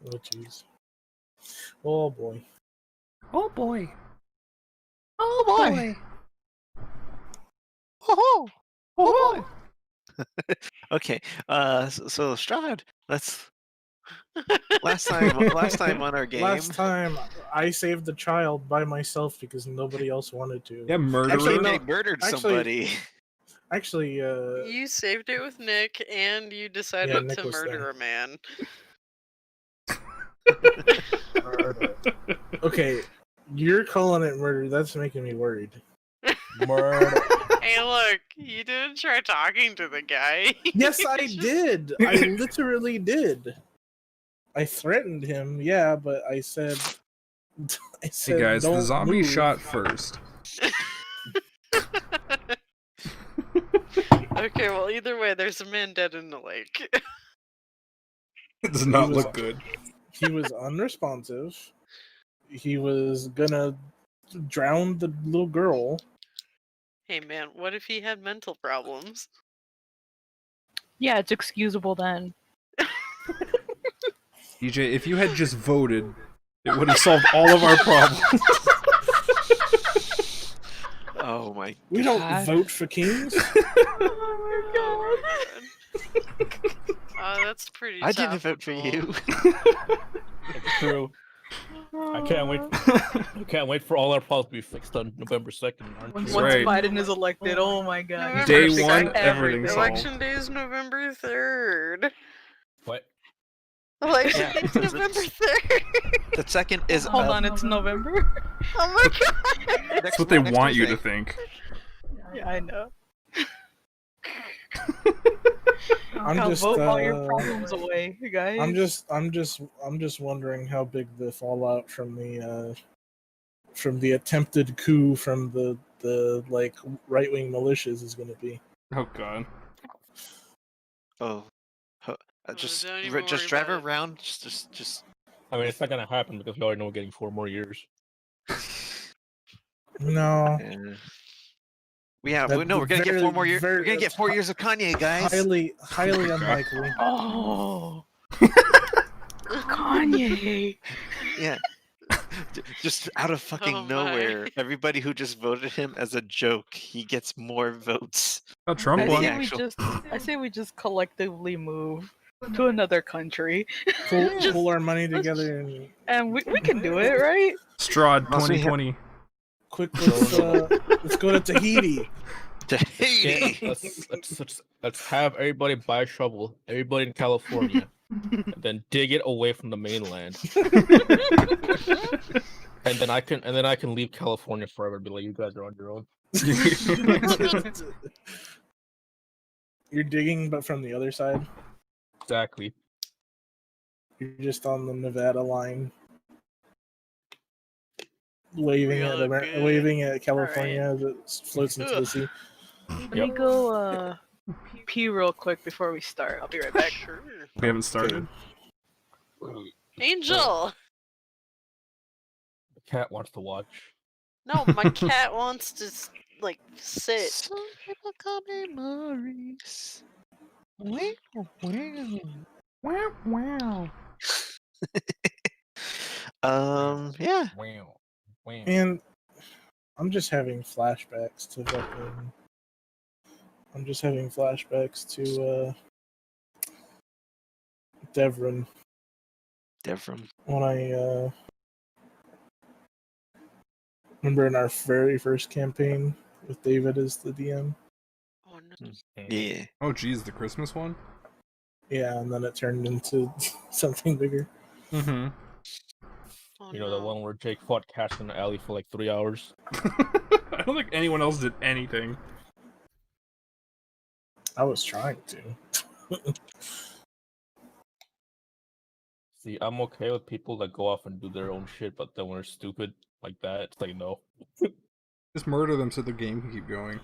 Oh jeez. Oh boy. Oh boy. Oh boy. Oh, oh boy. Okay. So Strahd, let's. Last time on our game. Last time I saved the child by myself because nobody else wanted to. Yeah, murderer. Actually, no. They murdered Actually- somebody. Actually, You saved it with Nick, and you decided Nick to was murder there. a man. murder. Okay, you're calling it murder. That's making me worried. Murder. Hey, look, you didn't try talking to the guy. Yes, I Just- did. I literally did. I threatened him, yeah, but I said. I said Hey guys, the "Don't zombie move." shot first. Okay, well, either way, there's a man dead in the lake. It does not was- look good. He was unresponsive. He was gonna drown the little girl. Hey, man, what if he had mental problems? Yeah, it's excusable then. DJ, if you had just voted, it would have solved all of our problems. Oh my. We don't God. vote for kings. Oh my god. That's pretty I didn't vote for topical. you. It's true. I can't wait. I can't wait for all our problems to be fixed on November 2nd. Once Right. Biden is elected, oh my god. November Day Day one, second. everything's solved. Election day is November 3rd. What? Election Yeah, day is it's- November 3rd. The second is. Hold on, it's November. Oh my god. That's what they want you to think. Yeah, I know. I'm I'll just, vote all your problems away, guys. I'm just wondering how big the fallout from the attempted coup from the like right-wing militias is going to be. Oh god. Oh. don't Just even just worry drive about it. around. Just. I mean, it's not gonna happen because we already know we're getting 4 more years. No, Yeah, That- no, we're gonna get very- 4 more years. very- We're gonna get 4 years of Kanye, guys. highly unlikely. Oh, Kanye. Yeah. Just out of fucking Oh my. nowhere, everybody who just voted him as a joke, he gets more votes. Oh, Trump I I think won. say we actual- just, I say we just collectively move to another country, Pull our money together and and we can do it, right? Strahd Must we 2020. quick. Let's go to Tahiti. Tahiti. Let's have everybody buy a shovel, everybody in California, and then dig it away from the mainland. And then I can leave California forever and be like, you guys are on your own. You're digging, but from the other side. Exactly. You're just on the Nevada line, waving We at all good. waving at California as it floats into the sea. Let me go pee real quick before we start. I'll be right back. Sure. We haven't started. Angel! The cat wants to watch. No, my cat wants to, like, sit. Some people call me Maurice. Wow, wow. Yeah. Wow. Wow. And I'm just having flashbacks to fucking. I'm just having flashbacks to Devron Devram. when I remember in our very first campaign with David as the DM. Oh no. Yeah. Oh, geez, the Christmas one? Yeah, and then it turned into something bigger. Mm-hmm. Oh, You know, no. the one where Jake fought cats in the alley for like 3 hours? I don't think anyone else did anything. I was trying to. See, I'm okay with people that go off and do their own shit, but then when they're stupid like that, it's like, no. Just murder them so the game can keep going.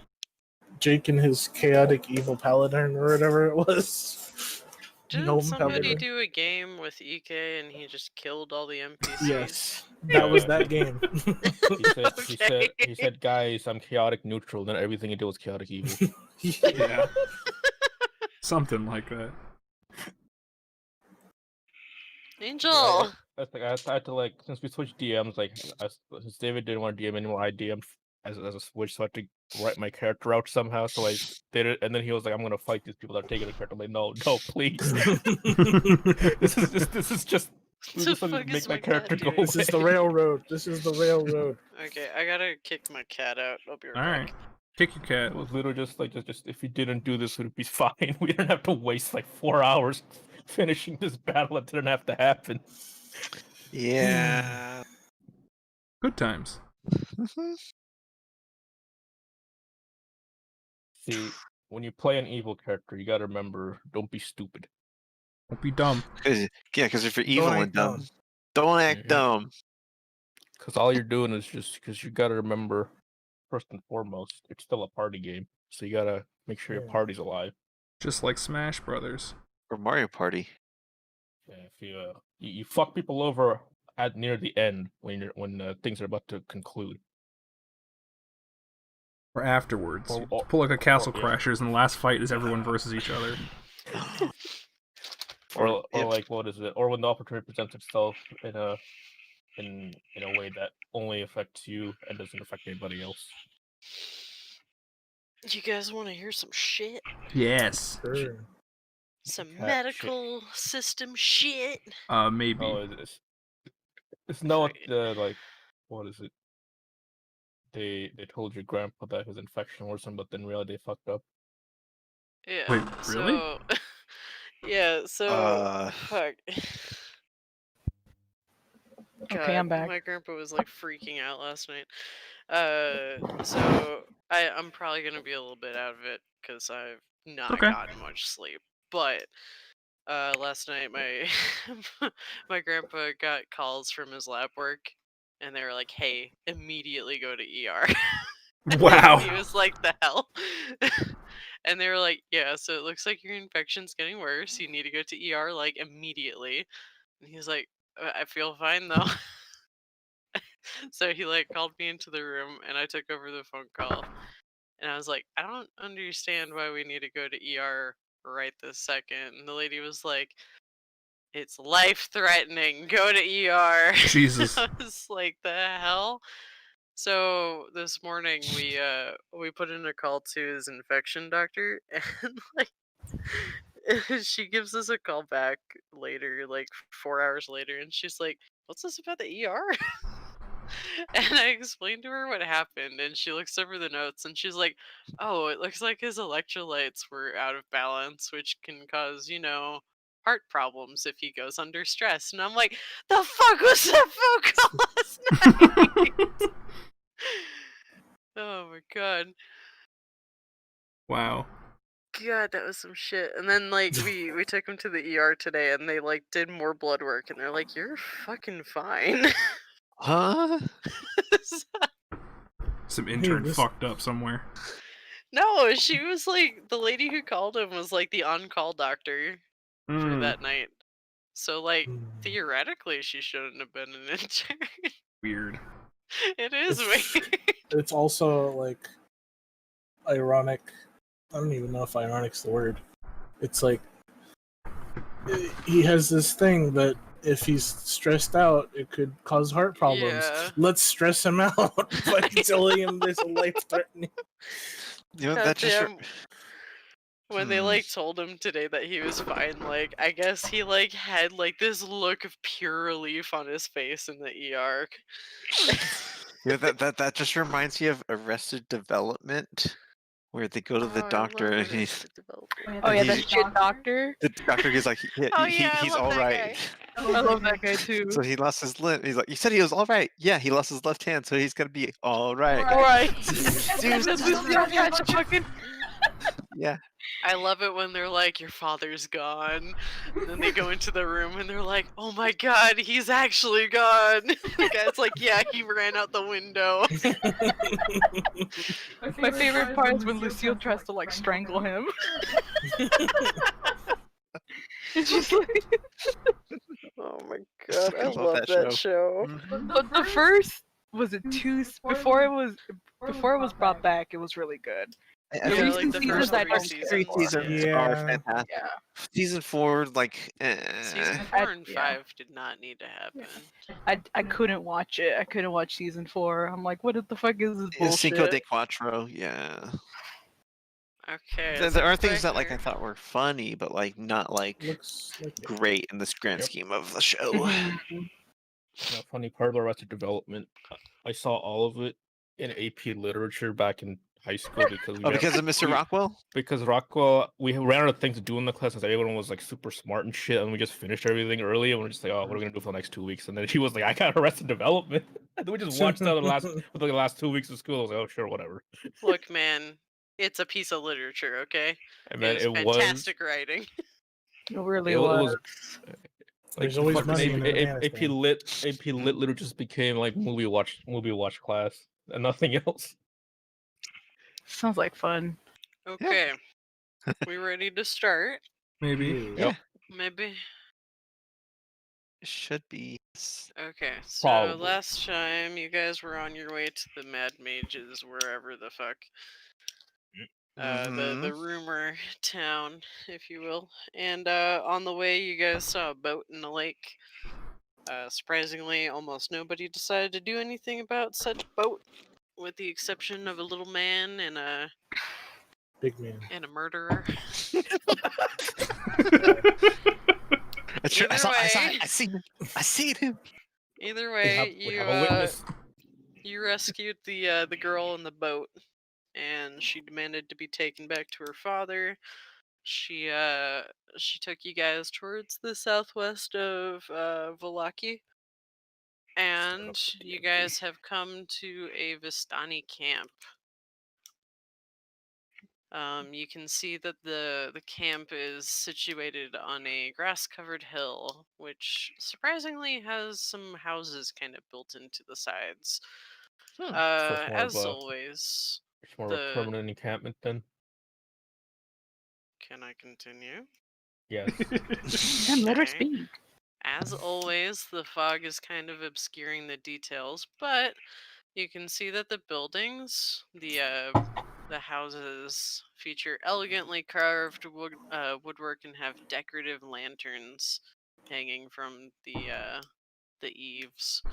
Jake and his chaotic evil paladin or whatever it was. Didn't Gnome somebody paladin. do a game with EK and he just killed all the NPCs? Yes, that was that game. He said, guys, I'm chaotic neutral, then everything he did was chaotic evil. Yeah. Something like that. Angel. That's like I had to like since we switched DMs, like since David didn't want to DM anymore, I DM'd as a switch, so I had to write my character out somehow. So I did it, and then he was like, "I'm gonna fight these people that are taking the character." I'm like, "No, please. this is just The just fuck make is my my cat character go doing? away." This is the railroad. This is the railroad. Okay, I gotta kick my cat out. I'll be right All back. right, kick your cat. It was literally just like just if you didn't do this, it would be fine. We didn't have to waste like 4 hours finishing this battle. It didn't have to happen. Yeah. Good times. See, when you play an evil character, you gotta remember, don't be stupid. Don't be dumb. Because if you're evil Don't and act dumb, dumb. don't act Mhm. dumb. Because all you're doing is just because you gotta remember, first and foremost, it's still a party game. So you gotta make sure your Yeah. party's alive. Just like Smash Brothers. Or Mario Party. Yeah, if you fuck people over at near the end when things are about to conclude. Or afterwards. Or- You or- pull like a Castle yeah. Crashers, and the last fight is everyone versus each other. Or Yep. like what is it? Or when the opportunity presents itself in a way that only affects you and doesn't affect anybody else. You guys want to hear some shit? Yes. Sure. Some Cat shit. medical system shit? Maybe. Oh, it's not like what is it? They told your grandpa that his infection worsened, but then really they fucked up. Yeah. Wait, really? So, yeah, so fuck. Okay, I'm back. My grandpa was like freaking out last night. So I'm probably gonna be a little bit out of it because I've not Okay. gotten much sleep. But last night my my grandpa got calls from his lab work, and they were like, "Hey, immediately go to ER." Wow. He was like, "The hell." And they were like, "Yeah, so it looks like your infection's getting worse. You need to go to ER like immediately." And he was like, "I feel fine though." So he like called me into the room, and I took over the phone call, and I was like, "I don't understand why we need to go to ER right this second." And the lady was like, "It's life threatening. Go to ER." Jesus. I was like, "The hell?" So this morning we put in a call to his infection doctor, and like she gives us a call back later, like 4 hours later, and she's like, "What's this about the ER?" And I explained to her what happened, and she looks over the notes, and she's like, "Oh, it looks like his electrolytes were out of balance, which can cause, heart problems if he goes under stress." And I'm like, "The fuck was that phone call last night?" Oh my god. Wow. God, that was some shit. And then like we took him to the ER today, and they like did more blood work, and they're like, "You're fucking fine." Huh? Some intern this- fucked up somewhere. No, she was like, the lady who called him was like the on-call doctor for Mm, that night. So like Hmm. theoretically she shouldn't have been an intern. weird. It is It's- weird. It's also like ironic. I don't even know if ironic's the word. It's like he has this thing that if he's stressed out, it could cause heart problems. Yeah. Let's stress him out by telling him there's a life-threatening. You know, that just. Goddamn. When they like told him today that he was fine, like I guess he like had like this look of pure relief on his face in the ER. Yeah, that just reminds me of Arrested Development, where they go to the Oh, I doctor love and he's Arrested Development. Oh yeah, He's- that shit doctor. the doctor is like, yeah, Oh, yeah, I he's love all that right. I love that guy too. So he lost his limb. He's like, you said he was all right. Yeah, he lost his left hand, so he's gonna be all right. Alright. Dude, yeah. I love it when they're like, "Your father's gone." And then they go into the room and they're like, "Oh my god, he's actually gone." The guy's like, "Yeah, he ran out the window." My favorite part is when Lucille tries to like strangle him. It's just like Oh my god, I love love that that show. the first was it two before it was brought back. It was really good. I The feel like recent the seasons first I three don't seasons. care for. seasons Yeah. are fantastic. Yeah. Season 4, like, Season I- 4 and yeah. 5 did not need to happen. I couldn't watch it. I couldn't watch season 4. I'm like, what the fuck is this Cinco bullshit? de Quattro, yeah. Okay. There are looks things that like like I thought were funny, but like not like Looks like it. great in this grand Yep. scheme of the show. Mhm. The funny part about Arrested Development, I saw all of it in AP Literature back in high school because we Oh, had- because of Mr. we- Rockwell? Because Rockwell, we ran out of things to do in the class, and everyone was like super smart and shit, and we just finished everything early, and we're just like, oh, what are we gonna do for the next 2 weeks? And then he was like, I got Arrested Development, and then we just watched that for the last 2 weeks of school. I was like, oh, sure, whatever. Look, man, it's a piece of literature, okay? And then It is fantastic writing. It really It was. There's always fucking money in AP Lit literally just became like movie watch class and nothing else. Sounds like fun. Okay. We ready to start? Maybe. Yep. Maybe. It should be. Okay, so Probably. last time you guys were on your way to the Mad Mages, wherever the fuck. The rumor town, if you will. And on the way, you guys saw a boat in the lake. Surprisingly, almost nobody decided to do anything about said boat, with the exception of a little man and a Big man. murderer. It's true. I saw Either it. I seen him. Either We way, have a witness. you rescued the girl in the boat, and she demanded to be taken back to her father. She took you guys towards the southwest of Valaki, and you guys have come to a Vistani camp. You can see that the camp is situated on a grass-covered hill, which surprisingly has some houses kind of built into the sides. So it's more As of a- always, It's more of a permanent encampment then. can I continue? Yes. And let her Okay. speak. As always, the fog is kind of obscuring the details, but you can see that the buildings, the houses, feature elegantly carved woodwork and have decorative lanterns hanging from the eaves.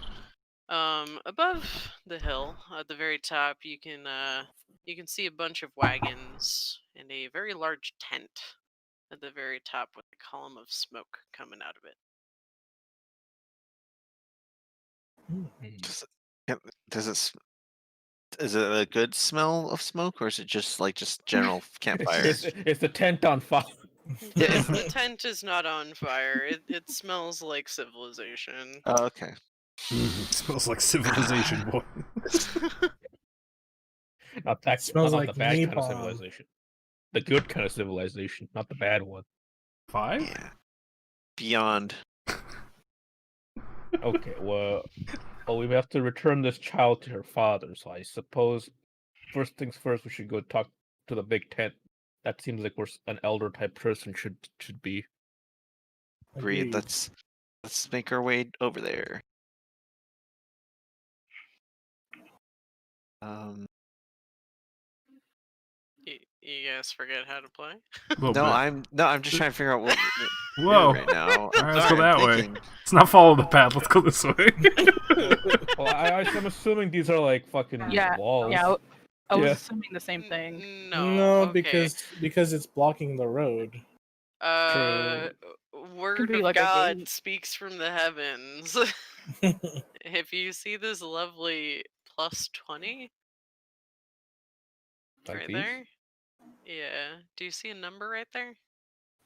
Above the hill, at the very top, you can see a bunch of wagons and a very large tent at the very top with a column of smoke coming out of it. Is it a good smell of smoke, or is it just general campfire? It's the tent on fire. Yeah, The tent is not on fire. It smells like civilization. Oh, okay. It smells like civilization, boy. Not that Smells not like the bad kind of napalm. civilization. The good kind of civilization, not the bad one. 5? Yeah. Beyond. Okay, well, we have to return this child to her father, so I suppose first things first, we should go talk to the big tent. That seems like where an elder type person should be. Agreed. Let's make our way over there. You guys forget how to play? I'm just trying to figure out what we're Whoa. doing right now. All right, let's go that way. thinking. Let's not follow the path. Let's go this way. Well, I'm assuming these are like fucking Yeah, walls. Yeah, I was Yeah. assuming the same thing. No, okay. because it's blocking the road. Word be of like a God gate. speaks from the heavens. If you see this lovely +20 Like right these? there, yeah. Do you see a number right there?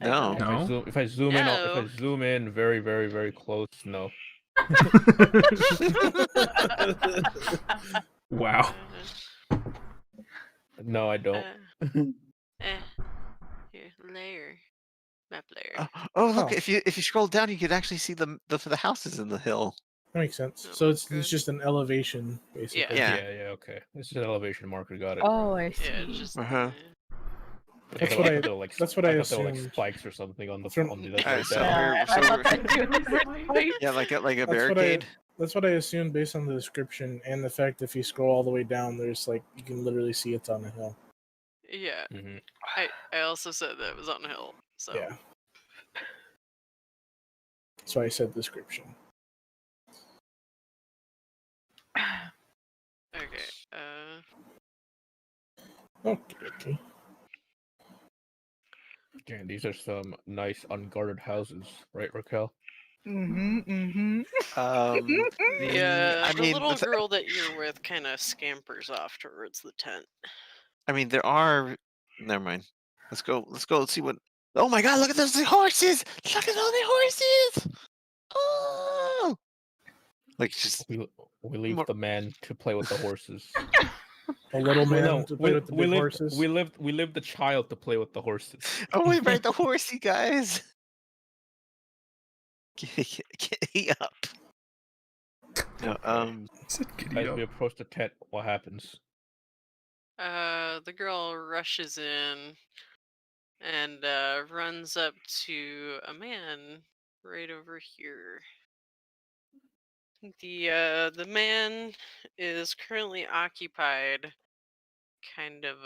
No. No. If I zoom in, No. if I zoom in very, very, very close, no. Wow. No, I don't. Here, layer, map layer. Oh, look! Oh. If you scroll down, you could actually see the houses in the hill. That makes sense. Oh, So it's good. just an elevation, basically. Yeah. Yeah, okay. This is an elevation marker. Got it. Oh, I see. Yeah, just Uh-huh. That's I what thought I- they were like, that's what I thought they were like assumed. spikes or something on the From- on the Alright, like so that. Yeah, so I we're- thought that too. Right? Yeah, like a That's barricade. That's what I assumed based on the description and the fact if you scroll all the way down, there's like you can literally see it's on the hill. Yeah. Mhm. I also said that it was on a hill. So Yeah. That's why I said description. okay. Okay. Again, these are some nice unguarded houses, right, Raquel? Mm-hmm. The I mean, little girl that you're with kind of scampers off towards the tent. I mean, there are. Never mind. Let's go. Let's see what. Oh my God! Look at those horses! Look at all the horses! Oh! Like just We leave more- the man to play with the horses. A little Well, man no, to play with the big horses. we lived the child to play with the horses. oh, we ride the horsey, guys. Giddy up. No, Giddy As up. we approach the tent, what happens? The girl rushes in and runs up to a man right over here. The man is currently occupied, kind of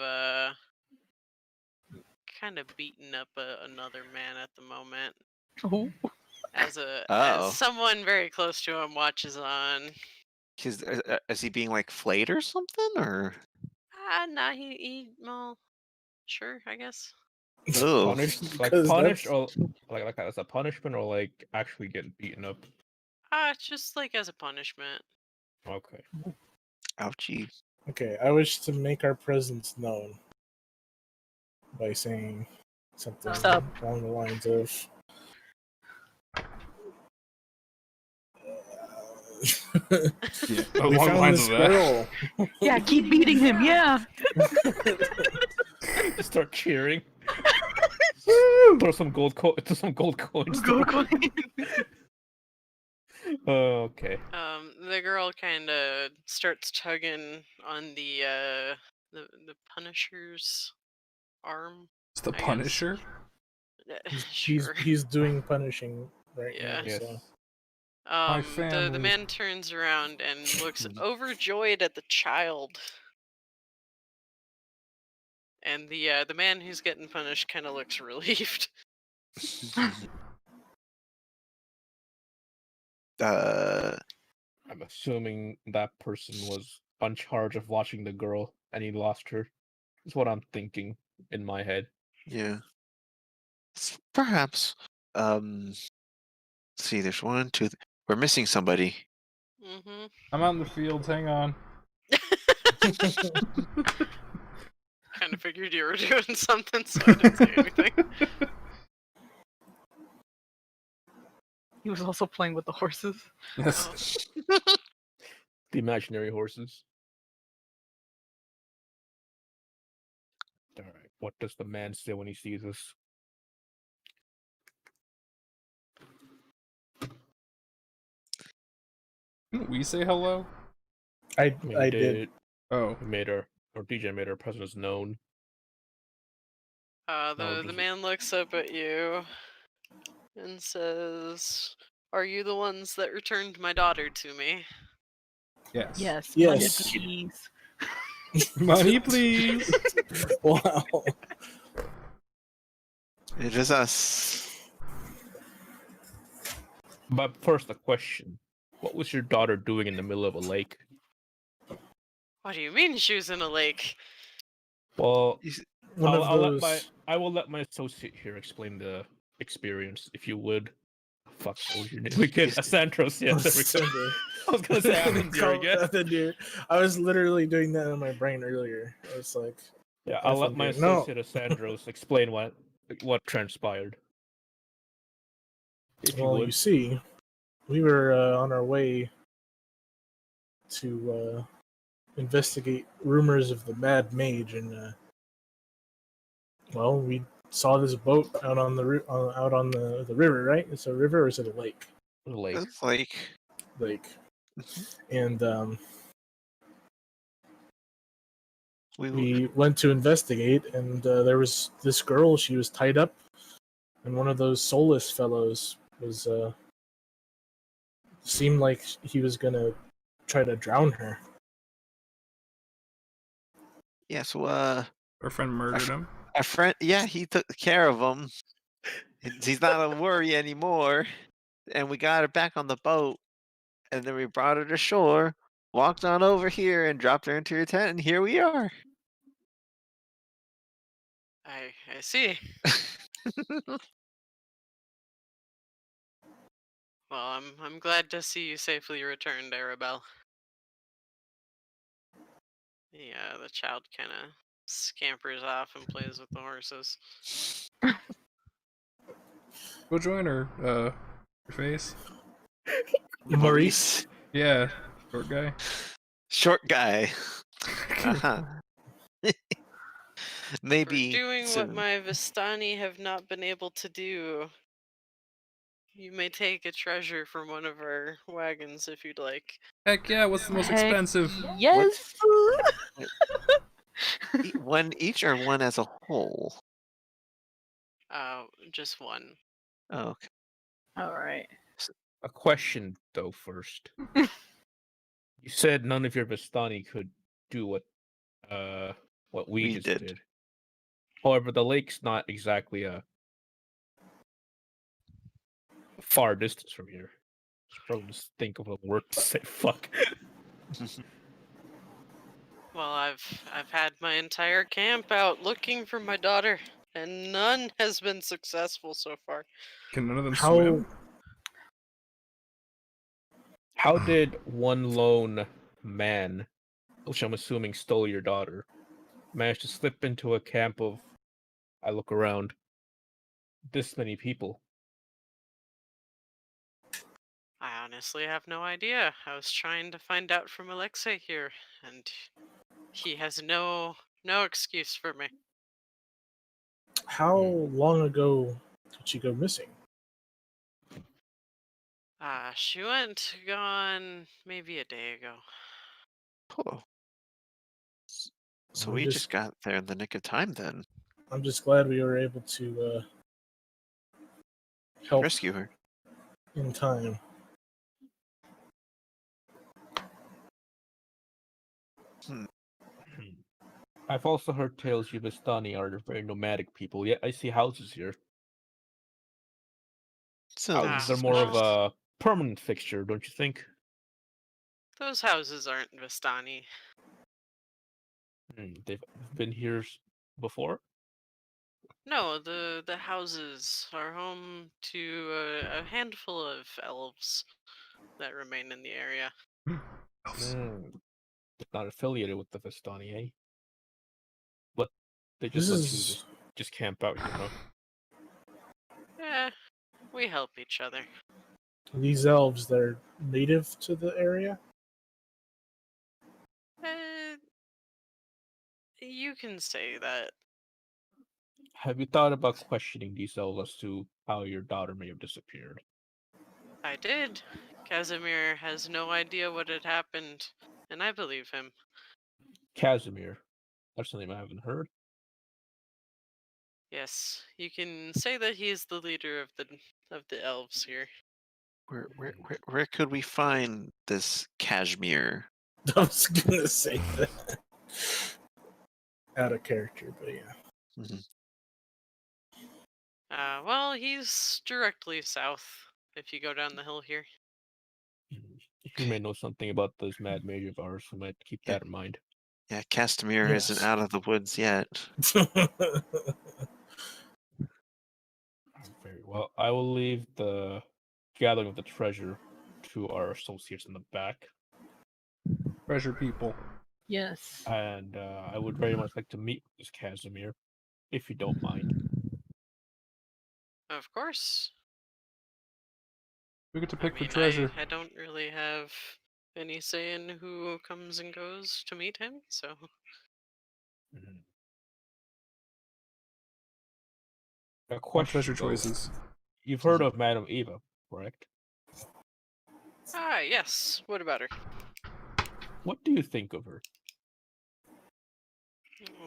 beating up another man at the moment. Oh. As Oh. someone very close to him watches on. is he being like flayed or something, or? Nah, well, sure, I guess. Oh, Punished, like Because punished, that's- or like as a punishment, or like actually getting beaten up. It's just like as a punishment. Okay. ouchie. Okay, I wish to make our presence known by saying something What's up? along the lines of. Yeah. We Along the found lines this of that. girl. Yeah, keep beating him. Yeah. Start cheering. Throw some gold coins. Go, go. Okay. The girl kind of starts tugging on the Punisher's arm. It's the I guess. Punisher. Sure. He's doing punishing right Yeah. now. Yes. So. My The family. man turns around and looks overjoyed at the child. And the man who's getting punished kind of looks relieved. I'm assuming that person was on charge of watching the girl and he lost her. Is what I'm thinking in my head. Yeah. Perhaps. Let's see, there's one, two. We're missing somebody. Mm-hmm. I'm out in the fields. Hang on. Kind of figured you were doing something, so I didn't say anything. He was also playing with the horses. Yes. Oh. The imaginary horses. Alright, what does the man say when he sees us? Didn't we say hello? I We did. Oh. We made our DJ made our presence known. The just- man looks up at you and says, "Are you the ones that returned my daughter to me?" Yes. Yes. Yes. Money, please. Money, please. Wow. It is us. But first, a question: what was your daughter doing in the middle of a lake? What do you mean she was in a lake? Well, One of those. I will let my associate here explain the experience, if you would. Fuck, what was your name again? Asantros, yeah, there we go. I was gonna say Athendir again. Athendir. I was literally doing that in my brain earlier. I was like, Yeah, I'll let my Athendir. No. associate Asandros explain what transpired. If you well, would. you see, we were on our way to investigate rumors of the Mad Mage, and well, we saw this boat out on the river, right? It's a river, or is it a lake? Lake. It's like Lake. And we went to investigate, and there was this girl. She was tied up, and one of those soulless fellows was seemed like he was gonna try to drown her. yeah. So Our friend murdered him. Our friend, yeah, he took care of him. He's not a worry anymore. And we got her back on the boat. And then we brought her to shore, walked on over here, and dropped her into your tent. And here we are. I see. Well, I'm glad to see you safely returned, Arabelle. The child kind of scampers off and plays with the horses. Go join her. Your face. Maurice. Yeah, short guy. Short guy. Uh-huh. Maybe For doing what soon. my Vistani have not been able to do. You may take a treasure from one of our wagons if you'd like. Heck yeah, what's the most Heck expensive? Yes. One each or one as a whole? Just one. Oh, okay. All right. A question though first. You said none of your Vistani could do what we We just did. did. However, the lake's not exactly a far distance from here. Struggle to think of a word to say. Fuck. Well, I've had my entire camp out looking for my daughter, and none has been successful so far. Can none of them How swim? How did one lone man, which I'm assuming stole your daughter, manage to slip into a camp of, I look around, this many people? I honestly have no idea. I was trying to find out from Alexei here, and he has no excuse for me. how long ago did she go missing? She went gone maybe a day ago. Cool. So I'm we just- just got there in the nick of time then. I'm just glad we were able to help Rescue her. in time. I've also heard tales you Vistani are very nomadic people, yet I see houses here. So Houses are this more of well- a permanent fixture, don't you think? Those houses aren't Vistani. They've been here before? No, the houses are home to a handful of elves that remain in the area. Not affiliated with the Vistani, eh? But they This just let you is just camp out here, huh? We help each other. these elves. They're native to the area. You can say that. Have you thought about questioning these elves as to how your daughter may have disappeared? I did. Casimir has no idea what had happened, and I believe him. Casimir. That's the name I haven't heard. Yes, you can say that he is the leader of the elves here. where could we find this cashmere? I was gonna say that. Out of character, but yeah. Mhm. Well, he's directly south if you go down the hill here. You may know something about this mad mage of ours, so might keep that in mind. Yeah, Castamere isn't Yes. out of the woods yet. Very well. I will leave the gathering of the treasure to our associates in the back, Treasure people. Yes. and I would very much like to meet this Casimir, if you don't mind. Of course. We get to I pick the mean, treasure. I don't really have any say in who comes and goes to meet him, so. A All question, treasure though. choices. You've heard of Madame Eva, correct? Yes. What about her? What do you think of her?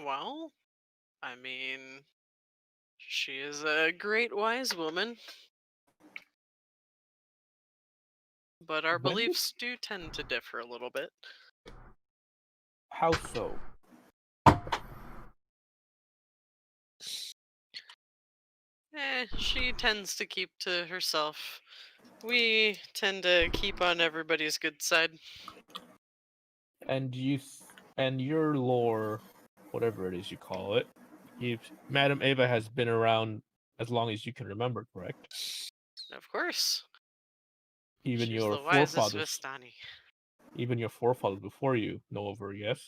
Well, I mean, she is a great wise woman. But our When did- beliefs do tend to differ a little bit. How so? She tends to keep to herself. We tend to keep on everybody's good side. And and your lore, whatever it is you call it, Madam Ava has been around as long as you can remember, correct? Of course. Even She's your the wisest forefathers, Vistani. even your forefathers before you know of her, yes?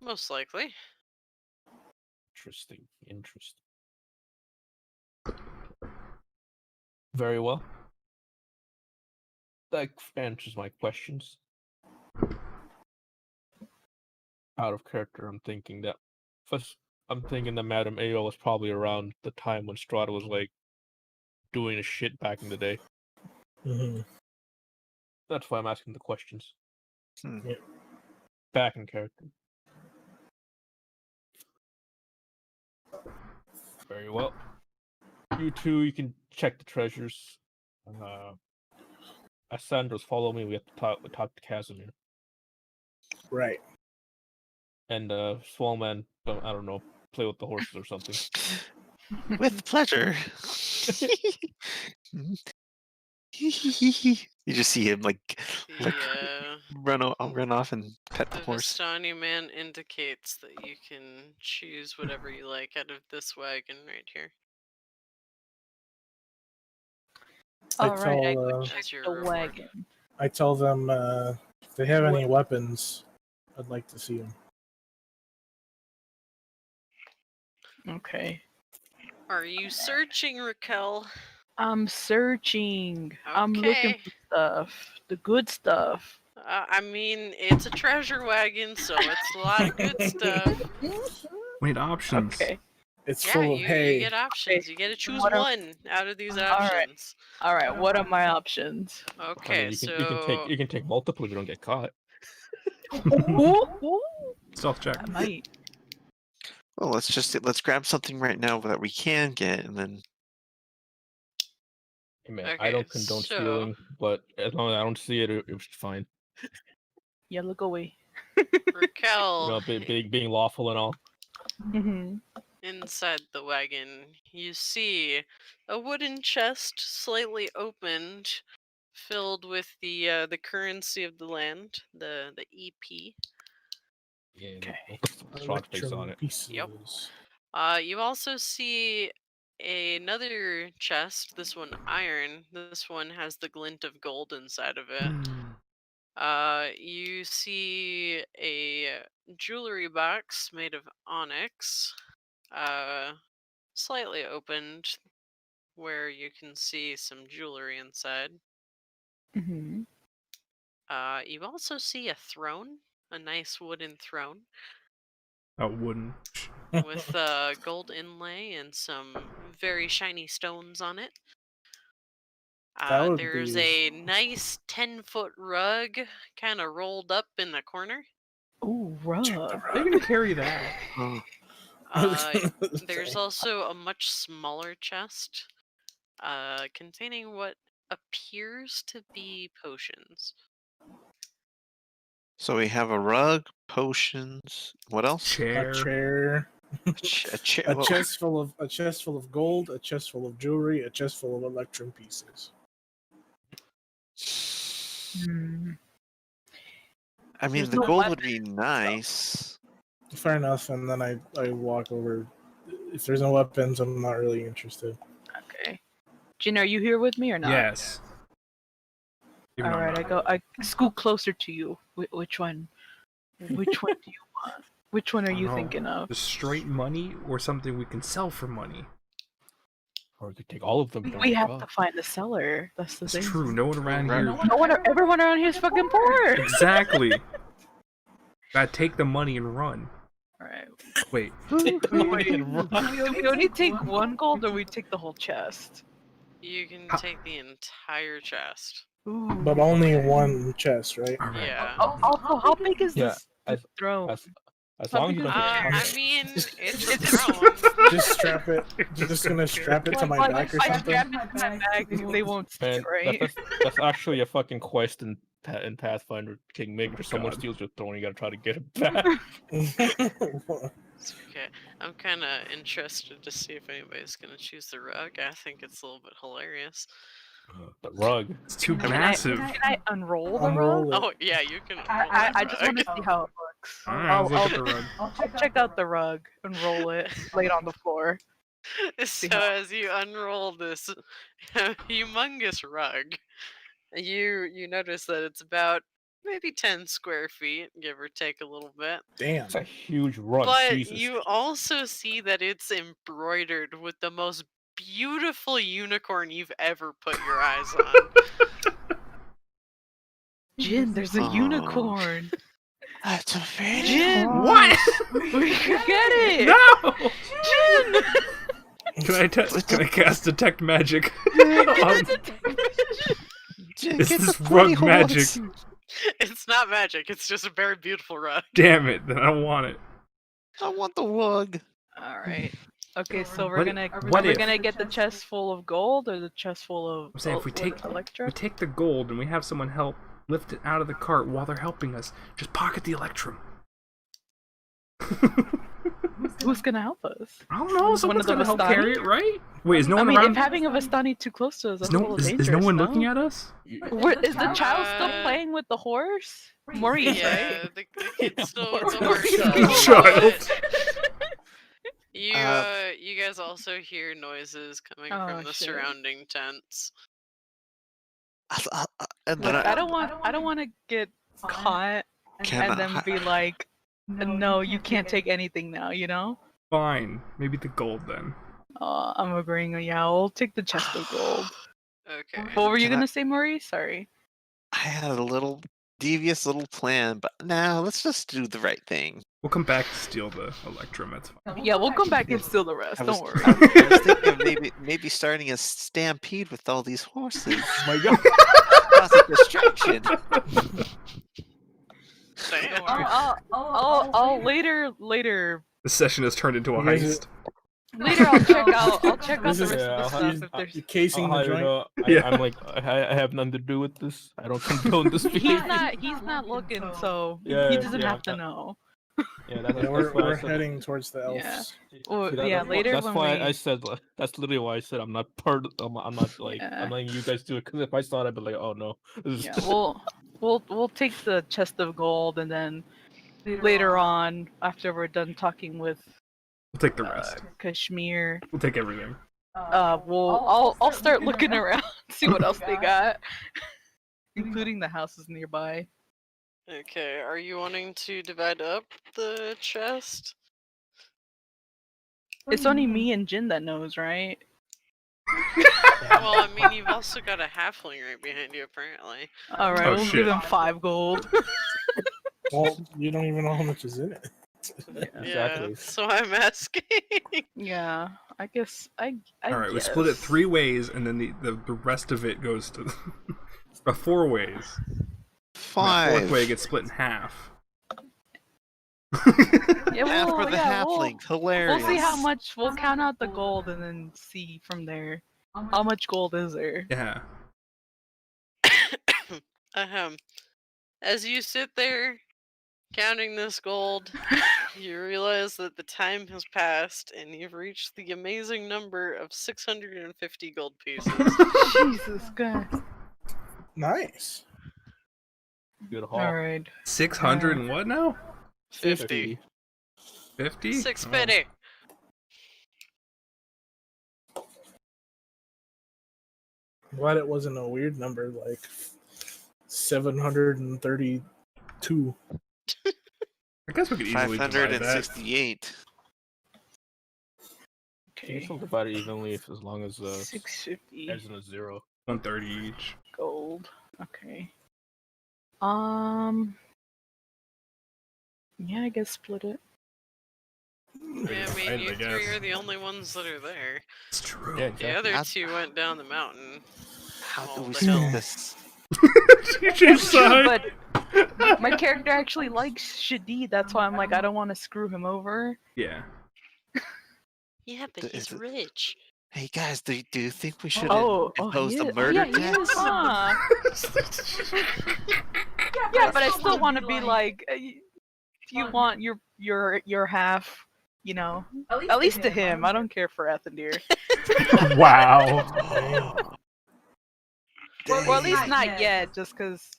Most likely. Interesting. Very well. That answers my questions. Out of character, I'm thinking that Madam Ava was probably around the time when Strahd was like doing a shit back in the day. Mm-hmm. That's why I'm asking the questions. Yeah. Back in character. Very well. You two, you can check the treasures. Assandra's follow me. We have to talk to Casimir. Right. And Swellman, I don't know, play with the horses or something. With pleasure. You just see him like run off and pet the The horse. Vistani man indicates that you can choose whatever you like out of this wagon right here All right, I go tell, check as your the reward. wagon. I tell them if they have any weapons, I'd like to see them. Okay. Are you searching, Raquel? I'm searching. I'm looking Okay. for stuff. The good stuff. I mean, it's a treasure wagon, so it's a lot of good stuff. We need options. Okay. It's Yeah, full of you hay. get options. You get to choose What are- one out of these right. options. All right. What are my options? Okay, you can take multiple if you don't get caught. Ooh, Stealth check. I might. Well, let's grab something right now that we can get, and then Hey man, Okay, I don't condone so- stealing, but as long as I don't see it, it's fine. Yeah, look away. Raquel, You know, being lawful and all. Mm-hmm. inside the wagon, you see a wooden chest slightly opened, filled with the currency of the land, the EP. Yeah, Okay. Strahd face on it. Pieces. You also see another chest, this one iron. This one has the glint of gold inside of it. You see a jewelry box made of onyx, slightly opened, where you can see some jewelry inside. Mm-hmm. You also see a throne, a nice wooden throne Oh, wooden. with gold inlay and some very shiny stones on it. That would There's be- a nice 10-foot rug kind of rolled up in the corner. Ooh, rug. How are you gonna carry that? There's also a much smaller chest containing what appears to be potions. so we have a rug, potions. What else? Chair. A chair. A chair. A well, chest full of gold, a chest full of jewelry, a chest full of electrum pieces. Hmm. I mean, There's the no gold would be weapons, nice. Fair enough, and then I walk over. If there's no weapons, I'm not really interested. Okay. Jin, are you here with me or not? Yes. Even All though I'm right, not. I scoot closer to you. Which one? Which one do you want? Which one are you No. thinking of? The straight money or something we can sell for money. Or you could take all of them. We have to find the seller. That's the That's thing. true. No one around Right. here. Everyone around here is fucking poor. Exactly. Gotta take the money and run. All right. Wait. Do we only take one gold, or we take the whole chest? You can How- take the entire chest. Ooh. But only one chest, right? All right. Yeah. Also, how big is Yeah, this throne? As How long as big you is don't it? get I punched. mean, it's a It's- throne. Just strap it. Just gonna strap it to my back or I something. strap it to my back. They won't see Man, it, right? that's actually a fucking quest in Pathfinder King Mig. If someone God. steals your throne, you gotta try to get it back. It's okay. I'm kind of interested to see if anybody's gonna choose the rug. I think it's a little bit hilarious. The rug. It's too Can massive. Can I unroll the rug? Unroll it. Oh yeah, you can. I just want to see how it looks. Alright, let's look at the rug. I'll check out the rug, unroll it, lay it on the floor. So how- as you unroll this humongous rug, you notice that it's about maybe 10 square feet, give or take a little bit. Damn. It's a huge rug. But Jesus. you also see that it's embroidered with the most beautiful unicorn you've ever put your eyes on. Jin, there's a Oh. unicorn. That's a very Jin, What? we could get it. No! Jin. Can I cast detect magic? Jin, Is get the this pointy rug magic? horns. It's not magic. It's just a very beautiful rug. Damn it! Then I don't want it. I want the rug. All right. Okay, so we're What- gonna what we're if- gonna get the chest full of gold or the chest full of I'm saying if we what, take Electra? we take the gold and we have someone help lift it out of the cart while they're helping us, just pocket the electrum. Who's gonna help us? I don't know. Someone's of the gonna help Vistani? carry it, right? Wait, is no I one mean, around? if having a Vistani too close to us, Is that's a no little is dangerous. no one no? looking at us? Is the child still Uh, playing with the horse? Maurice, right? Yeah, the kid's still it's a Maurice. horse. Child. You guys also hear noises coming Oh, from the shit. surrounding tents. And Look, then I don't want to get caught Can and then I- be like, no, you can't take anything now. You know? Fine, maybe the gold then. I'm agreeing. Yeah, we'll take the chest of gold. Okay. What were you Can I- gonna say, Maurice? Sorry. I had a little devious little plan, but now let's just do the right thing. We'll come back to steal the electrum. That's fine. Yeah, we'll come back and steal the rest. I Don't was, worry. I was thinking of maybe starting a stampede with all these horses. Oh my god. Cause a distraction. Damn. I'll later. The session has turned into a You guys are- heist. Later, I'll check out This the is- rest Yeah, of the I'll- stuff if there's. You're casing the I don't joint. know. Yeah. I'm like, I have nothing to do with this. I don't condone this behavior. He's not looking, so Yeah, he doesn't yeah, have to that- know. Yeah, Yeah, we're why I we're said- heading towards the Yeah. elves. Well, See, yeah, later That's when why we- I said that's literally why I said I'm not part. I'm not like Yeah. I'm letting you guys do it because if I saw it, I'd be like, oh no. This is Yeah, we'll take the chest of gold and then later on, after we're done talking with We'll take the rest. Kashmir, We'll take everything. I'll start looking around, see what else they got, including the houses nearby. Okay, are you wanting to divide up the chest? It's only me and Jin that knows, right? Well, I mean, you've also got a halfling right behind you, apparently. All right, Oh, we'll shit. give him 5 gold. Well, you don't even know how much is in it. Exactly. Yeah, so I'm asking. Yeah, I guess I. All right, we split it guess. 3 ways, and then the rest of it goes to 4 ways. And that 4th way gets split in half. Yeah, Half we'll, for the yeah, halfling. we'll Hilarious. see how much. We'll count out the gold and then see from there. How much gold is there? Yeah. As you sit there counting this gold, you realize that the time has passed and you've reached the amazing number of 650 gold pieces. Jesus God. Nice. Good haul. All right. 600 and what now? 50. 50? 650. Glad it wasn't a weird number like 732. I guess we could easily divide that. 568. You can Okay. still divide it evenly as long as 650 ends in a 0. 130 each. gold. Okay. Yeah, I guess split it. Yeah, I mean, I you guess. three are the only ones that are there. It's true. Yeah, The exactly. other That's- two went down the mountain. How do Oh, we the split hell. this? You changed sides. But my character actually likes Shadid, that's why I'm like, I don't want to screw him over. Yeah. Yeah, but Is he's it- rich. Hey guys, do you think we should impose he a is. murder yeah, he tax? is, huh? Yeah, but I still want to be like, you want your half You know, at least to him. I don't care for Ethandir. Wow. Well, at least not yet, just because.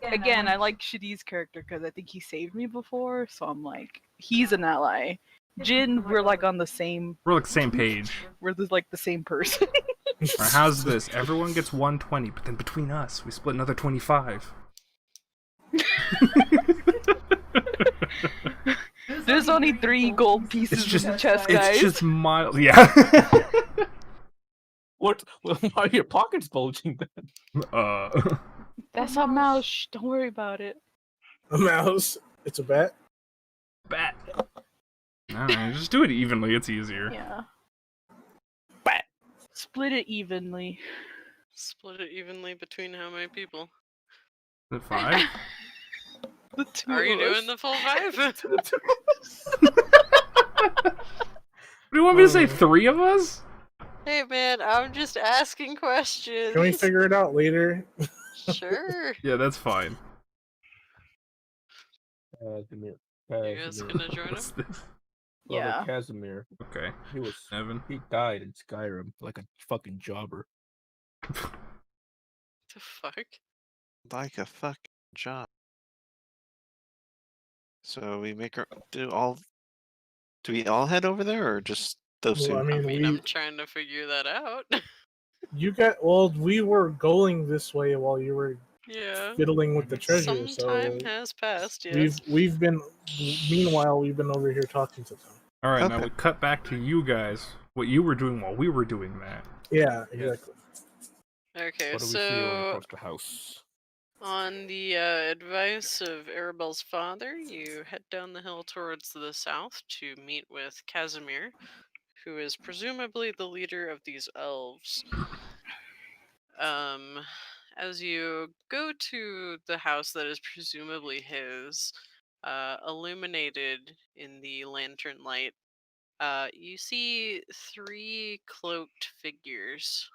Again, I like Shadi's character because I think he saved me before, so I'm like, he's an ally. Jin, we're like on the same. We're like same page. We're like the same person. Right, how's this? Everyone gets 120, but then between us, we split another 25. There's only 3 gold pieces in the chest, guys. It's just mild. Yeah. What? Why are your pockets bulging then? That's a mouse. Shh, don't worry about it. A mouse? It's a bat? Bat. Alright, just do it evenly. It's easier. Yeah. Bat. Split it evenly. Split it evenly between how many people? Is it 5? The 2 Are you of us. doing the full 5? Do you want me to say 3 of us? Hey man, I'm just asking questions. Can we figure it out later? Sure. Yeah, that's fine. Casimir. You guys gonna join him? What's this? Yeah. Casimir. Okay. He was 7. He died in Skyrim like a fucking jobber. The fuck? Like a fucking job. So we make our do we all head over there or just those Well, two? I mean, I'm trying to figure that out. we were going this way while you were Yeah. fiddling with the treasure, Some so time has passed, yes. we've been over here talking to them. Alright, now Okay. we cut back to you guys. What you were doing while we were doing that. Yeah, exactly. Okay, What do we see when we so approach the house? on the advice of Arabelle's father, you head down the hill towards the south to meet with Casimir, who is presumably the leader of these elves. As you go to the house that is presumably his, illuminated in the lantern light, you see 3 cloaked figures,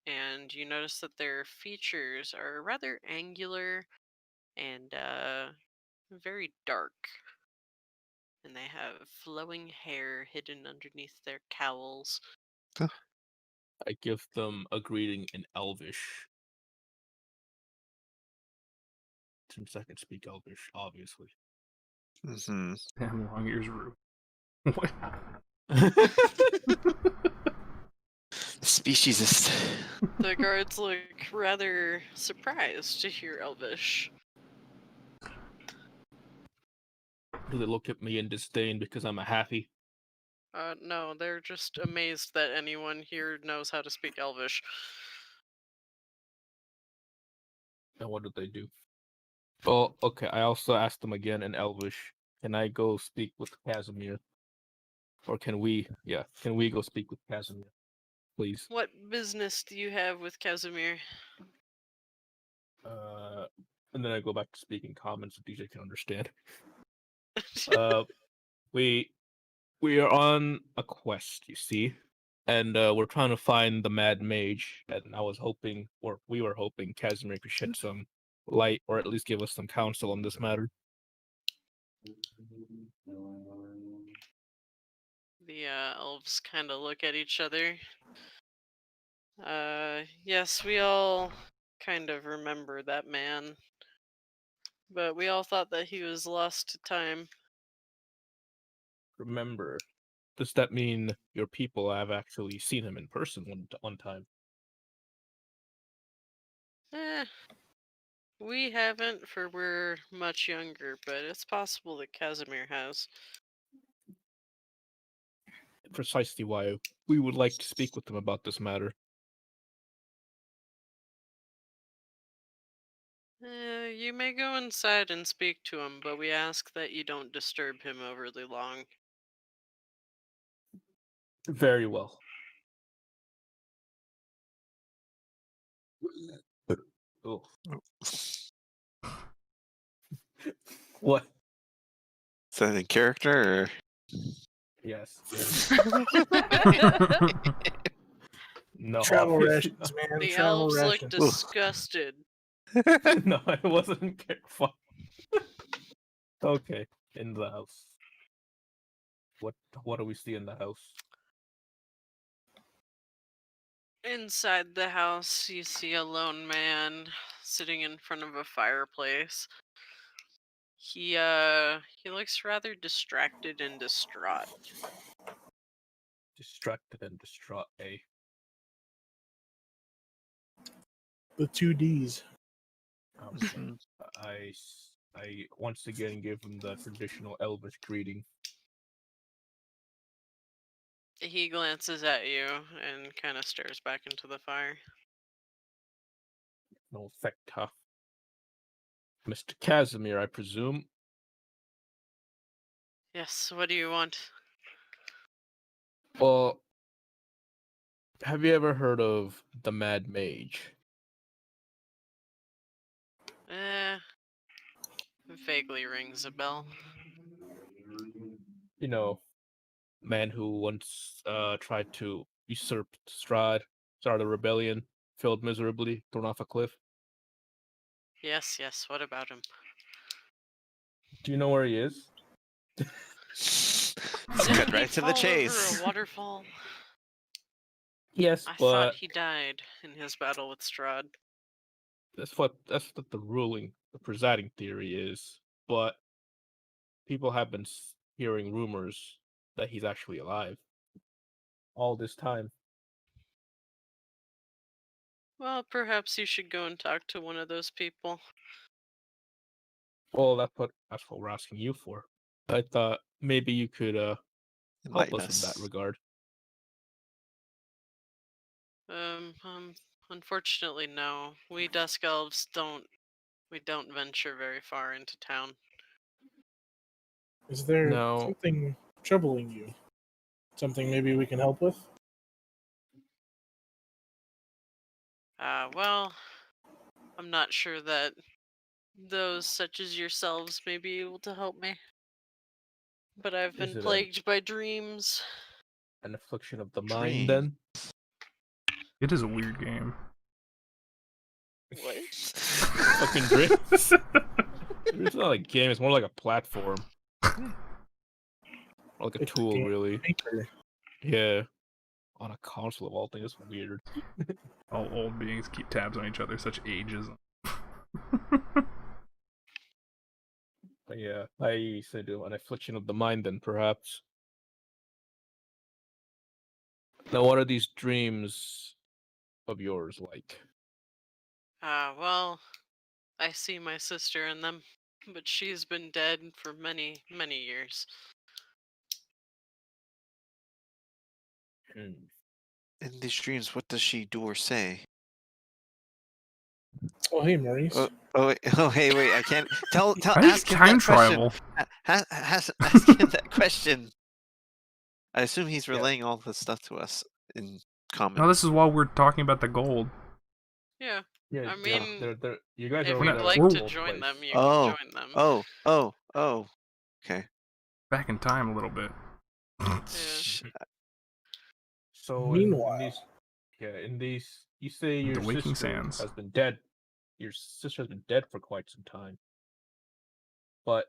and you notice that their features are rather angular and very dark. And they have flowing hair hidden underneath their cowls. I give them a greeting in Elvish. Since I can speak Elvish, obviously. Mm-hmm. Damn, long ears Rue. What? Speciesist. The guards look rather surprised to hear Elvish. Do they look at me in disdain because I'm a happy? No, they're just amazed that anyone here knows how to speak Elvish. And what did they do? Oh, okay. I also asked them again in Elvish. Can I go speak with Casimir? Or can we go speak with Casimir? Please. What business do you have with Casimir? And then I go back to speaking common so DJ can understand. We are on a quest, you see, and we're trying to find the Mad Mage. And I was hoping, or we were hoping, Casimir could shed some light, or at least give us some counsel on this matter. The elves kind of look at each other. Yes, we all kind of remember that man. But we all thought that he was lost to time. Remember, does that mean your people have actually seen him in person one time? We haven't, for we're much younger, but it's possible that Casimir has. Precisely why we would like to speak with him about this matter. You may go inside and speak to him, but we ask that you don't disturb him overly long. Very well. Oh. What? Is that in character or? Yes. No. Travel obviously rations, man. The Travel elves look rations. disgusted. not. No, I wasn't careful. Okay, in the house. What do we see in the house? Inside the house, you see a lone man sitting in front of a fireplace. He looks rather distracted and distraught. Distracted and distraught, eh? The 2Ds. Mhm. I once again give him the traditional Elvish greeting. He glances at you and kind of stares back into the fire. No effect, huh? Mr. Casimir, I presume. Yes, what do you want? Well, have you ever heard of the Mad Mage? Vaguely rings a bell. You know, man who once tried to usurp Strahd, started a rebellion, failed miserably, thrown off a cliff. Yes, what about him? Do you know where he is? Cut Didn't he right to the fall chase. over a waterfall? Yes, I but thought he died in his battle with Strahd. that's what the presiding theory is. But people have been hearing rumors that he's actually alive all this time. Well, perhaps you should go and talk to one of those people. Well, that's what we're asking you for. I thought maybe you could help Enlighten us in that us. regard. Unfortunately, no. We Dusk Elves don't venture very far into town. Is there No. something troubling you? Something maybe we can help with? Well, I'm not sure that those such as yourselves may be able to help me. But I've Is been it plagued by dreams. an affliction of the mind, Dream. then? It is a weird game. What? Fucking dream. It's not a game, it's more like a platform. Or like a It's a tool, game really. maker. Yeah. On a console of all things, it's weird. All old beings keep tabs on each other, such ageism. But yeah, I said an affliction of the mind, then perhaps. Now, what are these dreams of yours like? Well, I see my sister in them, but she's been dead for many, many years. Hmm. In these dreams, what does she do or say? Oh, hey, Maurice. Hey, wait! I can't tell. I think Ask him time that question. travel. Ask him that question. I assume he's relaying all this stuff to us in common. No, this is while we're talking about the gold. Yeah. Yeah, I mean, they're, you guys if are you'd in a like to wolf join them, place. you can join them. Oh. Okay. Back in time a little bit. Yeah. So Meanwhile. in these, you say your The Waking sister Sands. has been dead. Your sister has been dead for quite some time. But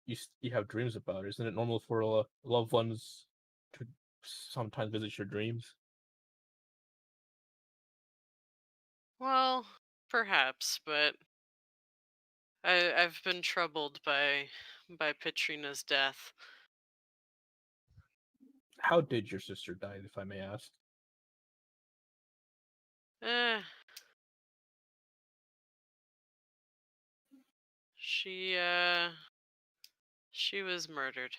you have dreams about her. Isn't it normal for loved ones to sometimes visit your dreams? Well, perhaps, but I've been troubled by Petrina's death. How did your sister die, if I may ask? Eh. She was murdered.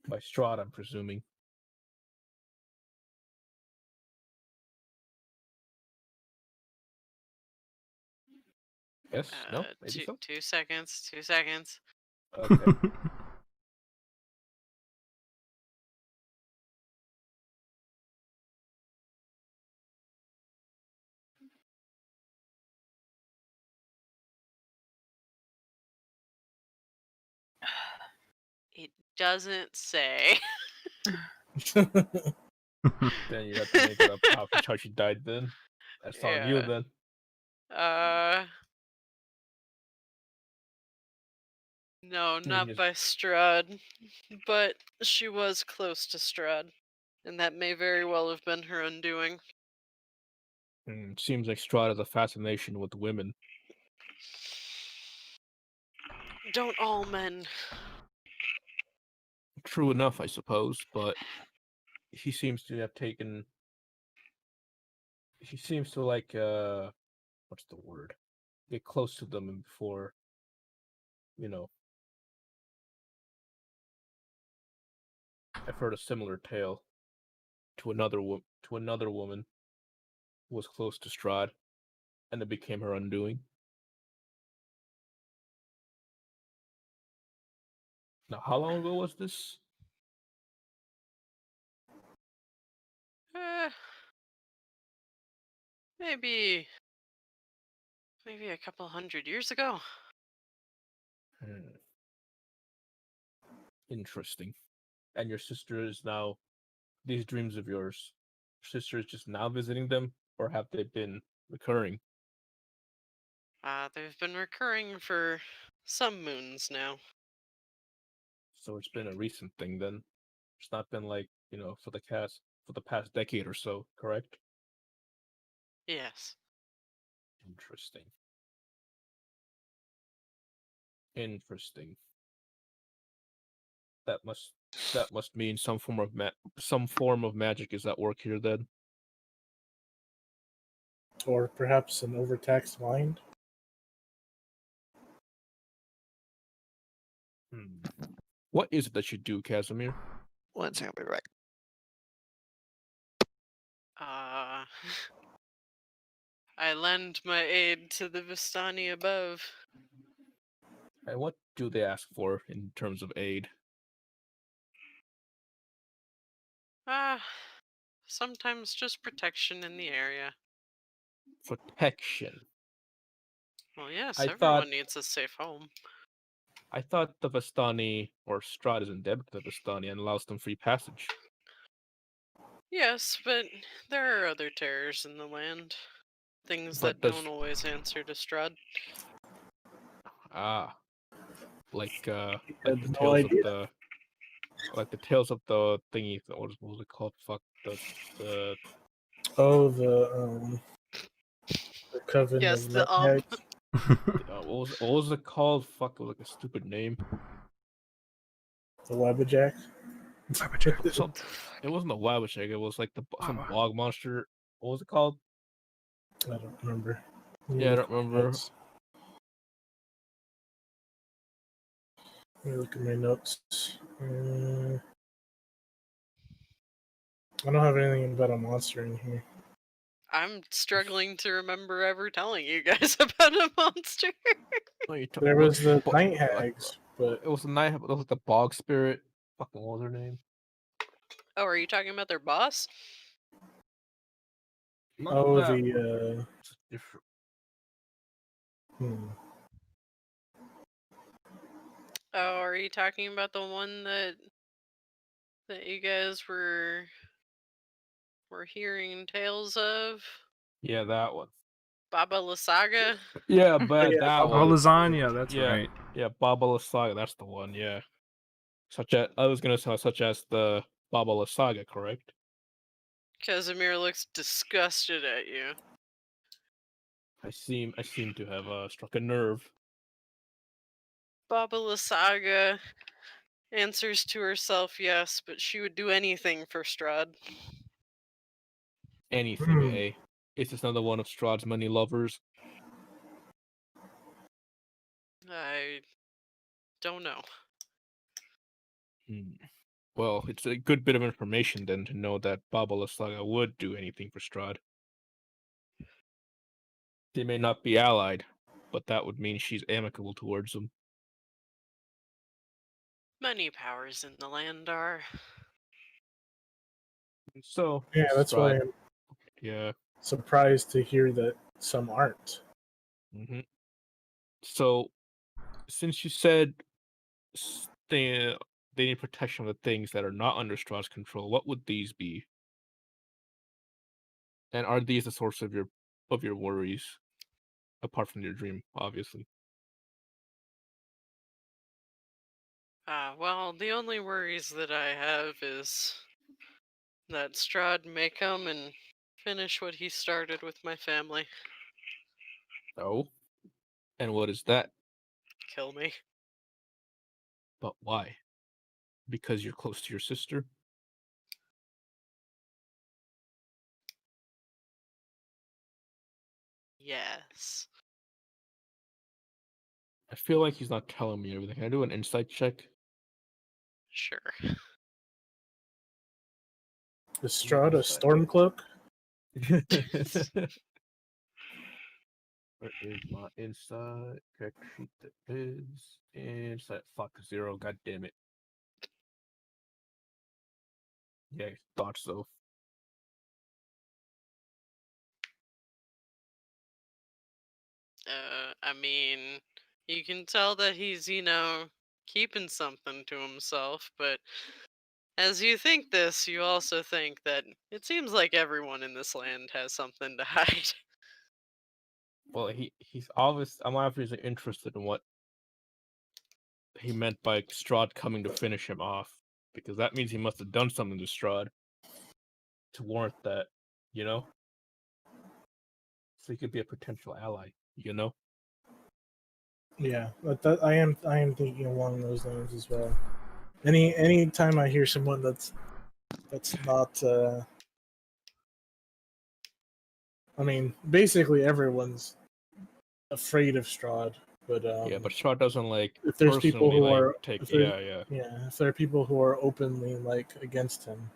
By Strahd, I'm presuming. Yes? No? Maybe so? 2 seconds. 2 seconds. Okay. It doesn't say. Then you have to make it up how she died then. That's on you Yeah. then. No, not by Strahd. But she was close to Strahd. And that may very well have been her undoing. Seems like Strahd has a fascination with women. Don't all men? True enough, I suppose, but he seems to have taken. He seems to like what's the word? Get close to them before, you know. I've heard a similar tale to another woman who was close to Strahd, and it became her undoing. Now, how long ago was this? Maybe a couple 100 years ago. Interesting. And your sister is now, these dreams of yours, your sister is just now visiting them, or have they been recurring? They've been recurring for some moons now. So it's been a recent thing then. It's not been like, for the past decade or so, correct? Yes. Interesting. Interesting. That must mean some form of magic is at work here then. Or perhaps an overtaxed mind. What is it that you do, Casimir? 1 second, I'll be right. I lend my aid to the Vistani above. And what do they ask for in terms of aid? Sometimes just protection in the area. Protection. Well, yes, I everyone thought- needs a safe home. I thought the Vistani or Strahd is indebted to the Vistani and allows them free passage. Yes, but there are other terrors in the land. Things But that don't always answer to Strahd. Like had the no tales of idea. the like the tales of the thingy. What was it called? Fuck the Oh, the coven Yes, of the Nutmegs. what was it called? Fuck, it was like a stupid name. The Wabbajack. It wasn't the Wabbajack. It was like some bog monster. What was it called? I don't remember. Yeah, I don't remember. Let me look at my notes. I don't have anything about a monster in here. I'm struggling to remember ever telling you guys about a monster. There was the night hags, but it was the night. It was like the bog spirit. Fucking, what was her name? Oh, are you talking about their boss? Oh, different. Oh, are you talking about the one that you guys were hearing tales of? Yeah, that one. Baba Lysaga? Yeah, but that one. Lasagna, that's right. Yeah, Baba Lysaga, that's the one, yeah. Such as the Baba Lysaga, correct? Casimir looks disgusted at you. I seem to have struck a nerve. Baba Lysaga answers to herself, yes, but she would do anything for Strahd. Anything, eh? Is this another one of Strahd's many lovers? I don't know. Well, it's a good bit of information then to know that Baba Lysaga would do anything for Strahd. They may not be allied, but that would mean she's amicable towards them. Many powers in the land are. So yeah, that's why Strahd, I'm surprised to hear that some aren't. So, since you said they need protection of the things that are not under Strahd's control, what would these be? And are these the source of your worries, apart from your dream, obviously? Well, the only worries that I have is that Strahd may come and finish what he started with my family. Oh? And what is that? Kill me. But why? Because you're close to your sister? Yes. I feel like he's not telling me everything. Can I do an insight check? Sure. Is Strahd a Stormcloak? Where is my insight? Character sheet that is insight. Fuck 0. God damn it. Yeah, thought so. I mean, you can tell that he's, keeping something to himself, but as you think this, you also think that it seems like everyone in this land has something to hide. Well, he's obvious. I'm obviously interested in what he meant by Strahd coming to finish him off, because that means he must have done something to Strahd to warrant that, you know? So he could be a potential ally, you know? Yeah, but I am thinking along those lines as well. Any time I hear someone that's not I mean, basically everyone's afraid of Strahd, but Yeah, but Strahd doesn't like if there's people personally who like are take. if there- Yeah. if there are people who are openly like against him,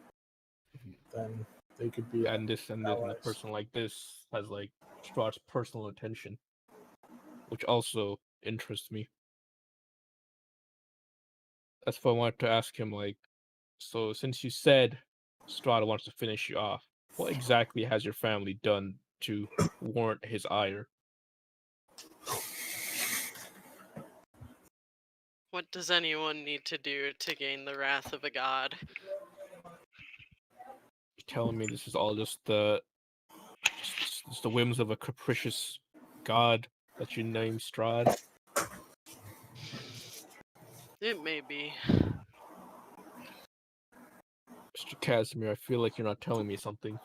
then they could be And the allies. person like this has like Strahd's personal attention, which also interests me. That's why I wanted to ask him, like, so since you said Strahd wants to finish you off, what exactly has your family done to warrant his ire? What does anyone need to do to gain the wrath of a god? You're telling me this is all just just the whims of a capricious god that you name Strahd? It may be. Mr. Casimir, I feel like you're not telling me something.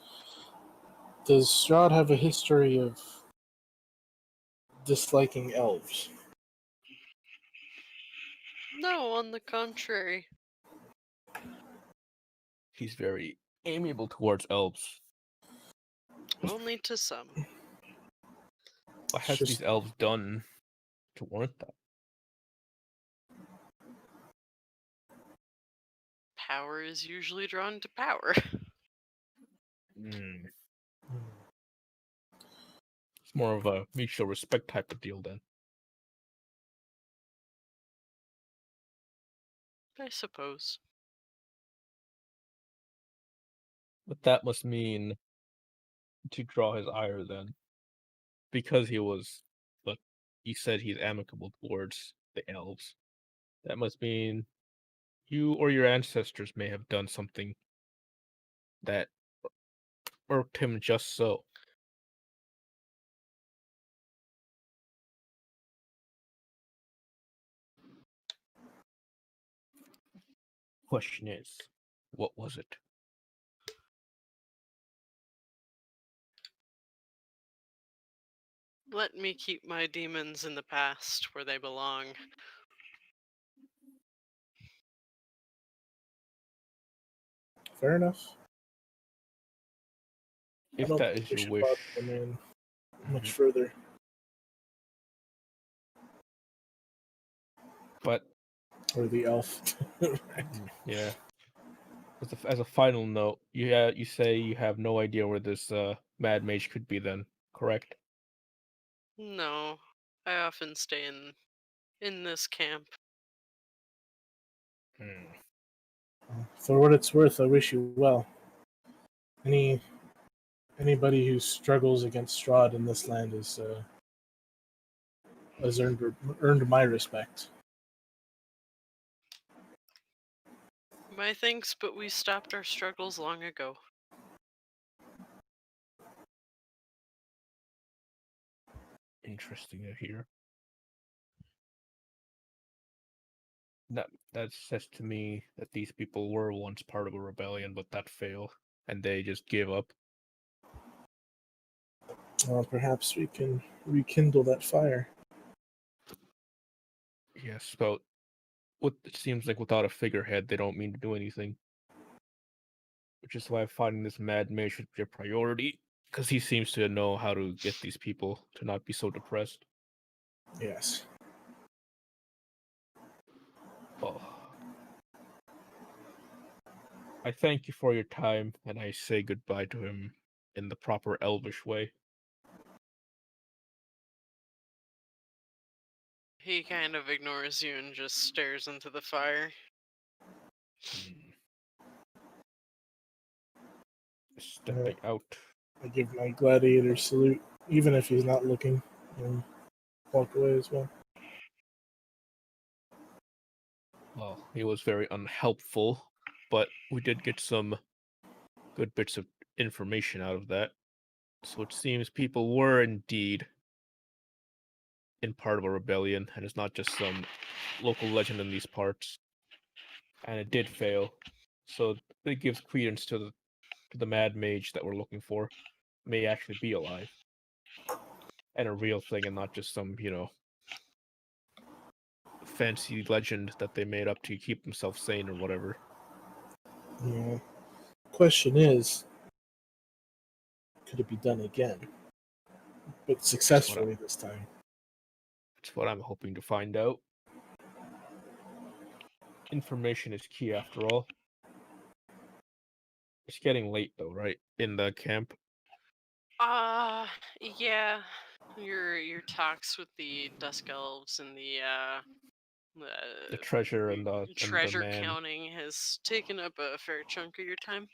Does Strahd have a history of disliking elves? No, on the contrary. He's very amiable towards elves. Only to some. What has these elves done to warrant that? Power is usually drawn to power. It's more of a mutual respect type of deal then. I suppose. But that must mean to draw his ire then. Because he said he's amicable towards the elves. That must mean you or your ancestors may have done something that irked him just so. Question is, what was it? Let me keep my demons in the past where they belong. Fair enough. If that is your wish. I mean, much further. But or the elf. Yeah. As a final note, you say you have no idea where this mad mage could be then, correct? No, I often stay in this camp. For what it's worth, I wish you well. Anybody who struggles against Strahd in this land has earned my respect. My thanks, but we stopped our struggles long ago. Interesting to hear. That says to me that these people were once part of a rebellion, but that failed, and they just gave up. Well, perhaps we can rekindle that fire. Yes, but it seems like without a figurehead, they don't mean to do anything. Which is why finding this mad mage should be a priority, because he seems to know how to get these people to not be so depressed. Yes. Oh. I thank you for your time, and I say goodbye to him in the proper elvish way. He kind of ignores you and just stares into the fire. Stepping out. I give my gladiator salute, even if he's not looking, and walk away as well. Well, he was very unhelpful, but we did get some good bits of information out of that. So it seems people were indeed in part of a rebellion, and it's not just some local legend in these parts. And it did fail. So it gives credence to the mad mage that we're looking for may actually be alive. And a real thing and not just some, fancy legend that they made up to keep themselves sane or whatever. Yeah. Question is, could it be done again? But successfully this time. That's what I'm hoping to find out. Information is key after all. It's getting late though, right? In the camp. Yeah. Your talks with the Dusk Elves and The treasure and the treasure man. counting has taken up a fair chunk of your time.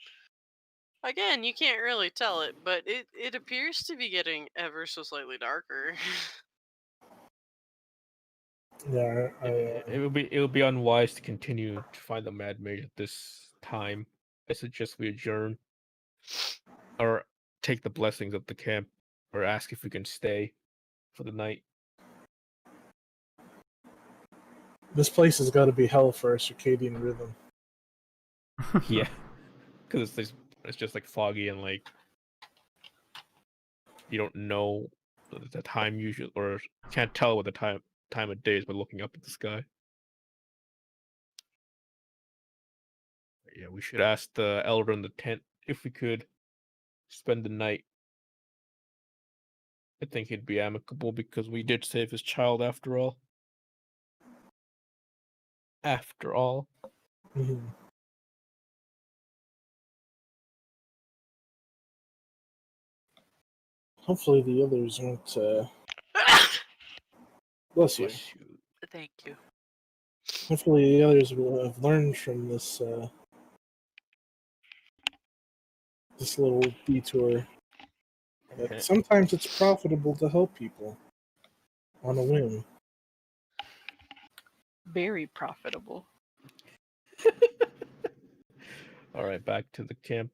Again, you can't really tell it, but it appears to be getting ever so slightly darker. Yeah, it would be unwise to continue to find the mad mage at this time. I suggest we adjourn, or take the blessings of the camp, or ask if we can stay for the night. this place has got to be hell for a circadian rhythm. Yeah, because it's just like foggy and like you don't know the time usually, or can't tell what the time of day is by looking up at the sky. Yeah, we should ask the elder in the tent if we could spend the night. I think he'd be amicable because we did save his child after all. After all. Mm-hmm. Hopefully the others won't. Bless you. Thank you. Hopefully the others will have learned from this this little detour that sometimes it's profitable to help people on a whim. Very profitable. All right, back to the camp.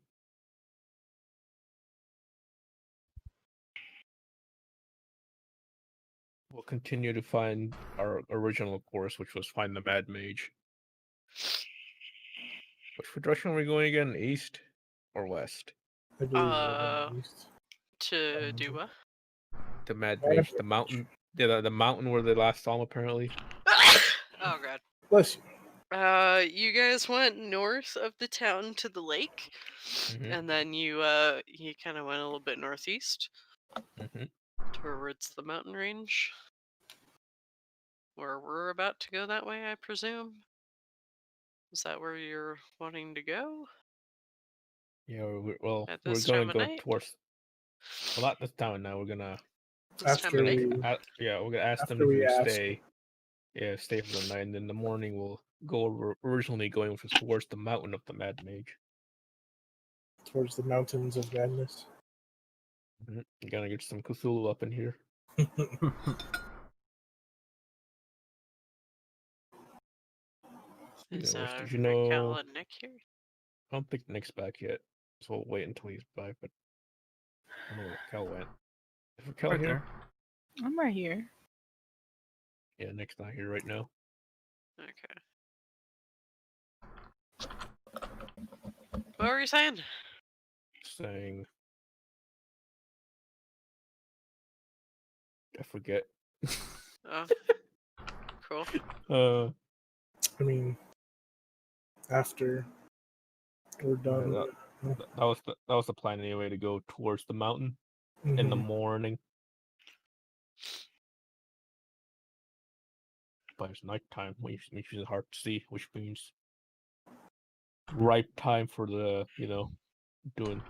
We'll continue to find our original course, which was find the Mad Mage. Which direction are we going again? East or west? I believe we're going east. To do what? The Mad Mage, the mountain. Yeah, the mountain where they last saw him, apparently. Oh god. Bless you. You guys went north of the town to the lake, and then you kind of went a little bit northeast towards the mountain range, where we're about to go that way, I presume. Is that where you're wanting to go? Yeah, we're time going to of go night? towards. Well, not this town now. We're gonna. After we're we, gonna ask them after if we we ask. stay. Yeah, stay for the night, and in the morning we'll go where we're originally going, which was towards the mountain of the Mad Mage. Towards the mountains of madness. Gonna get some Cthulhu up in here. Is did you know? Raquel and Nick here? I don't think Nick's back yet, so we'll wait until he's back. But I don't know where Raquel went. Is Raquel here? There. I'm right here. Yeah, Nick's not here right now. Okay. What were you saying? Saying, I forget. Oh, cool. I mean, after we're done. that was the plan anyway, to go towards the mountain in the morning. But it's nighttime, which is hard to see, which means right time for the doing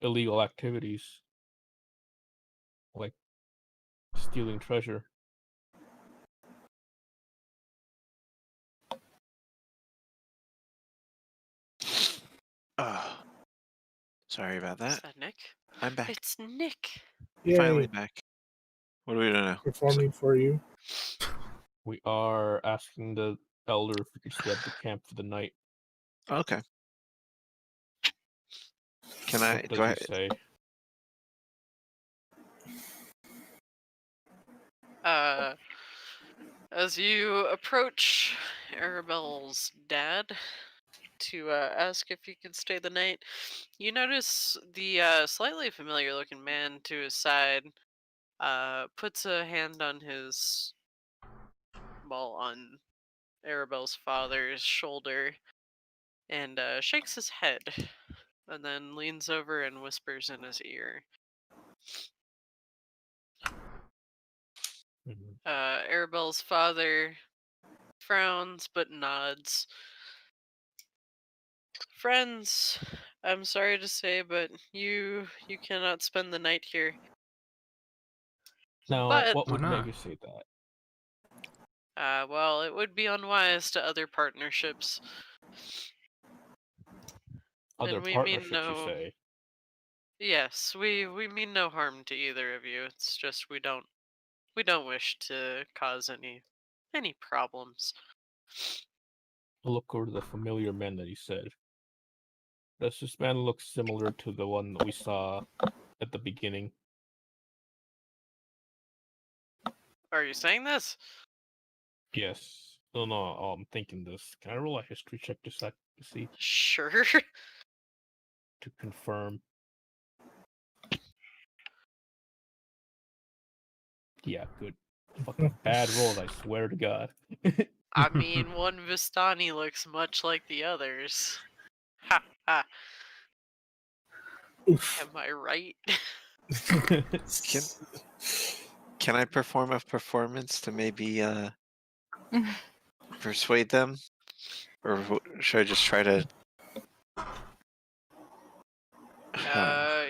illegal activities like stealing treasure. Oh, sorry about Is that. that Nick? I'm back. It's Nick. Yay. Finally back. What are we doing now? Performing for you. We are asking the elder if we could stay at the camp for the night. Okay. Can I? What does he say? As you approach Arabelle's dad to ask if you can stay the night, you notice the slightly familiar-looking man to his side puts a hand on on Arabelle's father's shoulder and shakes his head, and then leans over and whispers in his ear. Arabelle's father frowns but nods. Friends, I'm sorry to say, but you cannot spend the night here. Now, But what would Why make not? you say that? well, it would be unwise to other partnerships. Other And we mean partnerships, you say? Yes, we mean no harm to either of you. It's just we don't wish to cause any problems. Look over the familiar man that he said. Does this man look similar to the one that we saw at the beginning? Are you saying this? Yes. No, I'm thinking this. Can I roll a history check to see? Sure. To confirm. Yeah, good. Fucking bad rolls, I swear to God. I mean, one Vistani looks much like the others. Ha ha. Oof. Am I right? Can I perform a performance to maybe persuade them, or should I just try to?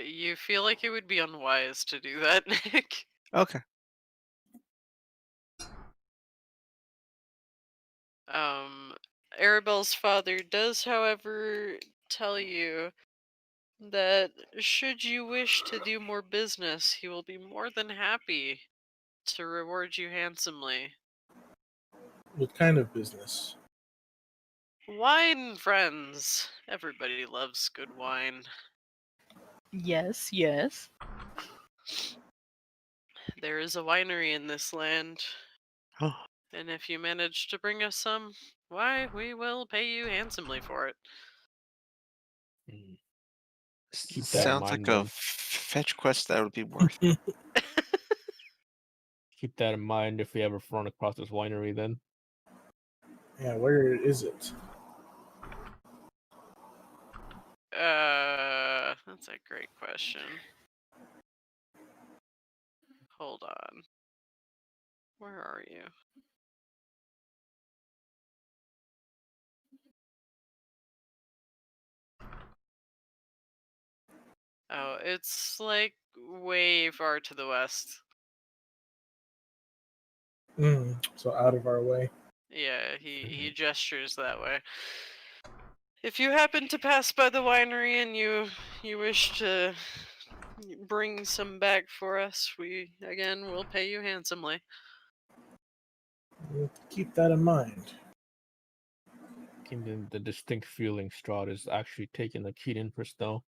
You feel like it would be unwise to do that, Nick. Okay. Arabelle's father does, however, tell you that should you wish to do more business, he will be more than happy to reward you handsomely. What kind of business? Wine, friends. Everybody loves good wine. Yes, yes. There is a winery in this land, Oh, and if you manage to bring us some, why, we will pay you handsomely for it. Keep that in sounds mind, like a then. fetch quest that would be worth it. Keep that in mind if we ever run across this winery, then. Yeah, where is it? That's a great question. Hold on. Where are you? Oh, it's like way far to the west. So out of our way. Yeah, he gestures that way. If you happen to pass by the winery and you wish to bring some back for us, we again will pay you handsomely. We'll keep that in mind. In the distinct feeling Strahd is actually taking a keen interest, though.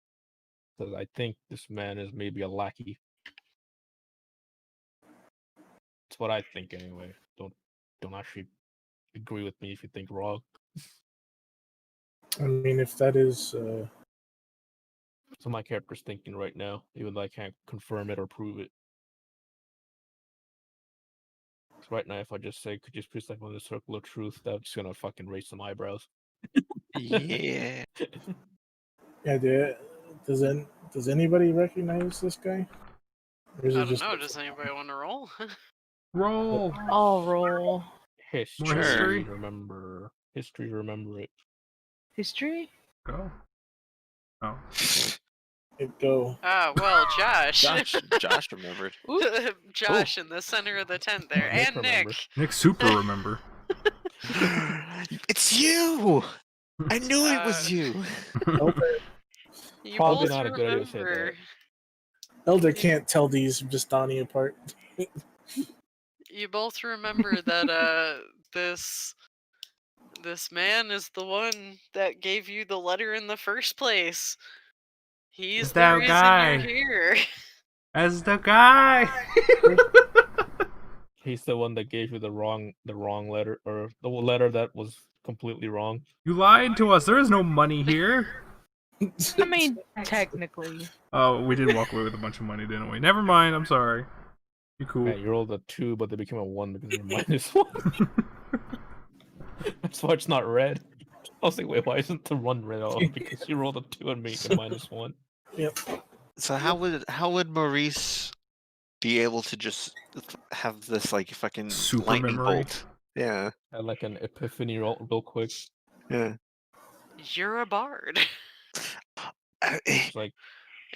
Because I think this man is maybe a lackey. That's what I think, anyway. Don't actually agree with me if you think wrong. I mean, if that is, So my character's thinking right now, even though I can't confirm it or prove it. So right now, if I just say, could you please like on the circle of truth, that's gonna fucking raise some eyebrows. Yeah. yeah, does anybody recognize this guy? Or is I it don't just know. Does anybody want to roll? Roll. I'll roll. History, More history? remember. History, remember it. History? Go. Oh. it go? Well, Josh. Josh remembered. Josh in the center of the tent there, Nick and Nick. remembered. Nick super remember. It's you! I knew it was you. Elder, You Probably both not a good idea to say remember. Elder can't tell these Vistani apart. You both remember that this man is the one that gave you the letter in the first place. He's the that reason guy. you're here. As the guy. He's the one that gave you the wrong letter, or the letter that was completely wrong. You lied to us. There is no money here. I mean, technically. Oh, we did walk away with a bunch of money, didn't we? Never mind. I'm sorry. You're cool. Yeah, you rolled a 2, but they became a 1 because you're -1. That's why it's not red. I was like, wait, why isn't the 1 red? Oh, because you rolled a 2 and made a -1. Yep. So how would Maurice be able to just have this like fucking Super lightning memory. bolt? Yeah. I had like an epiphany real quick. Yeah. You're a bard. It's like,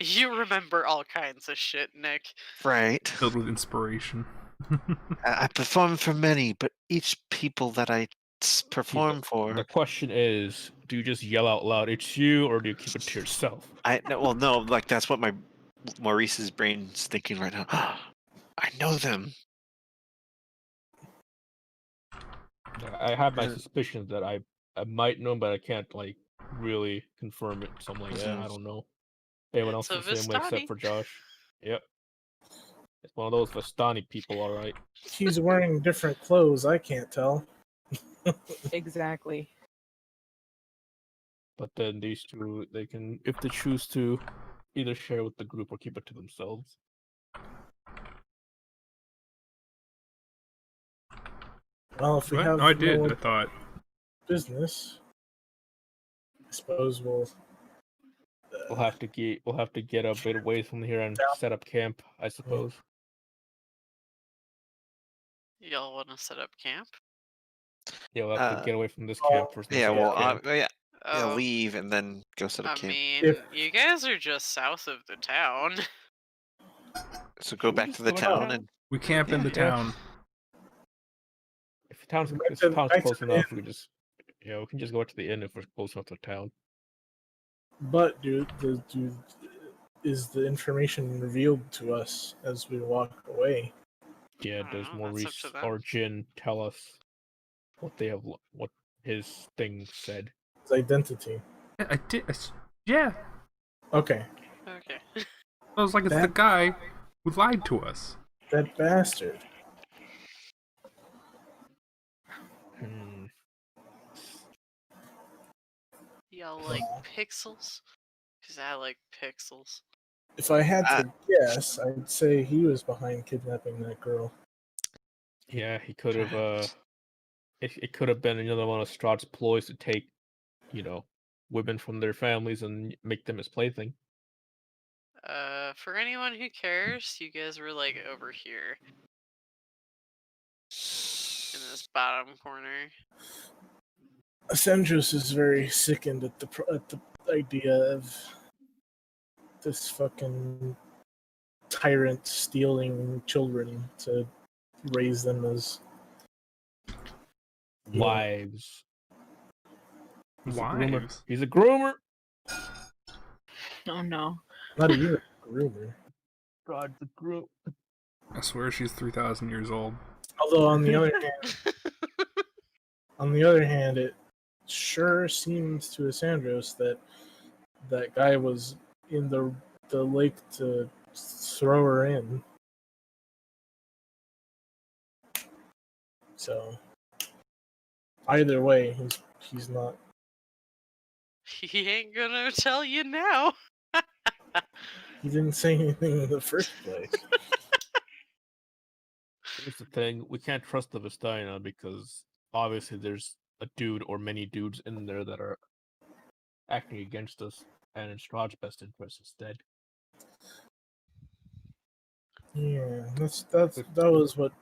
You remember all kinds of shit, Nick. Right. Filled with inspiration. I perform for many, but each people that I perform for, the question is, do you just yell out loud, "It's you," or do you keep it to yourself? no, like that's what my Maurice's brain's thinking right now. I know them. I have my suspicions that I might know, but I can't like really confirm it. So I'm like, yeah, I don't know. Anyone else So the same way Vistani. except for Josh? Yep. It's one of those Vistani people, all right. He's wearing different clothes. I can't tell. Exactly. But then these two, they can, if they choose to, either share with the group or keep it to themselves. Well, if we What? have No, I did. no I thought. business, I suppose we'll. We'll have to get a bit away from here and set up camp, I suppose. Y'all want to set up camp? Yeah, we'll have to get away from this well, camp first. Yeah, well, camp. yeah, leave and then go set up I camp. mean, you guys are just south of the town. So go back to the town and We camp in the town. If the town's Back to close the enough, inn. we can just we can just go to the inn if we're close enough to the town. But is the information revealed to us as we walk away? Yeah, I does don't know, that's Maurice up to them. or Jin tell us what what his thing said? His identity. Yeah, I did. Yeah. Okay. Okay. I was like, it's the That- guy who lied to us. That bastard. Y'all like pixels? Because I like pixels. If I had to guess, I'd say he was behind kidnapping that girl. Yeah, he could have. It could have been another one of Strahd's ploys to take, women from their families and make them his plaything. For anyone who cares, you guys were like over here. In this bottom corner. Ascendros is very sickened at the idea of this fucking tyrant stealing children to raise them as Wives. Wives. He's a groomer. Oh no. not even a groomer. Strahd's a groom. I swear she's 3,000 years old. Although on the other hand, it sure seems to Asandros that guy was in the lake to throw her in. So either way, he's not He ain't gonna tell you now. He didn't say anything in the first place. Here's the thing: we can't trust the Vestina because obviously there's a dude or many dudes in there that are acting against us, and in Strahd's best interest instead. Yeah, that was what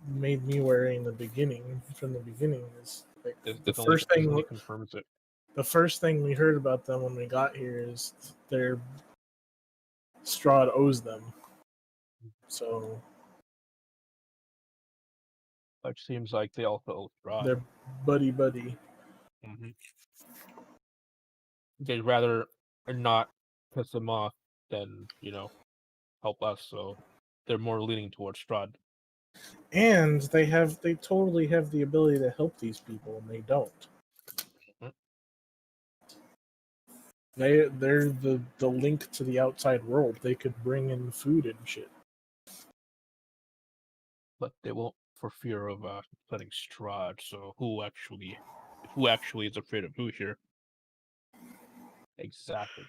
made me wary in the beginning. From the beginning, is like the first thing. He confirms it. The first thing we heard about them when we got here is their Strahd owes them. So it seems like they also owe Strahd. They're buddy. Mm-hmm. They'd rather not piss them off than, help us, so they're more leaning towards Strahd. And they totally have the ability to help these people, and they don't. Mm-hmm. They're the link to the outside world. They could bring in food and shit. But they won't for fear of letting Strahd. So who actually is afraid of who here? Exactly.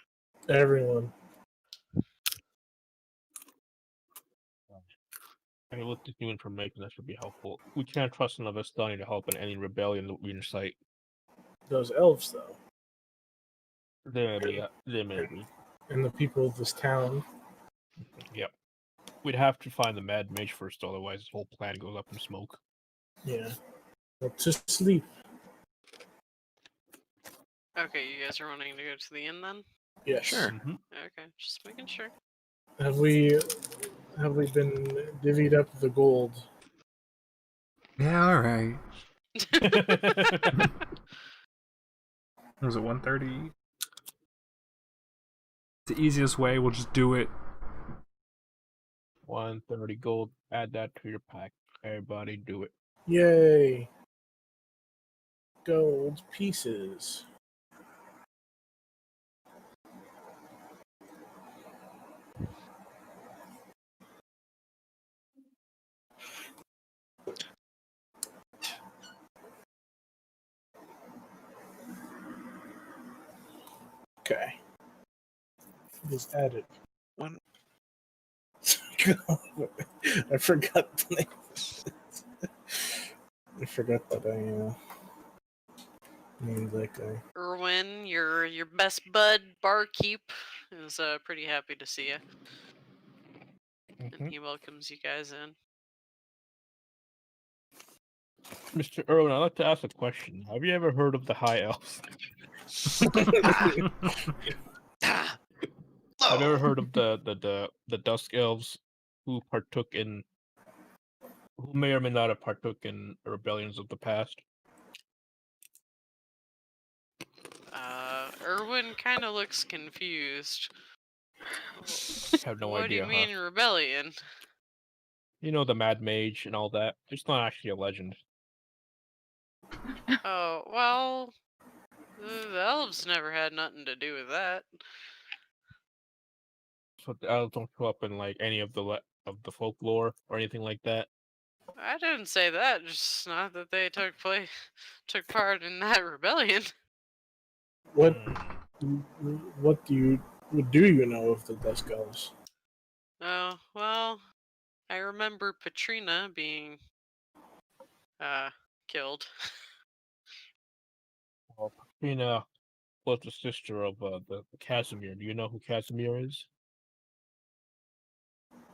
Everyone. I mean, with this new information, that should be helpful. We can't trust none of us Vestani to help in any rebellion that we incite. Those elves, though. They may be. And the people of this town. Yep. We'd have to find the Mad Mage first, otherwise this whole plan goes up in smoke. Yeah. Well, to sleep. Okay, you guys are wanting to go to the inn then? Yeah, Sure. Mm-hmm. Okay, just making sure. Have we been divvied up the gold? Yeah, alright. Was it 130? The easiest way, we'll just do it. 130 gold. Add that to your pack. Everybody do it. Yay! Gold pieces. Okay. Just add it. One. I forgot the name. I forgot that I named that guy. Erwin, your best bud barkeep is pretty happy to see you, and he welcomes you guys in. Mr. Irwin, I'd like to ask a question. Have you ever heard of the High Elves? Have you ever heard of the Dusk Elves who may or may not have partook in rebellions of the past? Erwin kind of looks confused. I have no what idea. What do you mean rebellion? You know, the Mad Mage and all that. It's not actually a legend. Oh, well, the elves never had nothing to do with that. So the elves don't show up in like any of the folklore or anything like that. I didn't say that, just not that they took part in that rebellion. What do you know of the Dusk Elves? Oh, well, I remember Patrina being killed. Well, Patrina was the sister of the Casimir. Do you know who Casimir is?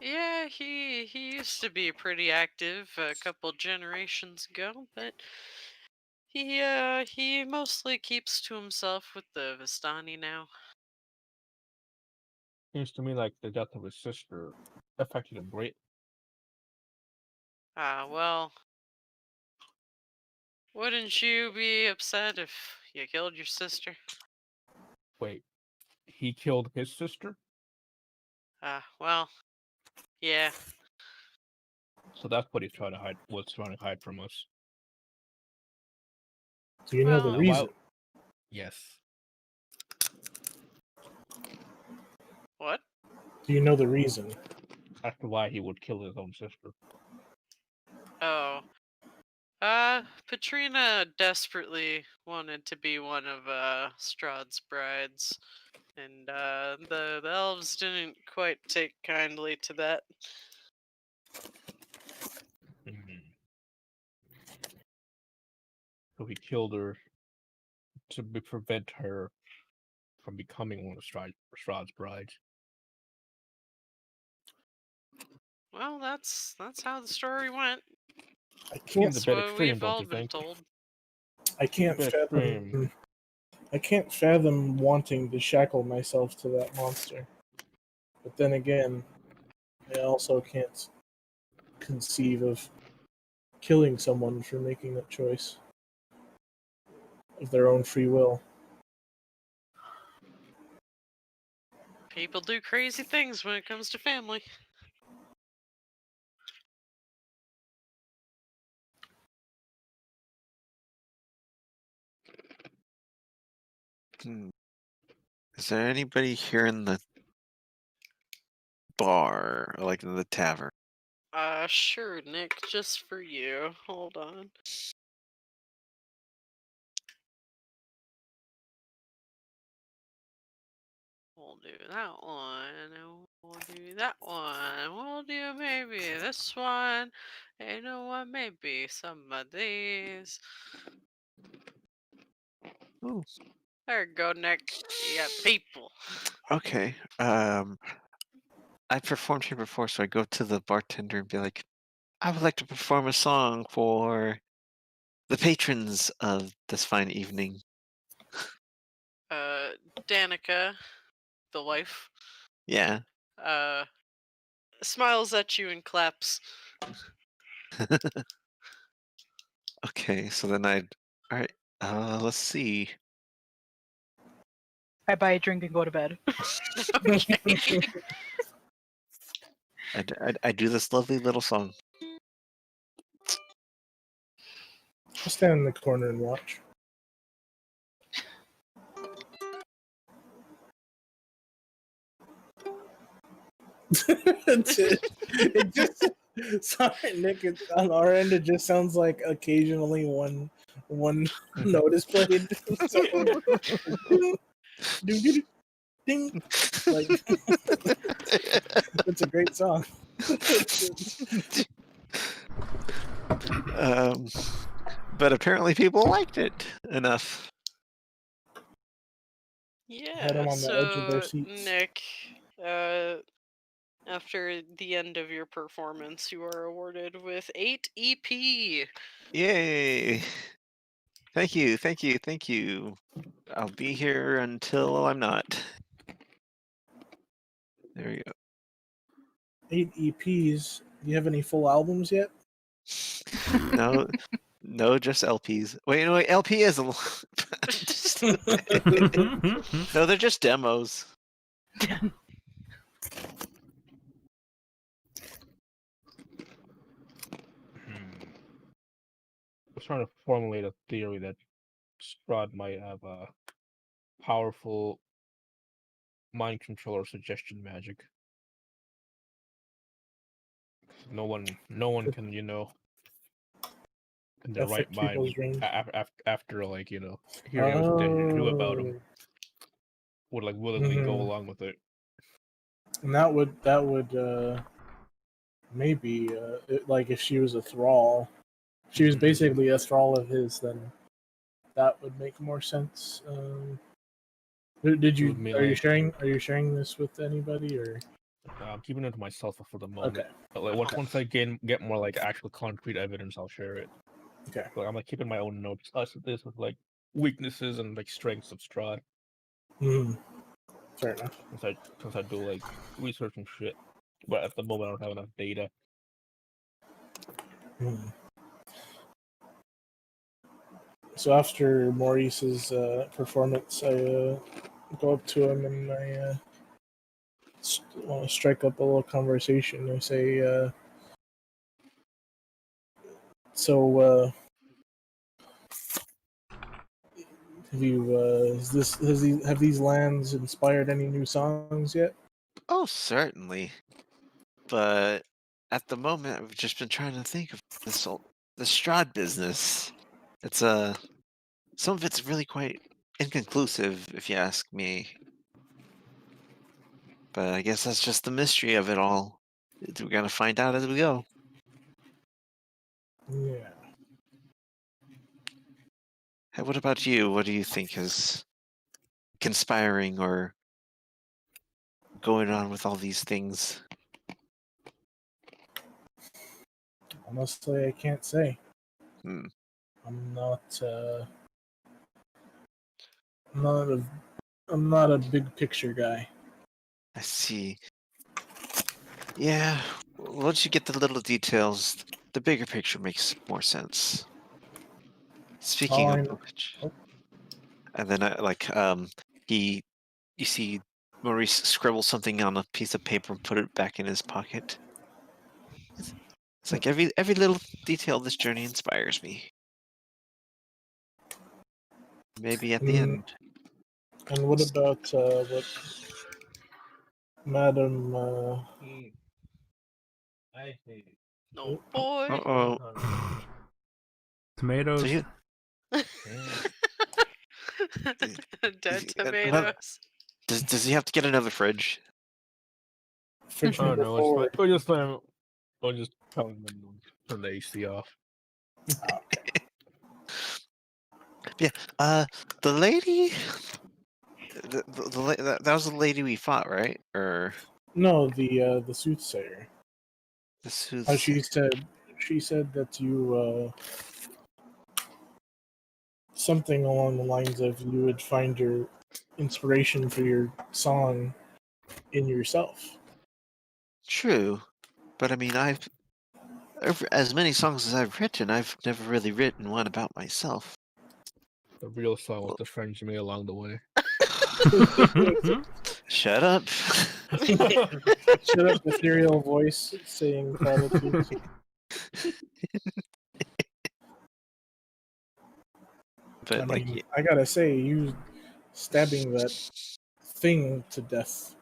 Yeah, he used to be pretty active a couple generations ago, but he mostly keeps to himself with the Vistani now. Seems to me like the death of his sister affected him greatly. Well, wouldn't you be upset if you killed your sister? Wait, he killed his sister? Well, yeah. So that's what he's trying to hide. Was trying to hide from us. Do you know the Well, reason? Yes. What? Do you know the reason? As to why he would kill his own sister. Oh, Petrina desperately wanted to be one of Strahd's brides, and the elves didn't quite take kindly to that. So he killed her to prevent her from becoming one of Strahd's brides. Well, that's how the story went. I can't. Seems a That's bit what extreme, we've don't all you been think? told. I can't Bit fathom. extreme. I can't fathom wanting to shackle myself to that monster. But then again, I also can't conceive of killing someone for making that choice of their own free will. People do crazy things when it comes to family. Is there anybody here in the bar, or like in the tavern? Sure, Nick, just for you. Hold on. We'll do that one, and we'll do that one. We'll do maybe this one. And you know what? Maybe some of these. Ooh. There you go, Nick. You got people. Okay. I performed here before, so I go to the bartender and be like, I would like to perform a song for the patrons of this fine evening. Danica, the wife, Yeah. smiles at you and claps. Okay, so then alright, let's see. I buy a drink and go to bed. Okay. I do this lovely little song. I'll stand in the corner and watch. It just sorry, Nick. On our end, it just sounds like occasionally one note is played. Ding. Like it's a great song. But apparently people liked it enough. Had them Yeah, on the edge of their so seats. Nick, after the end of your performance, you are awarded with 8 EP. Yay! Thank you. I'll be here until I'm not. There we go. 8 EPs. Do you have any full albums yet? No, just LPs. Wait, no, LP is a no, they're just demos. I was trying to formulate a theory that Strahd might have a powerful mind control or suggestion magic. No one can, in their right Affect mind people's dreams. after like hearing what they knew about him would like willingly go Mhm. along with it. And that would maybe like if she was a thrall, she was basically a thrall of his, then that would make more sense. Did you Would mean, are you like- sharing this with anybody, or I'm keeping it to myself for the moment. okay? But like once I get more like actual concrete evidence, I'll share it. Okay. Like I'm like keeping my own notes. Us with this with like weaknesses and like strengths of Strahd. Fair enough. Since I do like research and shit, but at the moment I don't have enough data. So after Maurice's performance, I go up to him and I want to strike up a little conversation. I say, "So, have these lands inspired any new songs yet?" Oh, certainly. But at the moment, I've just been trying to think of Strahd business. It's some of it's really quite inconclusive, if you ask me. But I guess that's just the mystery of it all. We're gonna find out as we go. Yeah. Hey, what about you? What do you think is conspiring or going on with all these things? Honestly, I can't say. Hmm. I'm not. I'm not a big picture guy. I see. Yeah, once you get the little details, the bigger picture makes more sense. Speaking All I of know. which, Oh. and then you see Maurice scribble something on a piece of paper and put it back in his pocket. It's like every little detail of this journey inspires me. Maybe at the end. And what about what Madam? I hate it. Oh boy. Uh-oh. Tomatoes. So you, Dead Is- tomatoes. does he have to get another fridge? Fridge Oh number no, 4. it's fine. I'll just tell him to turn the AC off. Yeah. The lady. That was the lady we fought, right? Or No, the soothsayer. this How was. she said that you something along the lines of you would find your inspiration for your song in yourself. True, but I mean, as many songs as I've written, I've never really written one about myself. The real song with the friends you made along the way. Shut up. Shut up, ethereal voice saying platitudes. But I like, mean, I gotta say, you stabbing that thing to death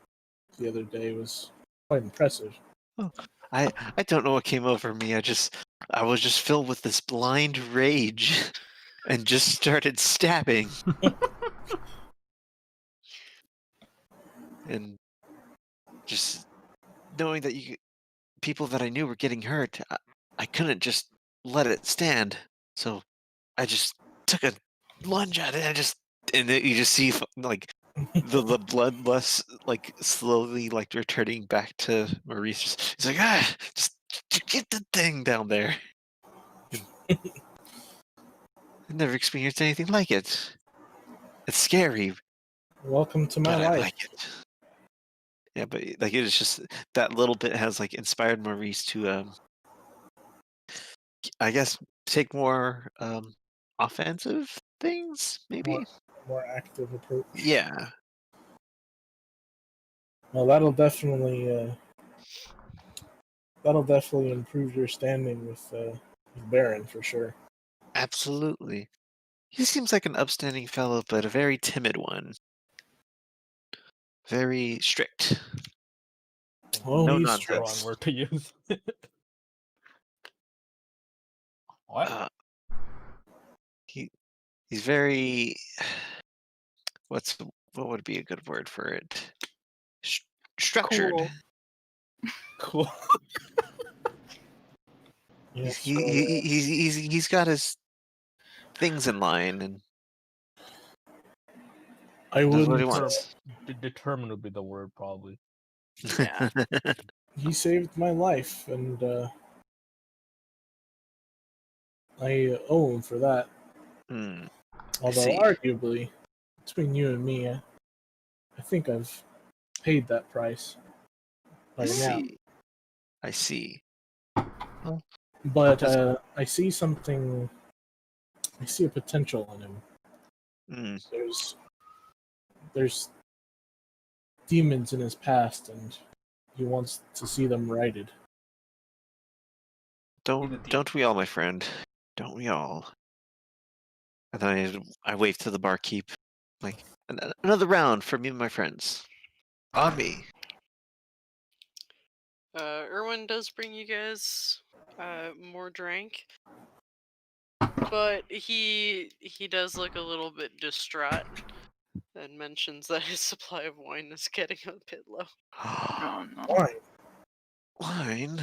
the other day was quite impressive. I don't know what came over me. I was just filled with this blind rage, and just started stabbing. And just knowing that people that I knew were getting hurt, I couldn't just let it stand. So I just took a lunge at it. And then you just see like the blood less like slowly like returning back to Maurice. He's like, just get the thing down there. I've never experienced anything like it. It's scary, Welcome to my but I life. like it. Yeah, but like it's just that little bit has like inspired Maurice to I guess take more offensive things, maybe. More active approach. Yeah. Well, that'll definitely improve your standing with Baron for sure. Absolutely. He seems like an upstanding fellow, but a very timid one. Very strict. Oh, No he's nonsense. strict. Wrong word to use. What? He's very what would be a good word for it? Structured. Cool. Cool. Yes, He's got his things in line and I does what he wouldn't. wants. Determined would be the word, probably. Yeah. He saved my life, and I owe him for that. Although, see. arguably, between you and me, I think I've paid that price by now. I see. Well, But I see something. I see a potential in him. There's demons in his past, and he wants to see them righted. Don't we all, my friend? Don't we all? And then I wave to the barkeep, like another round for me and my friends. On me. Erwin does bring you guys more drink. But he does look a little bit distraught and mentions that his supply of wine is getting a bit low. Oh no. Why? Wine?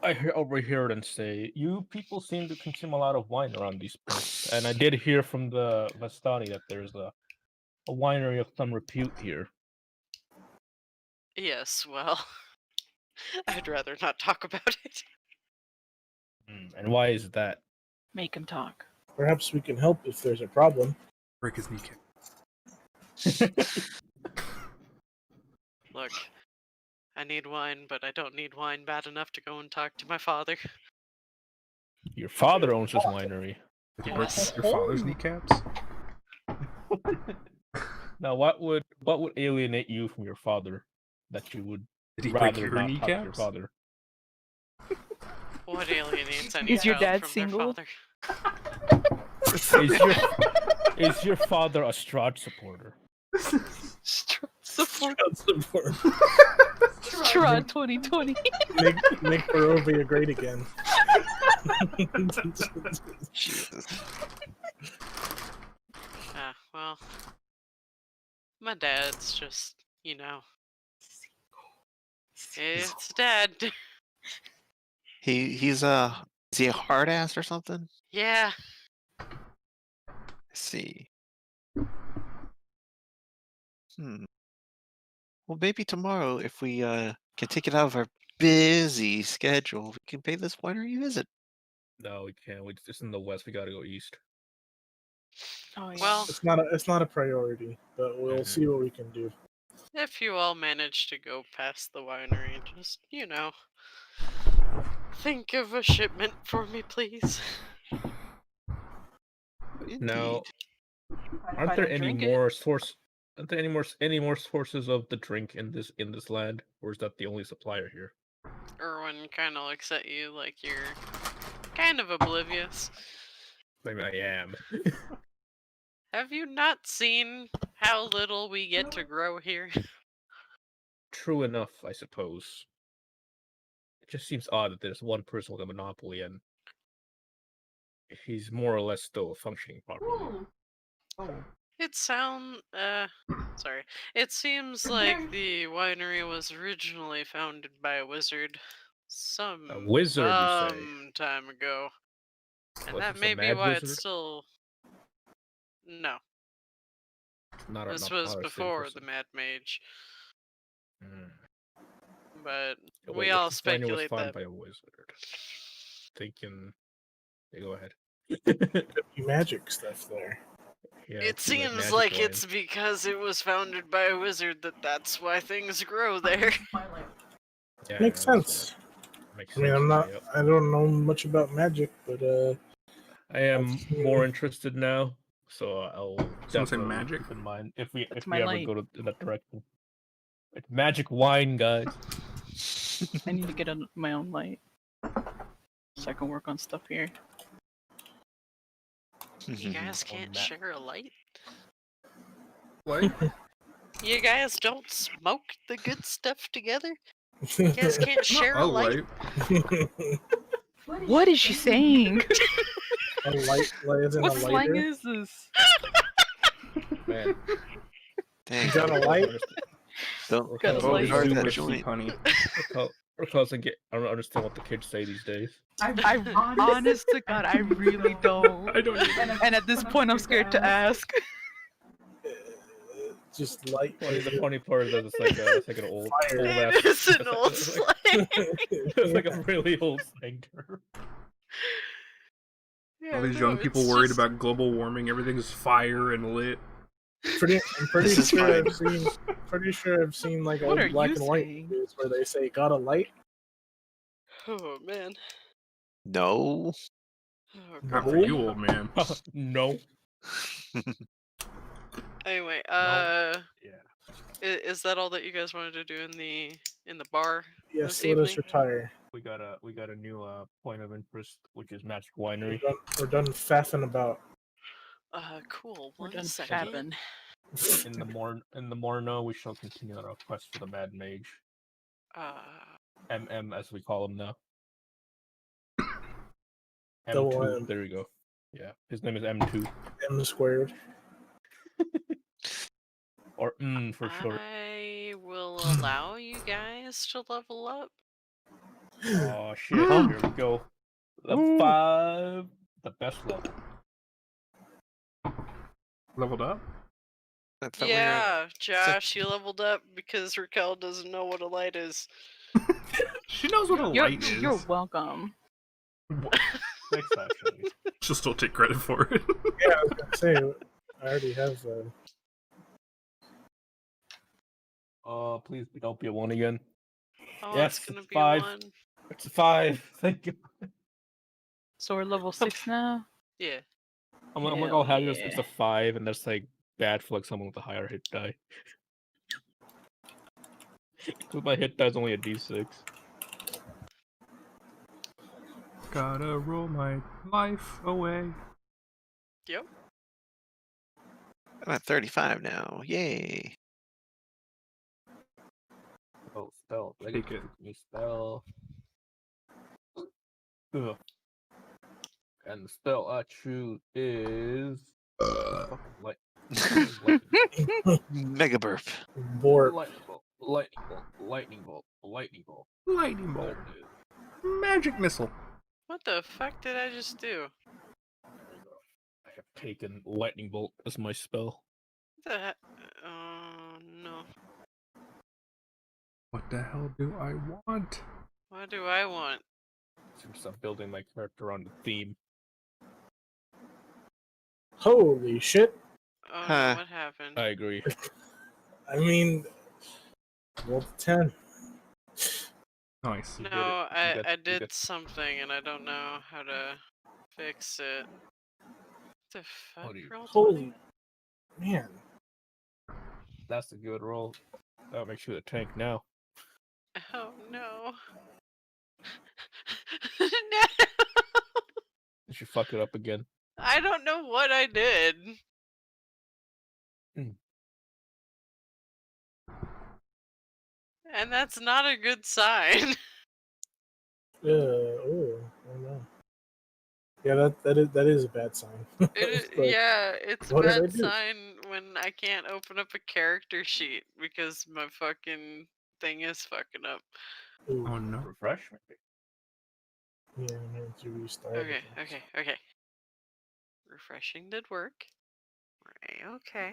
I overheard and say, you people seem to consume a lot of wine around these parts. And I did hear from the Vestani that there's a winery of some repute here. Yes, well, I'd rather not talk about it. And why is that? Make him talk. Perhaps we can help if there's a problem. Break his kneecap. Look, I need wine, but I don't need wine bad enough to go and talk to my father. Your father owns this winery. Did you break Yes. your father's kneecaps? Now, what would alienate you from your father that you would Did he break rather your not talk to your kneecaps? father? What alienates any Is your child dad from single? their Is your father a Strahd supporter? Support Support. Strahd 2020. Make Barovia great again. Jesus. Well, my dad's just, you know, it's dad. Is he a hard ass or something? Yeah. I see. Well, maybe tomorrow, if we can take it out of our busy schedule, we can pay this winery a visit. No, we can't. It's in the west. We gotta go east. Oh yeah. Well, It's not a priority, but we'll see what we can do. if you all manage to go past the winery, just, you know, think of a shipment for me, please. Now, I aren't there don't any drink it. more source? Aren't there any more sources of the drink in this land, or is that the only supplier here? Erwin kind of looks at you like you're kind of oblivious. Maybe I am. Have you not seen how little we get to grow here? True enough, I suppose. It just seems odd that there's one person with a monopoly and he's more or less still functioning properly. It sorry. It seems like the winery was originally founded by a wizard A wizard, you say? some time ago. And Was that this may a be mad why wizard? it's still... No, Not this a, was not a before person. the Mad Mage. Mm. But Wait, we if all this winery was speculate founded that... by a wizard. Thinking... Yeah, go ahead. Could be magic stuff there. Yeah, It could be seems magic like wine. it's because it was founded by a wizard that's why things grow there. Yeah, Makes that's sense. Makes I mean, sense. Yep. I don't know much about magic, but I am I've seen- more interested now, so I'll Someone say definitely magic? keep in mind if we That's if my we ever light. go in that direction. It's magic wine, guys. I need to get my own light so I can work on stuff here. You guys Oh, can't Matt. share a light? What? You guys don't smoke the good stuff together? You guys can't share a Oh, light? What is she saying? a light as in What a slang lighter. is this? Man, Dang, You got a light? don't Got a don't light. regard that Zoomer joint. keep honey. because I don't understand what the kids say these days. I honest to God, I really don't. I don't either. And at this point, I'm scared to ask. Just light. The funny part is that it's like an old Fire. ass. It is an old it's slang. it's like a really old slang term. Yeah, All these no, young people it's worried just- about global warming. Everything's fire and lit. I'm pretty This is sure fine. I've seen like What old are black you and white saying? videos where they say got a light. Oh man. No. Oh, Not God. for you, old man. No. Anyway, Yeah. is that all that you guys wanted to do in the bar Yes, this let us evening? retire. We got a new point of interest, which is Magic Winery. We're done faffing about. Cool. We're One done second. fapping. In the morno, we shall continue our quest for the Mad Mage. Uh, MM, as we call him now. Double M2. M. There we go. Yeah, his name is M2. M squared. Or for short. I will allow you guys to level up. Oh shit! Here we go. Level 5, the best level. Leveled up? That's what Yeah, Josh, you leveled up because Raquel doesn't know what a light is. She knows what a light is. You're welcome. Thanks, actually. She'll still take credit for it. Yeah, I was gonna say I already have. Please don't be a 1 again. Oh, Yes, it's gonna it's be 5. 1. It's a 5. Thank you. So we're level 6 now. Yeah. I'm like, Hell I'll have this. yeah. It's a 5, and that's like bad for like someone with a higher hit die. Because my hit die is only a D6. Gotta roll my life away. Yep. I'm at 35 now. Yay. Oh, spell. Take it. Me spell. Ugh. And the spell I choose is fucking light. Mega burp. Borp. Lightning bolt. Lightning bolt. Lightning bolt. Lightning bolt. Lightning bolt. There it is. Magic missile. What the fuck did I just do? There we go. I have taken lightning bolt as my spell. What the heck? Oh, no. What the hell do I want? What do I want? Since I'm building my character on the theme. Holy shit! Oh, Huh. no, what happened? I agree. I mean, roll to 10. Nice. You No, I did something and I don't know how to fix it. What the fuck? What do you- Roll Holy man! That's a good roll. That'll make sure the tank now. 20. Oh no. No! Did you fuck it up again? I don't know what I did. Hmm. And that's not a good sign. Oh no. Yeah, that is a bad sign. Yeah, it's a what did I bad do? sign when I can't open up a character sheet because my fucking thing is fucking up. Ooh, Oh no. Refresh? yeah, I need to restart. Okay. Refreshing did work. We're A-okay.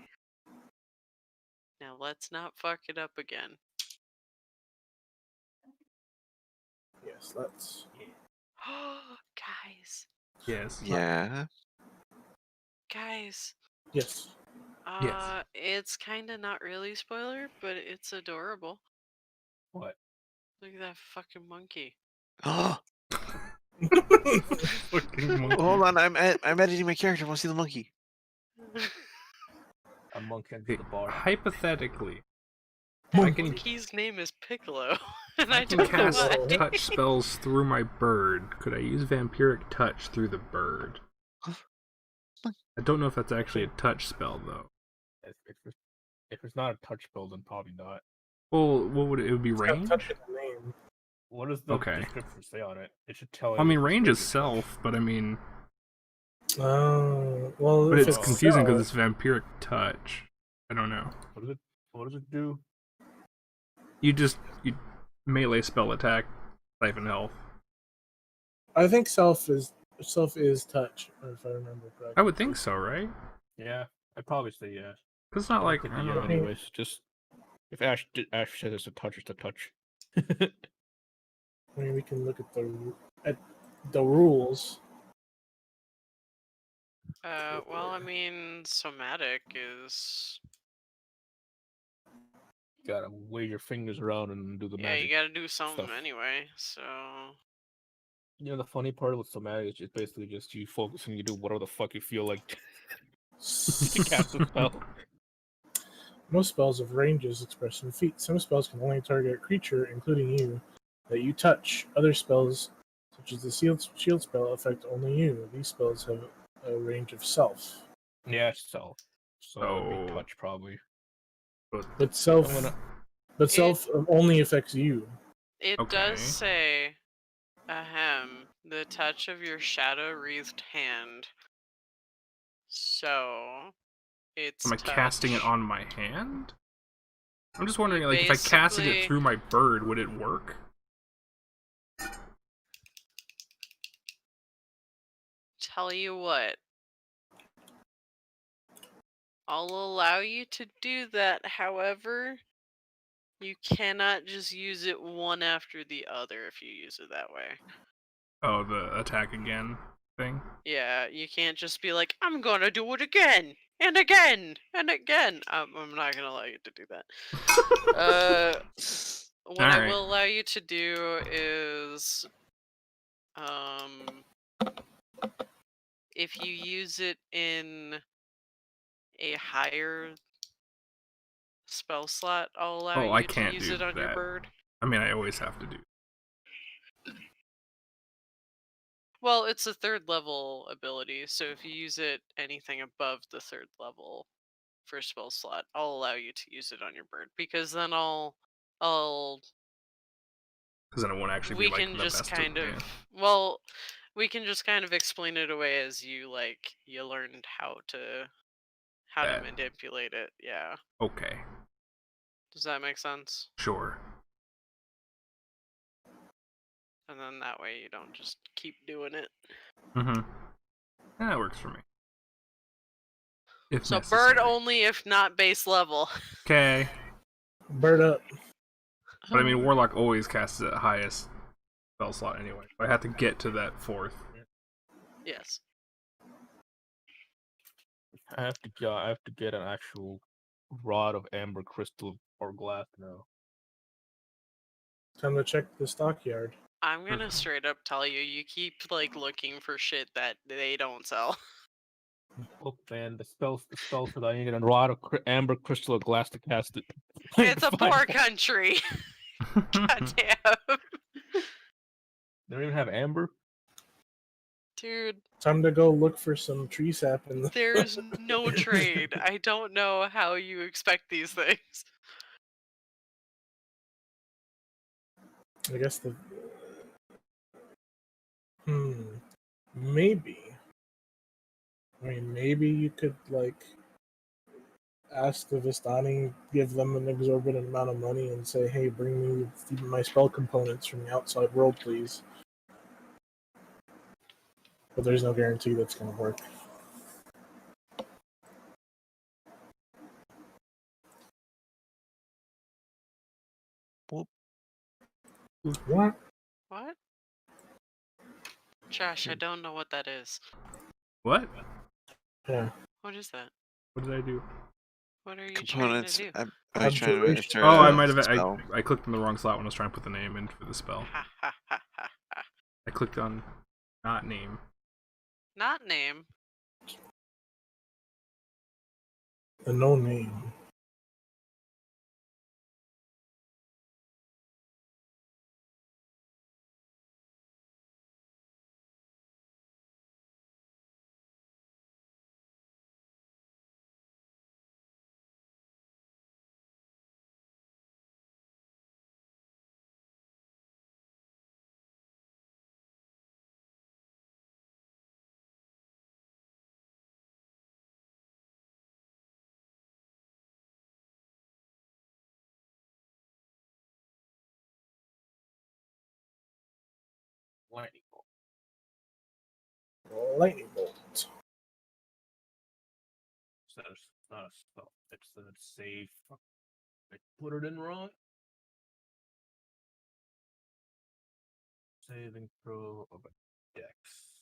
Now let's not fuck it up again. Yes, let's. Guys. Yes. Yeah. Guys. Yes. Yes. It's kinda not really spoiler, but it's adorable. What? Look at that fucking monkey. Oh, Fucking monkey. hold on. I'm editing my character. I want to see the monkey. A monk into Okay, the bar. hypothetically, That I can- monkey's name is Piccolo, and I I can don't know cast why. touch spells through my bird. Could I use vampiric touch through the bird? I don't know if that's actually a touch spell though. If it's not a touch spell, then probably not. Well, what would it would be It's got range? touch in the name. What does the Okay. description say on it? It should tell you. I mean, if it's range is touch. self, but I mean, Well, but if it's confusing self- because it's vampiric touch. I don't know. What does it do? You melee spell attack, siphon health. I think self is touch, if I remember correctly. I would think so, right? Yeah, I'd probably say yeah. Cause it's not like Could I be don't yeah, know. anyways. Just if Ash says it's a touch, it's a touch. I mean, we can look at the rules. Well, I mean, somatic is... You gotta wave your fingers around and do the Yeah, magic. you gotta do something stuff. anyway, so... You know, the funny part with somatic is just basically just you focus and you do whatever the fuck you feel like to cast a spell. Most spells have ranges expressed in feet. Some spells can only target a creature, including you, that you touch. Other spells, such as the shield spell, affect only you. These spells have a range of self. Yeah, it's self. So it'd Oh. be touch probably. But self, I'm gonna- only affects you. It Okay. does say, ahem, the touch of your shadow-wreathed hand. So, it's Am I casting it touch. on my hand? I'm just wondering, You like, if I casted it basically- through my bird, would it work? Tell you what. I'll allow you to do that, however, you cannot just use it one after the other if you use it that way. Oh, the attack again thing? Yeah, you can't just be like, I'm gonna do it again, and again, and again. I'm not gonna allow you to do that. What I Alright. will allow you to do is, if you use it in a higher spell slot, I'll allow Oh, I you to can't use do it on your that. bird. I mean, I always have to do. Well, it's a 3rd level ability, so if you use it anything above the 3rd level for spell slot, I'll allow you to use it on your bird, because then I'll Because then it won't actually we be, like, can the just best kind of, of yeah. well, we can just kind of explain it away as you learned how to That. manipulate it. Yeah. Okay. Does that make sense? Sure. And then that way you don't just keep doing it. Mm-hmm. That works for me. If So necessary. bird only if not base level. Okay. Bird up. But I mean, Warlock always casts at highest spell slot anyway. I have to get to that 4th. Yes. I have to get an actual rod of amber crystal or glass now. Time to check the stockyard. I'm gonna straight up tell you, you keep looking for shit that they don't sell. Look, man, the spells for that. You need a rod of amber crystal or glass to cast it. It's a Fine. poor country. Goddamn. They don't even have amber. Dude, Time to go look for some tree sap in the. there's no trade. I don't know how you expect these things. I guess the. Maybe. I mean, maybe you could ask the Vistani, give them an exorbitant amount of money, and say, "Hey, bring me my spell components from the outside world, please." But there's no guarantee that's going to work. What? What? Josh, I don't know what that is. What? Yeah. What is that? What did I do? What are you Components. trying to do? I'm trying to Abjuration. enter Oh, I a might have. spell. I clicked in the wrong slot when I was trying to put the name in for the spell. Ha ha ha ha ha. I clicked on not name. Not name. A no name. Lightning bolt. Lightning bolt. It's not a spell. It's a save. I put it in wrong. Saving throw of a dex.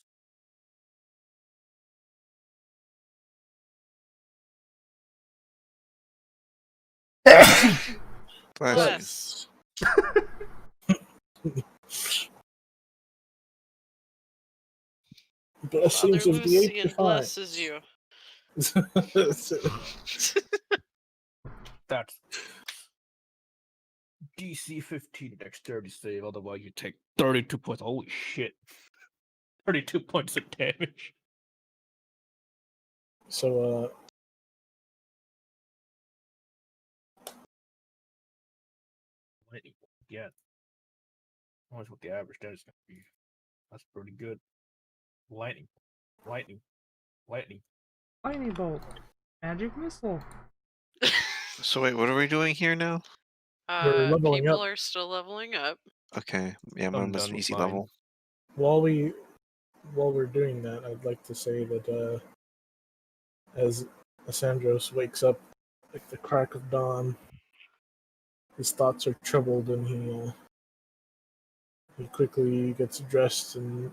Bless you. Blessings Father of the eight Lucian blesses you. That's DC 15 dexterity save, otherwise you take 32 points. Holy shit. 32 points of damage. So, Lightning bolt again. I wonder what the average damage is going to be. That's pretty good. Lightning. Lightning. Lightning. Lightning bolt. Magic missile. So wait, what are we doing here now? We're leveling People up. are still leveling up. Okay, yeah, I'm I'm on this done with easy mine. level. While we're doing that, I'd like to say that as Asandros wakes up like the crack of dawn, his thoughts are troubled, and he quickly gets dressed and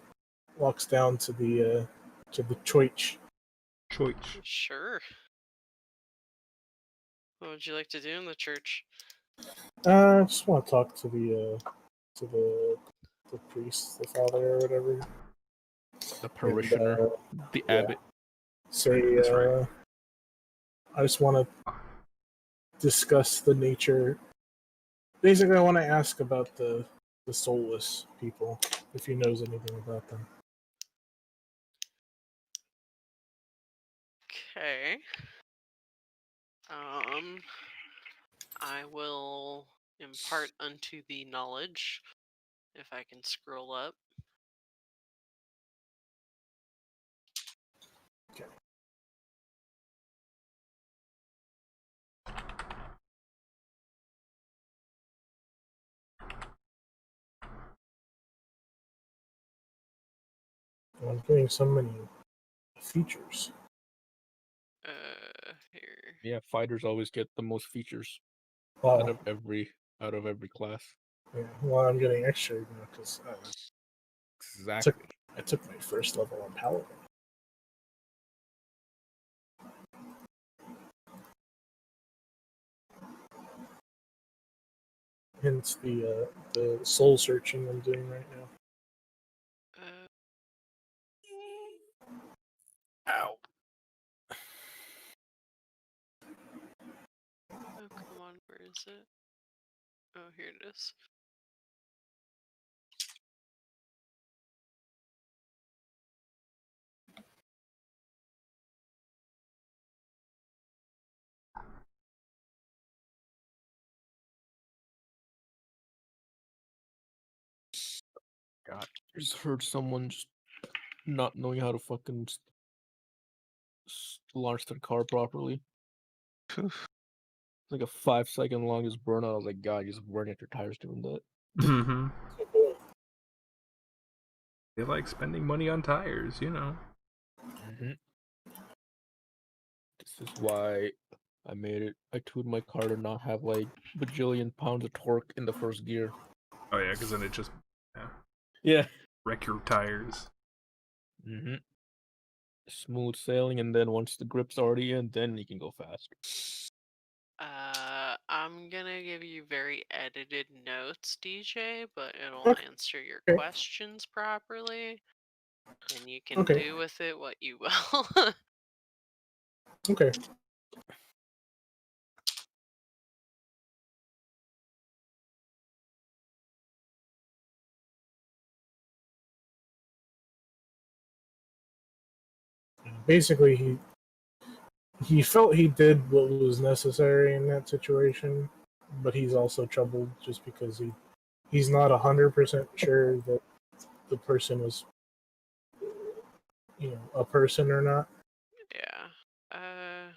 walks down to the church. Choich. Sure. What would you like to do in the church? I just want to talk to the priest, the father, or whatever. The parishioner. The yeah. abbot. Say, That's right. I just want to discuss the nature. Basically, I want to ask about the soulless people, if he knows anything about them. Okay. I will impart unto thee knowledge, if I can scroll up. Okay. I'm getting so many features. Here. Yeah, fighters always get the most features Wow. out of every class. Yeah. Well, I'm getting extra because Exactly. I took my first level on Paladin. Hence the soul searching I'm doing right now. Ow. Oh, come on, where is it? Oh, here it is. God, I just heard someone just not knowing how to fucking launch their car properly. Phew. It's like a 5-second longest burnout. I was like, God, you're just burning out your tires doing that. Mm-hmm. They like spending money on tires, you know. Mm-hmm. This is why I made it. I tuned my car to not have like bajillion pounds of torque in the first gear. Oh yeah, because then it just Yeah. wreck your tires. Mm-hmm. Smooth sailing, and then once the grip's already in, then you can go fast. I'm gonna give you very edited notes, DJ, but it'll Okay. answer your Okay. questions properly, and you can Okay. do with it what you will. Okay. Basically, he felt he did what was necessary in that situation, but he's also troubled just because he's not 100% sure that the person was, a person or not. Yeah.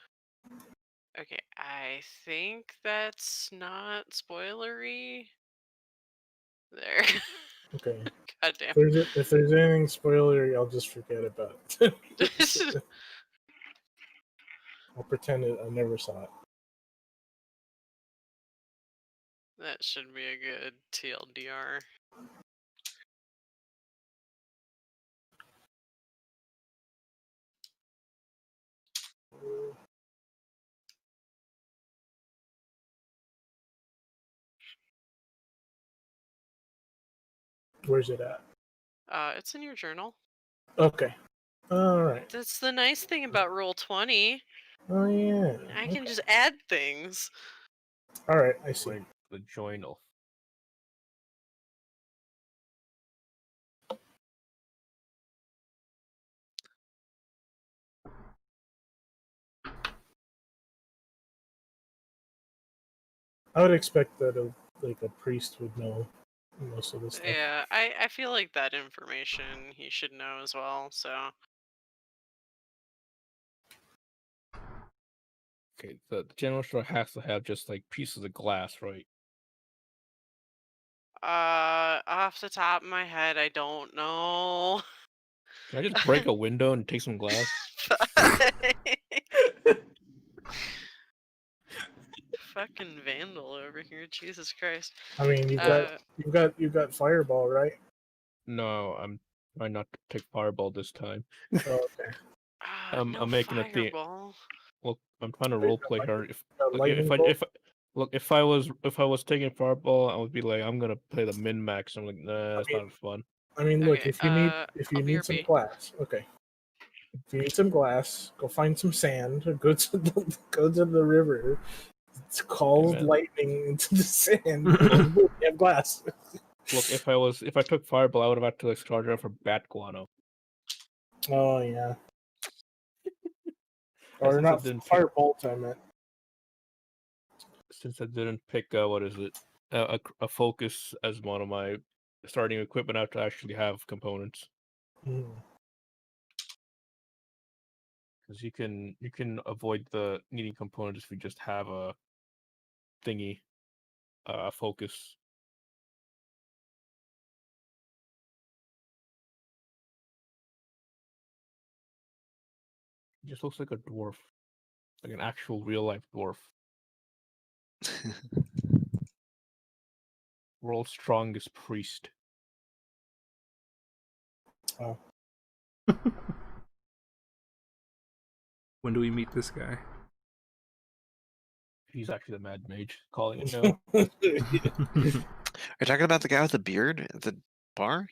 Okay, I think that's not spoilery. There. Okay. God damn. If there's anything spoilery, I'll just forget about it. I'll pretend I never saw it. That should be a good TLDR. Where's it at? It's in your journal. Okay. All right. That's the nice thing about Roll20. Oh yeah. I can just add things. All right. I see. Like the journal. I would expect that a priest would know most of the stuff. Yeah, I feel like that information he should know as well. So Okay, the general store has to have just like pieces of glass, right? off the top of my head, I don't know. Can I just break a window and take some glass? Fucking vandal over here, Jesus Christ. I mean, you've got Fireball, right? No, I'm trying not to take Fireball this time. Oh, okay. No I'm making a thing. fireball. Look, I'm trying to Wait, roleplay her. lightning bolt? If I was taking Fireball, I would be like, I'm gonna play the min max. I'm like, nah, that's not fun. I mean, look, Okay, if you need some BRB. glass, okay. If you need some glass, go find some sand. Go to the river. It's called man. lightning into the sand. And boom, you have glass. Look, if I took Fireball, I would have had to like charge out for Bat Guano. Oh yeah. And Or since I not didn't pick- Firebolt, I meant. Since I didn't pick what is it, a focus as one of my starting equipment, I have to actually have components. Because you can avoid the needing components if you just have a thingy, a focus. He just looks like a dwarf, like an actual real life dwarf. World's strongest priest. Oh. When do we meet this guy? He's actually the Mad Mage. Calling it now. Are you talking about the guy with the beard at the bar?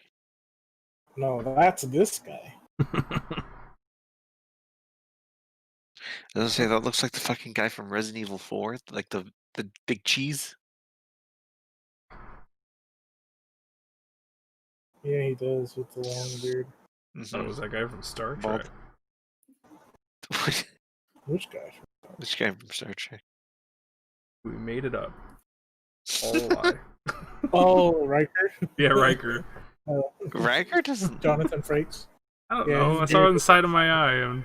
No, that's this guy. I was gonna say that looks like the fucking guy from Resident Evil 4, like the big cheese. Yeah, he does with the long beard. That was that guy from Star Bald. Trek. Which guy? Which guy from Star Trek? We made it up. All a lie. Oh, Riker. Yeah, Riker. Riker doesn't. Jonathan Frakes. I don't Yeah, know. I his saw it beard on the side of my eye, and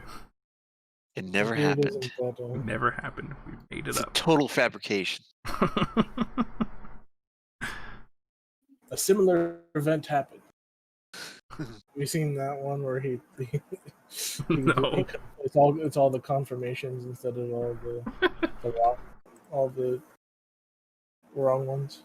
It never His beard happened. isn't that, it never happened. We made it It's a up. total fabrication. a similar event happened. We've seen that one where he No. it's all the confirmations instead of all the wrong ones.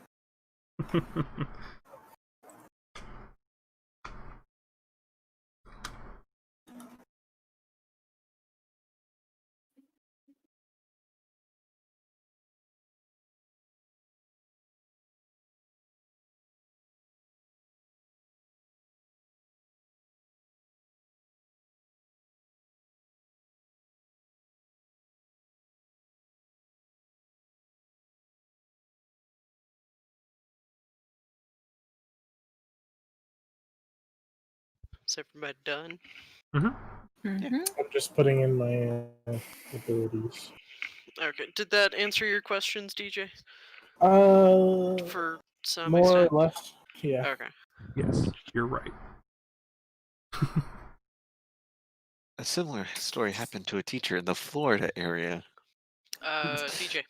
Is everybody done? Mm-hmm. I'm just putting in my abilities. Okay. Did that answer your questions, DJ? For some more extent? or less, yeah. Okay. Yes, you're right. A similar story happened to a teacher in the Florida area. DJ,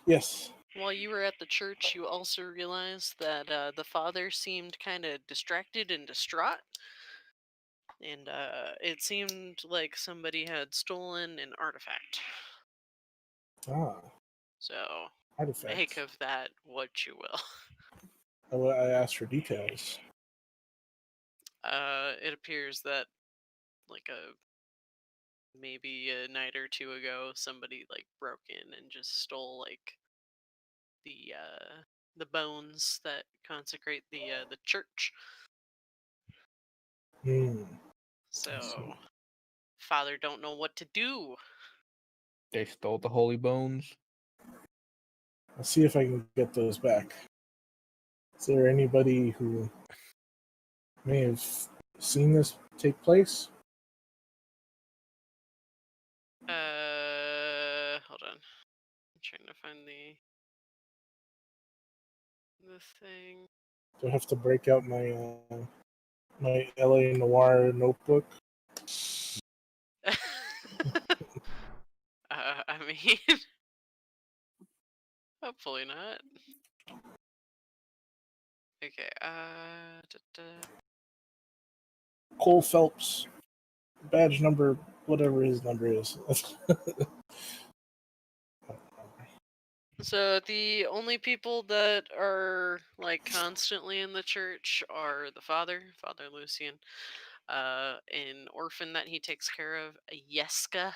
Yes. while you were at the church, you also realized that the father seemed kind of distracted and distraught. And it seemed like somebody had stolen an artifact. Ah, So artifact. make of that what you will. I asked for details. It appears that like maybe a night or two ago, somebody like broke in and just stole like the bones that consecrate the church. Hmm. So father don't know what to do. They stole the holy bones. I'll see if I can get those back. Is there anybody who may have seen this take place? Hold on. I'm trying to find the thing. Do I have to break out my my LA Noir notebook? I mean, hopefully not. Okay. Cole Phelps, badge number, whatever his number is. So the only people that are like constantly in the church are the Father Lucian, an orphan that he takes care of, a Yeska,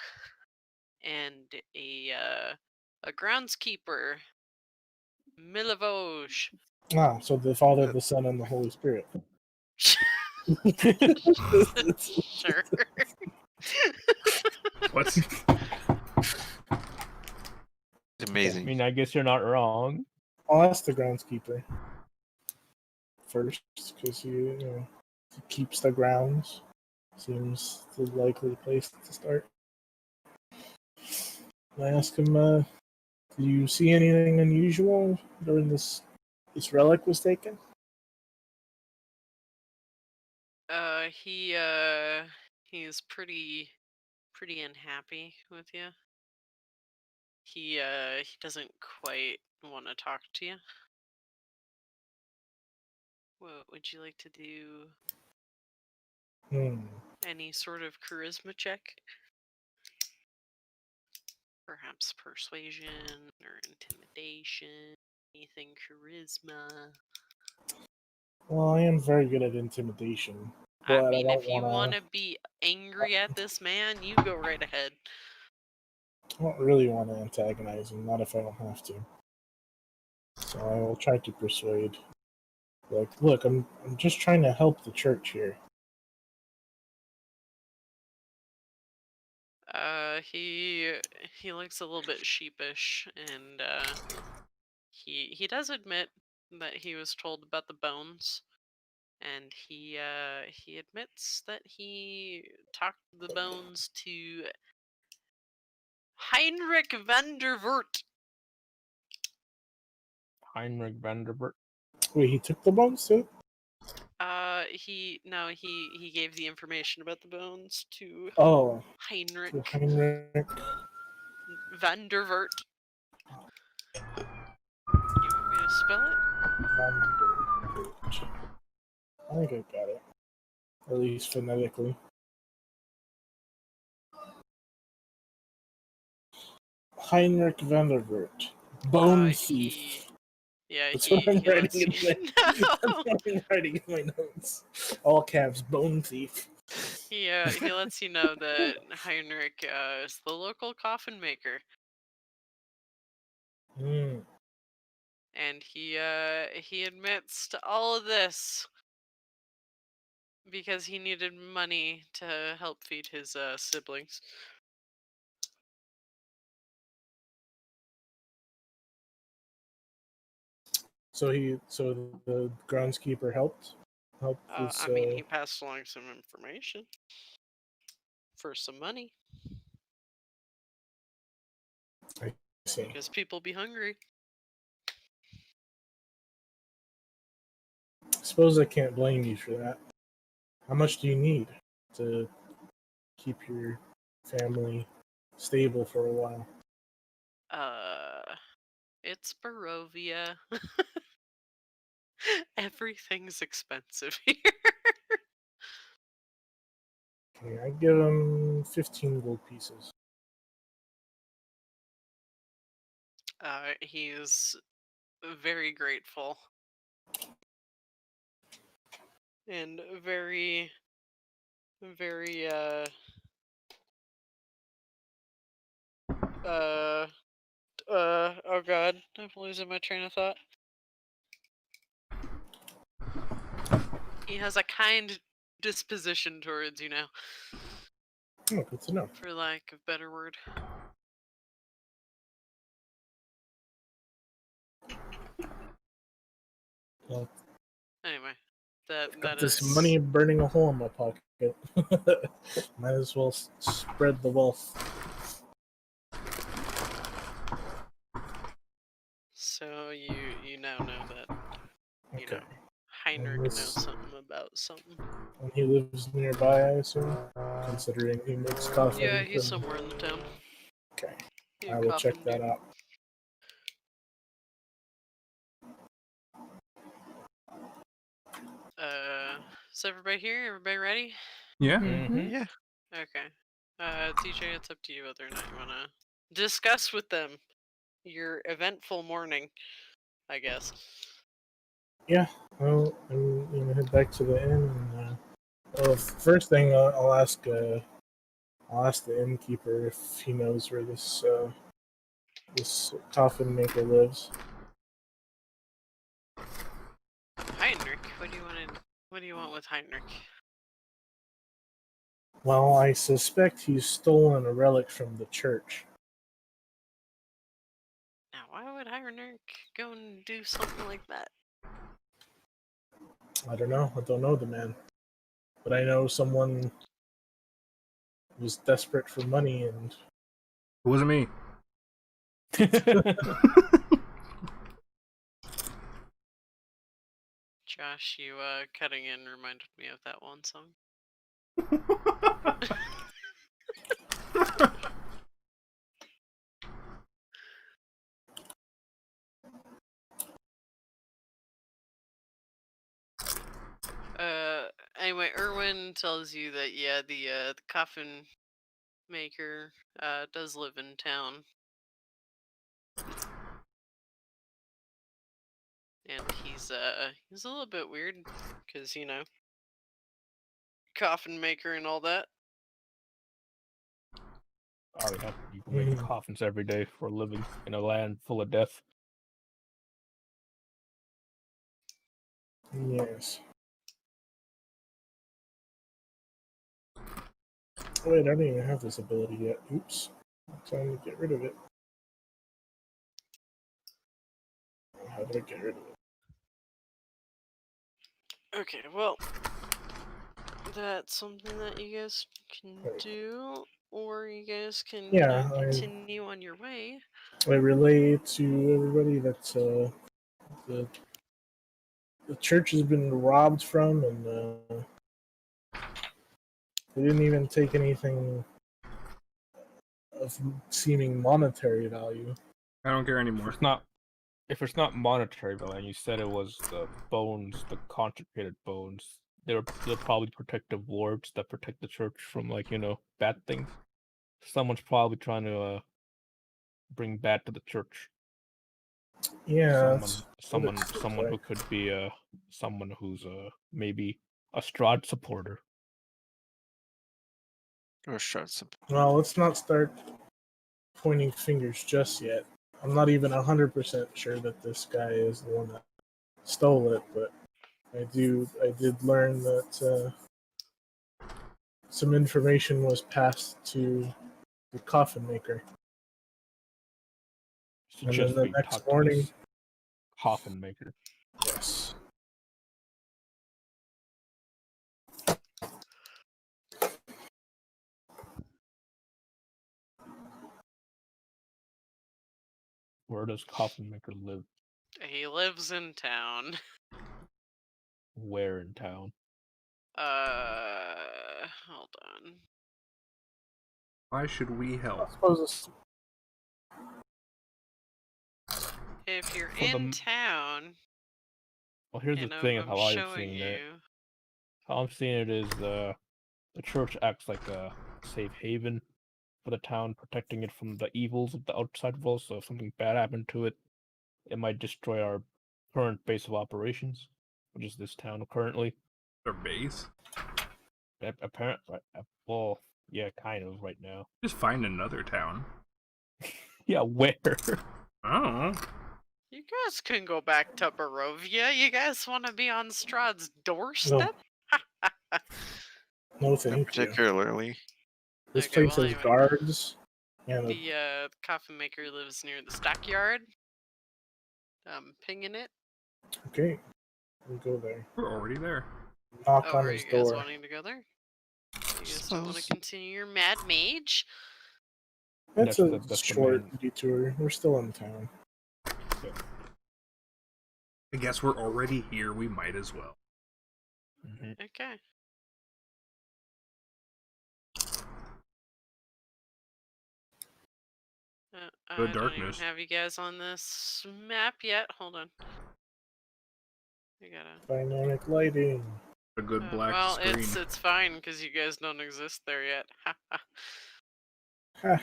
and a groundskeeper, Milivoj. So the Father, the Son, and the Holy Spirit. Sure. What? It's I amazing. mean, I guess you're not wrong. I'll ask the groundskeeper first, because he keeps the grounds. Seems the likely place to start. I ask him, do you see anything unusual during this relic was taken? He's pretty unhappy with you. He doesn't quite want to talk to you. What would you like to do? Any sort of charisma check? Perhaps persuasion or intimidation? Anything charisma? Well, I am very good at intimidation. But I mean, don't if you wanna... want to be angry at this man, you go right ahead. I don't really want to antagonize him, not if I don't have to. So I will try to persuade. Like, look, I'm just trying to help the church here. He looks a little bit sheepish, and he does admit that he was told about the bones, and he admits that he talked the bones to Heinrich van der Voort. Heinrich Vanderbert. Wait, he took the bones too? He gave the information about the bones to Heinrich to Heinrich van der Voort. You want me to spell it? I think I got it. At least phonetically. Heinrich van der Voort. Bone thief. That's what I'm writing in my notes. All caps, bone thief. He lets you know that Heinrich is the local coffin maker. And he admits to all of this because he needed money to help feed his siblings. So the groundskeeper helped this, I mean, he passed along some information for some money. I see. Because people be hungry. I suppose I can't blame you for that. How much do you need to keep your family stable for a while? It's Barovia. Everything's expensive here. Okay, I give him 15 gold pieces. He's very grateful. And very, very, oh god, I'm losing my train of thought. He has a kind disposition towards you now. Oh, good to know. For lack of a better word. Well, anyway, that this is money burning a hole in my pocket. Might as well spread the wealth. So you now know that Okay. something. And he lives nearby, I assume, considering he makes coffin. Yeah, he's from- somewhere in the town. Okay, He's I a will coffin check that dude. out. Is everybody here? Everybody ready? Yeah. Mhm. Yeah. Okay. TJ, it's up to you whether or not you want to discuss with them your eventful morning, I guess. Yeah, well, I'm gonna head back to the inn. And, well, first thing I'll ask the innkeeper if he knows where this coffin maker lives. Heinrich, what do you want with Heinrich? Well, I suspect he's stolen a relic from the church. Now, why would Heinrich go and do something like that? I don't know. I don't know the man, but I know someone was desperate for money, and It wasn't me. Josh, you cutting in reminded me of that one song. Anyway, Erwin tells you that the coffin maker does live in town. And he's a little bit weird cuz coffin maker and all that. I already have people making coffins every day for a living in a land full of death. yes. Wait, I don't even have this ability yet. Oops. I'm trying to get rid of it. How do I get rid of it? Okay, well, that's something that you guys can do, or you guys can continue on your way. I relay to everybody that the church has been robbed from, and they didn't even take anything of seeming monetary value. I don't care anymore. If it's not monetary value, and you said it was the bones, the consecrated bones, they're probably protective wards that protect the church from bad things. Someone's probably trying to bring bad to the church. Yeah, someone who could be someone who's maybe a Strahd supporter. Or shots. Well, let's not start pointing fingers just yet. I'm not even 100% sure that this guy is the one that stole it, but I did learn that some information was passed to the coffin maker. So And just then the being next taught to morning, this coffin maker. yes. Where does coffin maker live? He lives in town. Where in town? Hold on. Why should we I help? suppose it's If you're For in town, Well, here's the and thing of I'm how I'm showing seeing it. you. How I'm seeing it is the church acts like a safe haven for the town, protecting it from the evils of the outside world. So if something bad happened to it, it might destroy our current base of operations, which is this town currently. Their base? Apparently, well, yeah, kind of right now. Just find another town. Yeah, where? I don't know. You guys can go back to Barovia. You guys want to be on Strahd's doorstep? no thank you. Particularly. This Okay, place well, has anyway. guards. And The coffin maker lives near the stockyard. Pinging it. okay, we'll go there. We're already there. Knock Oh, on are his you guys door. wanting to go there? You guys don't want to continue your mad mage? That's That's the short main- detour. We're still in town. I guess we're already here. We might as well. Okay. I don't even darkness. have you guys on this map yet. Hold on. I gotta. Dynamic lighting. A good black well, screen. it's fine because you guys don't exist there yet. Ha.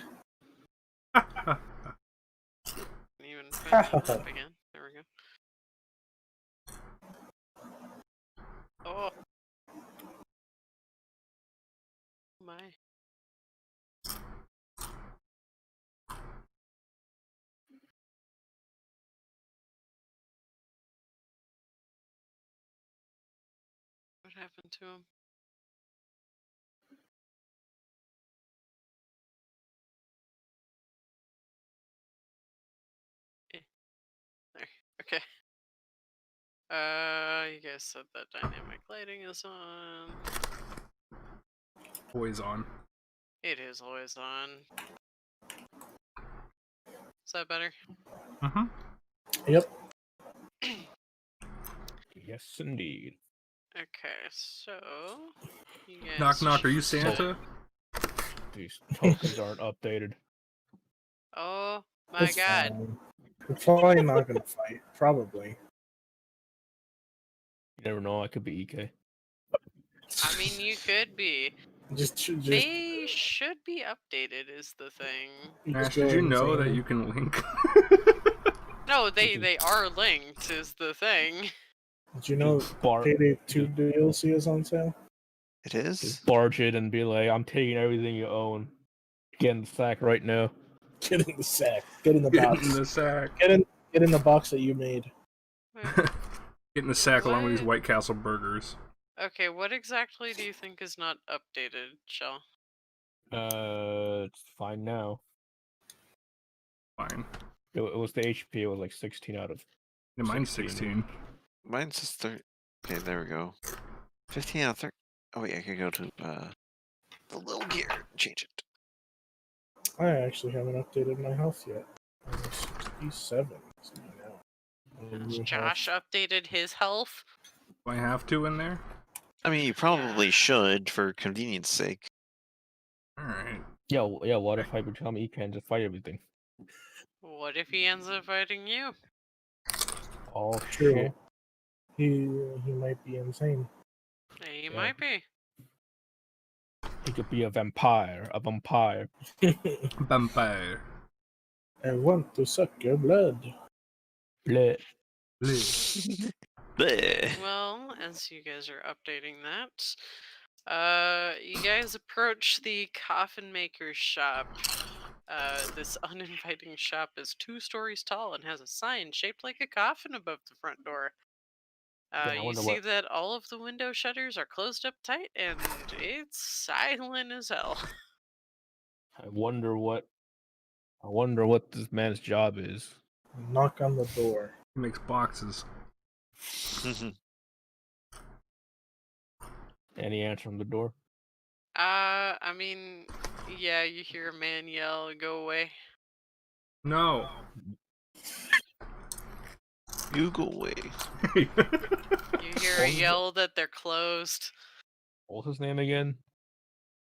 Even find that map again. There we go. Oh my. What happened to him? There. Okay. You guys said that dynamic lighting is on. Always on. It is always on. Is that better? Mm-hmm. Yep. Yes, indeed. Okay, so you guys Knock knock, are you should- Santa? These tokens aren't updated. Oh my It's god. fine. We're probably not gonna fight. Probably. You never know. I could be EK. I mean, you could be. Just They should be updated, is the thing. Ash, did you know that you can link? No, they are linked, is the thing. Did you know Payday 2 DLC is on sale? It is? Just barge it and be like, I'm taking everything you own. Get in the sack right now. Get in the sack. Get in the Get box. in the sack. Get in the box that you made. Get in the sack along with these What? White Castle burgers. Okay, what exactly do you think is not updated, Shell? It's fine now. Fine. It was the HP. It was like 16 out of. Yeah, mine's 16. Mine's just 30. Okay, there we go. 15 out of 30. Oh, wait, I could go to the little gear and change it. I actually haven't updated my health yet. I'm 67 now. Has Josh updated his health? Do I have to in there? I mean, you probably should for convenience sake. Alright. Yeah, what if I become EK and just fight everything? What if he ends up fighting you? Oh, True. shit. He might be insane. He Yeah. might be. He could be a vampire. A vampire. Vampire. I want to suck your blood. Bleh. Bleh. Well, as you guys are updating that, you guys approach the coffin maker's shop. This uninviting shop is 2 stories tall and has a sign shaped like a coffin above the front door. I You wonder see what- that all of the window shutters are closed up tight and it's silent as hell. I wonder what this man's job is. Knock on the door. He makes boxes. Any answer on the door? I mean, yeah, you hear a man yell, "Go away." No. You go away. You hear a yell that they're closed. What's his name again?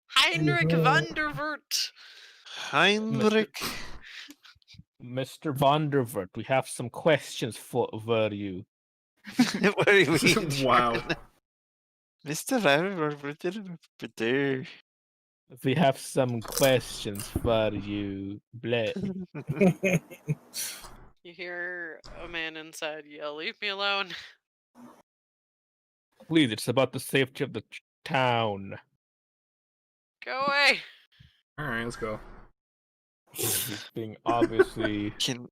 Heinrich Mhm. Vandervert! Heinrich. Mr. Vandervert, we have some questions for you. What do you mean? Wow. Mr. Vandervert. We have some questions for you. Bleh. You hear a man inside yell, "Leave me alone." Please, it's about the safety of the town. Go away! Alright, let's go. He's being obviously. Can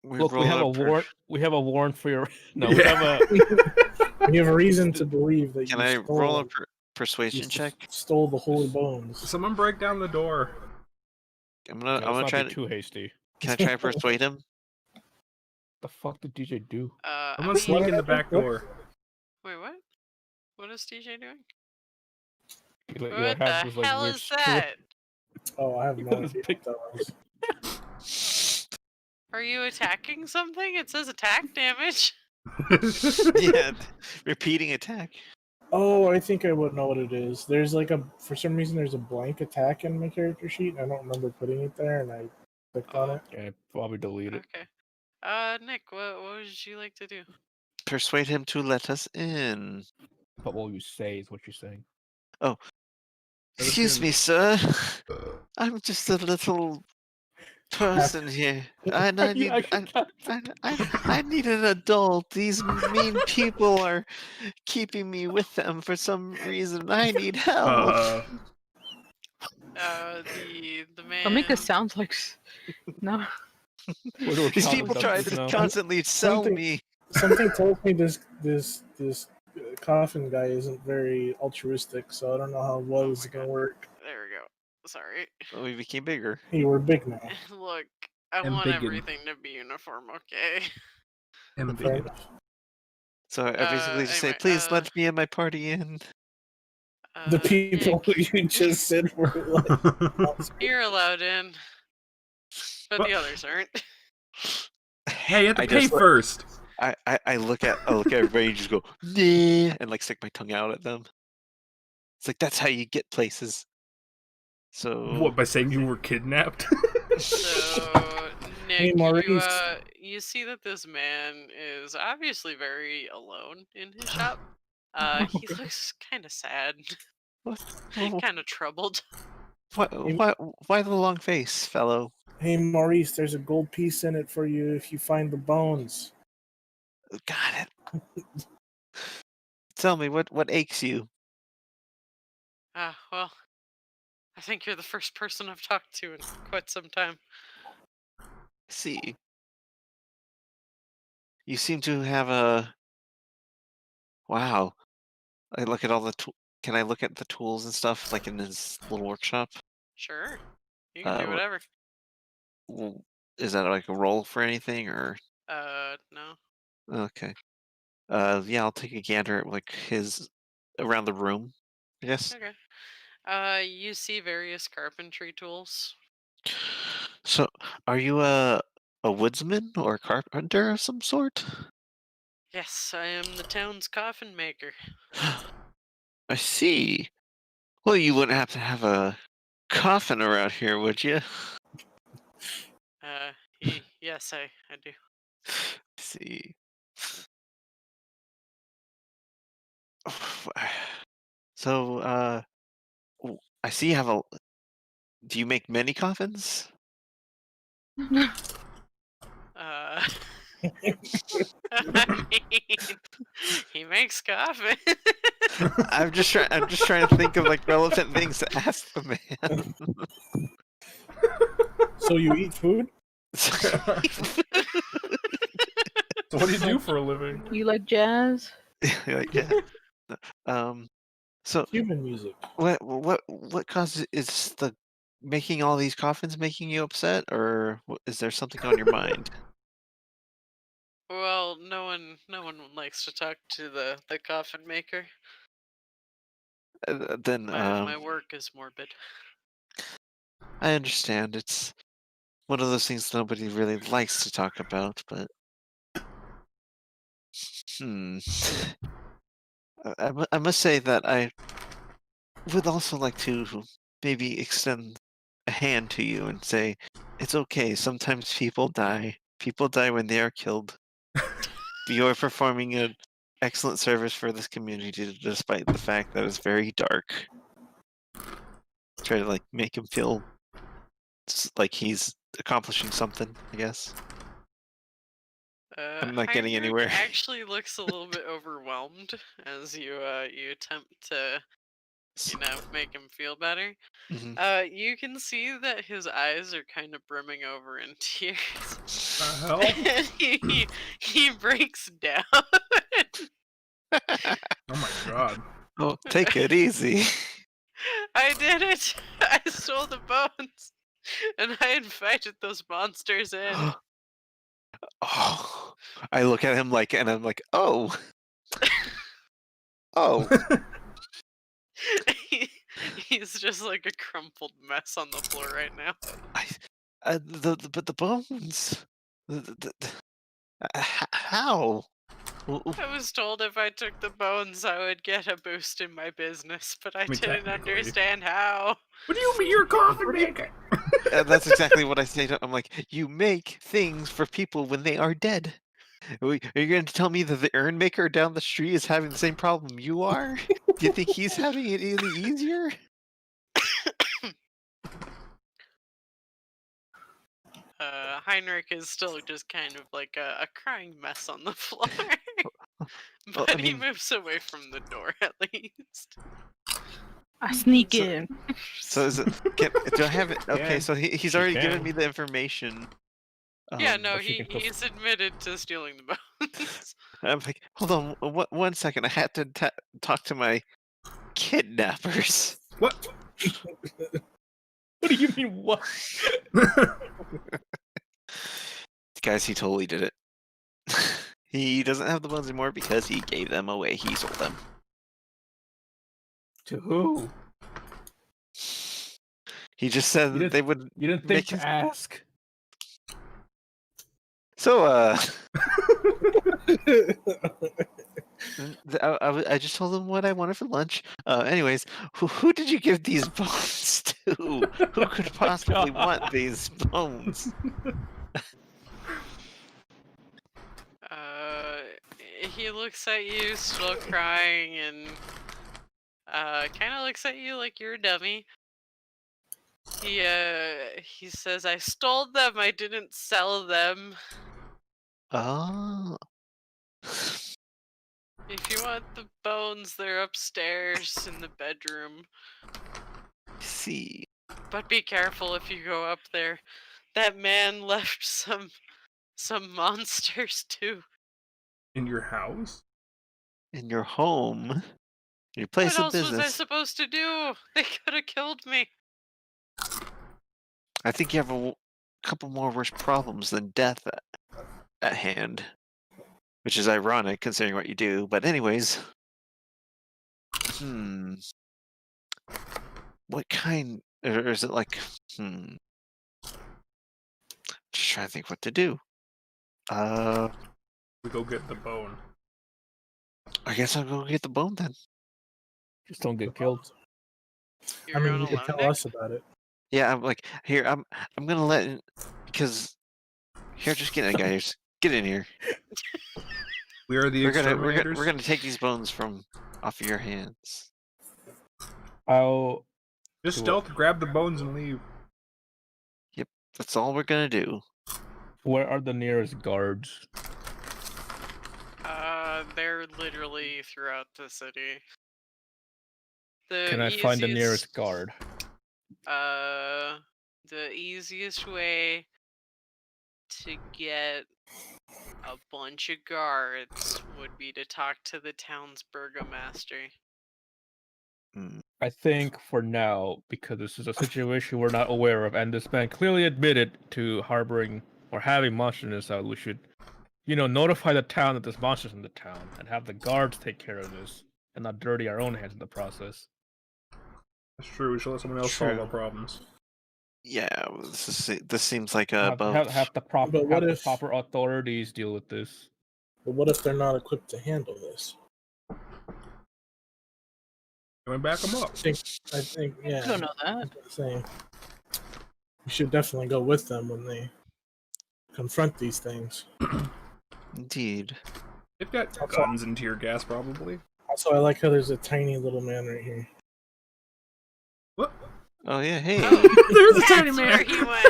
we Look, we roll have a per- warrant. We have a warrant for your. No, we Yeah. have a. We have a reason to believe that Can you I stole, roll a you persuasion check? stole the holy bones. Someone break down the door. I'm Yeah, gonna let's try not be to. too hasty. Can I try to persuade him? The fuck did DJ do? I Someone mean, sneak in the back door. wait, what? What is DJ doing? He, like, What has the this, like, hell weird is strip. that? Oh, I have no Because idea pick- what that was. Are you attacking something? It says attack damage. Yeah, repeating attack. Oh, I think I would know what it is. There's like for some reason, there's a blank attack in my character sheet. I don't remember putting it there, and I clicked on it. Yeah, probably delete it. Okay. Nick, what would you like to do? Persuade him to let us in. But what you say is what you're saying. Oh, excuse me, sir. I'm just a little person here. I need an adult. These mean people are keeping me with them for some reason. I need help. The man. Don't make it sound like no. These people try to constantly sell me. Something tells me this coffin guy isn't very altruistic, so I don't know how well this is gonna work. There we go. Sorry. Well, we became bigger. You were big now. Look, I want everything to be uniform, okay? Fair enough. So I basically just say, please let me and my party in. The people you just said were like... You're allowed in, but the others aren't. Hey, you have to pay first. I look at everybody and just go, nah, and like stick my tongue out at them. It's like, that's how you get places. So what, by saying you were kidnapped? So Nick, Hey, you see that this man is obviously very alone in his shop. He looks kind of sad, kind of troubled. Why the long face, fellow? Hey Maurice, there's a gold piece in it for you if you find the bones. Got it. Tell me, what aches you? Well, I think you're the first person I've talked to in quite some time. See, you seem to have a... Wow. I look at all the Can I look at the tools and stuff, like in his little workshop? Sure, you can do whatever. Well, is that like a roll for anything, or? No. Okay. Yeah, I'll take a gander at like his around the room, I guess. Okay. You see various carpentry tools. So, are you a woodsman or a carpenter of some sort? Yes, I am the town's coffin maker. I see. Well, you wouldn't have to have a coffin around here, would you? Yes, I do. I see. So, I see you have a... Do you make many coffins? I mean, he makes coffee. I'm just trying to think of like relevant things to ask the man. So you eat food? So what do you do for a living? You like jazz? Yeah. So Cuban music. What causes is the making all these coffins making you upset, or is there something on your mind? Well, no one likes to talk to the coffin maker. Then my work is morbid. I understand. It's one of those things nobody really likes to talk about, but I must say that I would also like to maybe extend a hand to you and say, it's okay. Sometimes people die. People die when they are killed. You're performing an excellent service for this community, despite the fact that it's very dark. Try to like make him feel like he's accomplishing something, I guess. I'm not getting anywhere. Actually looks a little bit overwhelmed as you attempt to make him feel better. Mm-hmm. You can see that his eyes are kind of brimming over in tears. Hell? And he breaks down. Oh my god. Oh, take it easy. I did it! I stole the bones! And I invited those monsters in. Oh, I look at him like, and I'm like, oh. Oh. He's just like a crumpled mess on the floor right now. But the bones. How? I was told if I took the bones, I would get a boost in my business, but I didn't technically. understand how. What do you mean you're a coffin maker? That's exactly what I say. I'm like, you make things for people when they are dead. Are you going to tell me that the urn maker down the street is having the same problem you are? Do you think he's having it any easier? Heinrich is still just kind of like a crying mess on the floor. Well, But I he mean- moves away from the door at least. I sneak So- in. So is it? Do I have it? Okay, Yeah, so he's she already can. given me the information. Yeah, no, but she can he's admitted to stealing the bones. I'm like, hold on, one second. I had to talk to my kidnappers. What? What do you mean? What? Guys, he totally did it. He doesn't have the bones anymore because he gave them away. He sold them. To who? He just said You that they would. You didn't Make think his- to ask? So, I just told them what I wanted for lunch. Anyways, who did you give these bones to? Who could possibly want these bones? He looks at you, still crying, and kind of looks at you like you're a dummy. He says, "I stole them. I didn't sell them. Oh. If you want the bones, they're upstairs in the bedroom. See. But be careful if you go up there. That man left some monsters too." In your house? In your home, your place What of else was I business. supposed to do? They could have killed me. I think you have a couple more worse problems than death at hand, which is ironic considering what you do. But anyways, what kind? Or is it like? Just trying to think what to do. We go get the bone. I guess I'll go get the bone then. Just don't get killed. You're I mean, going you can alone, tell Nick? us about it. Yeah, I'm like here. I'm gonna let because here. Just get in, guys. Get in here. We are the We're exterminators. gonna take these bones from off of your hands. I'll. Just Do stealth, grab the bones, and leave. That's all we're gonna do. Where are the nearest guards? They're literally throughout the city. The Can I find the easiest- nearest guard? The easiest way to get a bunch of guards would be to talk to the town's burgomaster. I think for now, because this is a situation we're not aware of, and this man clearly admitted to harboring or having monsters in his house, we should, notify the town that there's monsters in the town and have the guards take care of this and not dirty our own hands in the process. That's true. We should let someone else solve our problems. Yeah, this seems like a Have the proper But what if- proper authorities deal with this. But what if they're not equipped to handle this? Can we back them up? I think, yeah. I don't know that. I'm saying we should definitely go with them when they confront these things. Indeed. They've got guns and tear gas, probably. Also, I like how there's a tiny little man right here. What? Oh yeah, hey. There's a That's tiny where man. he went.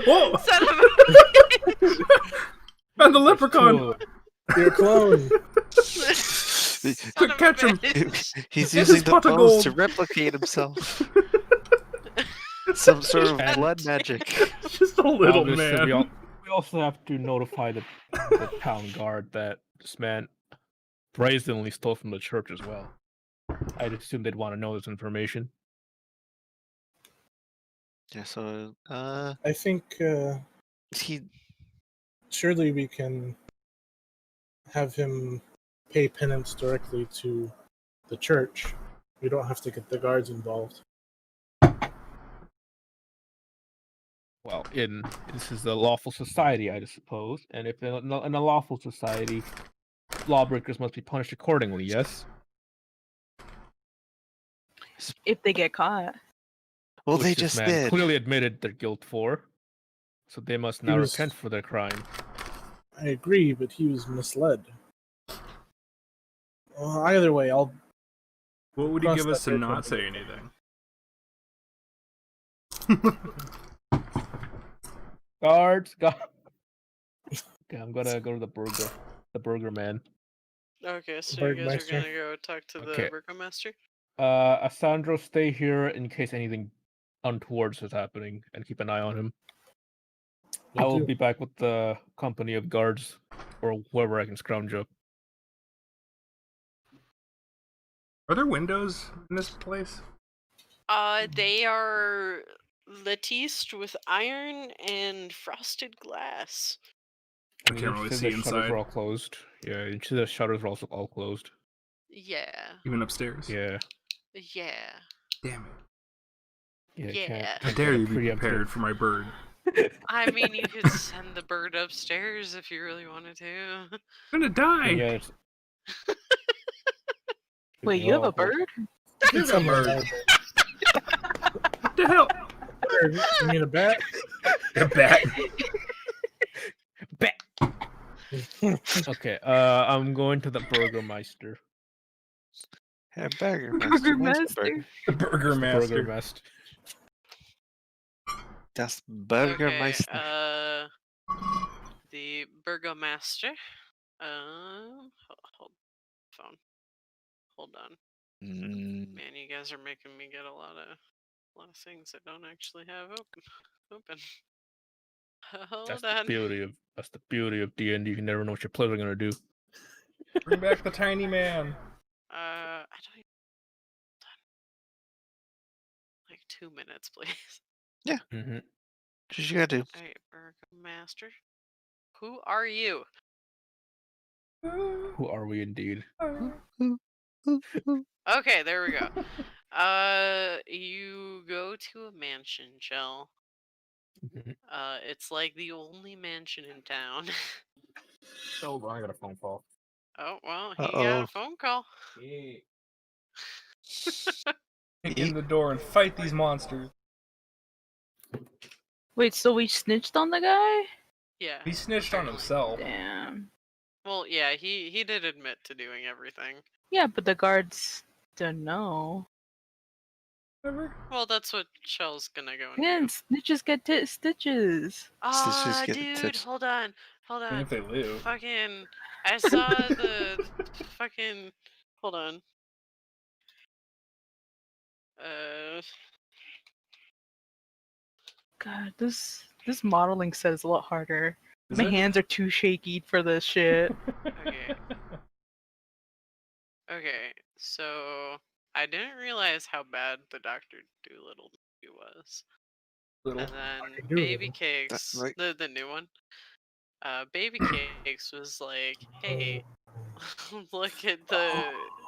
Whoa! Son of a And the leprechaun. Cool. You're a clone. Son Quick, of a catch him. bitch. He's This using is the pot of bones gold. to replicate himself. Some sort of blood magic. Just a little Obviously, man. we also have to notify the town guard that this man brazenly stole from the church as well. I'd assume they'd want to know this information. Yeah, so I think he surely we can have him pay penance directly to the church. We don't have to get the guards involved. well, this is a lawful society, I suppose, and if in a lawful society, lawbreakers must be punished accordingly. Yes. If they get caught. Well, Which they this just man did. clearly admitted their guilt for, so they must now was- repent for their crime. I agree, but he was misled. Well, either way, I'll. What would he Cross give us that to bridge when not we say get anything? Guards. Okay, I'm gonna go to the burger man. Okay, so you guys are Burgmeister. gonna go talk to the Okay. burgomaster? Asandro, stay here in case anything untoward is happening, and keep an eye on him. I will be back with the company of guards, or whoever I can scrounge up. Are there windows in this place? They are latticed with iron and frosted glass. I can't really see The shutters inside. are all closed. Yeah, you see the shutters are also all closed. Yeah. Even upstairs. Yeah. Yeah. Damn it. Yeah. Yeah. I dare you be prepared for my bird. I mean, you could send the bird upstairs if you really wanted to. I'm gonna die. Yeah. Wait, you have a bird? It's a bird. What the hell? Bird. You mean a bat? A bat. Bet. Okay. I'm going to the burgermeister. Hey, Burger Burgermaster. The burger master. Burgermeister. Das Burgermeister. Okay, the burgomaster. Hold phone. Hold on. Man, you guys are making me get a lot of things I don't actually have open. Hold That's on. the beauty of D&D. You never know what your players are gonna do. Bring back the tiny man. I don't even. Like 2 minutes, please. Yeah. Mm-hmm. What you gotta do? Alright, burgomaster. Who are you? Who are we indeed? Okay, there we go. You go to a mansion, Chell. Mhm. It's like the only mansion in town. Oh, I got a phone call. Oh, well, he got Uh-oh. a phone call. Kick in the door and fight these monsters. Wait, so we snitched on the guy? Yeah. He snitched on himself. Damn. Well, yeah, he did admit to doing everything. Yeah, but the guards don't know. Whatever. Well, that's what Shell's gonna go and Yeah, do. snitches get stitches. Ah, get the dude, tips. hold on. Even if they live. Fucking, I saw the fucking. Hold on. God, this modeling set is a lot harder. Is My it? hands are too shaky for this shit. Okay. Okay, so I didn't realize how bad the Dr. Doolittle movie was. Little. And then Dr. Baby Doolittle. Cakes, right. the new one. Baby Cakes was like, hey, look at the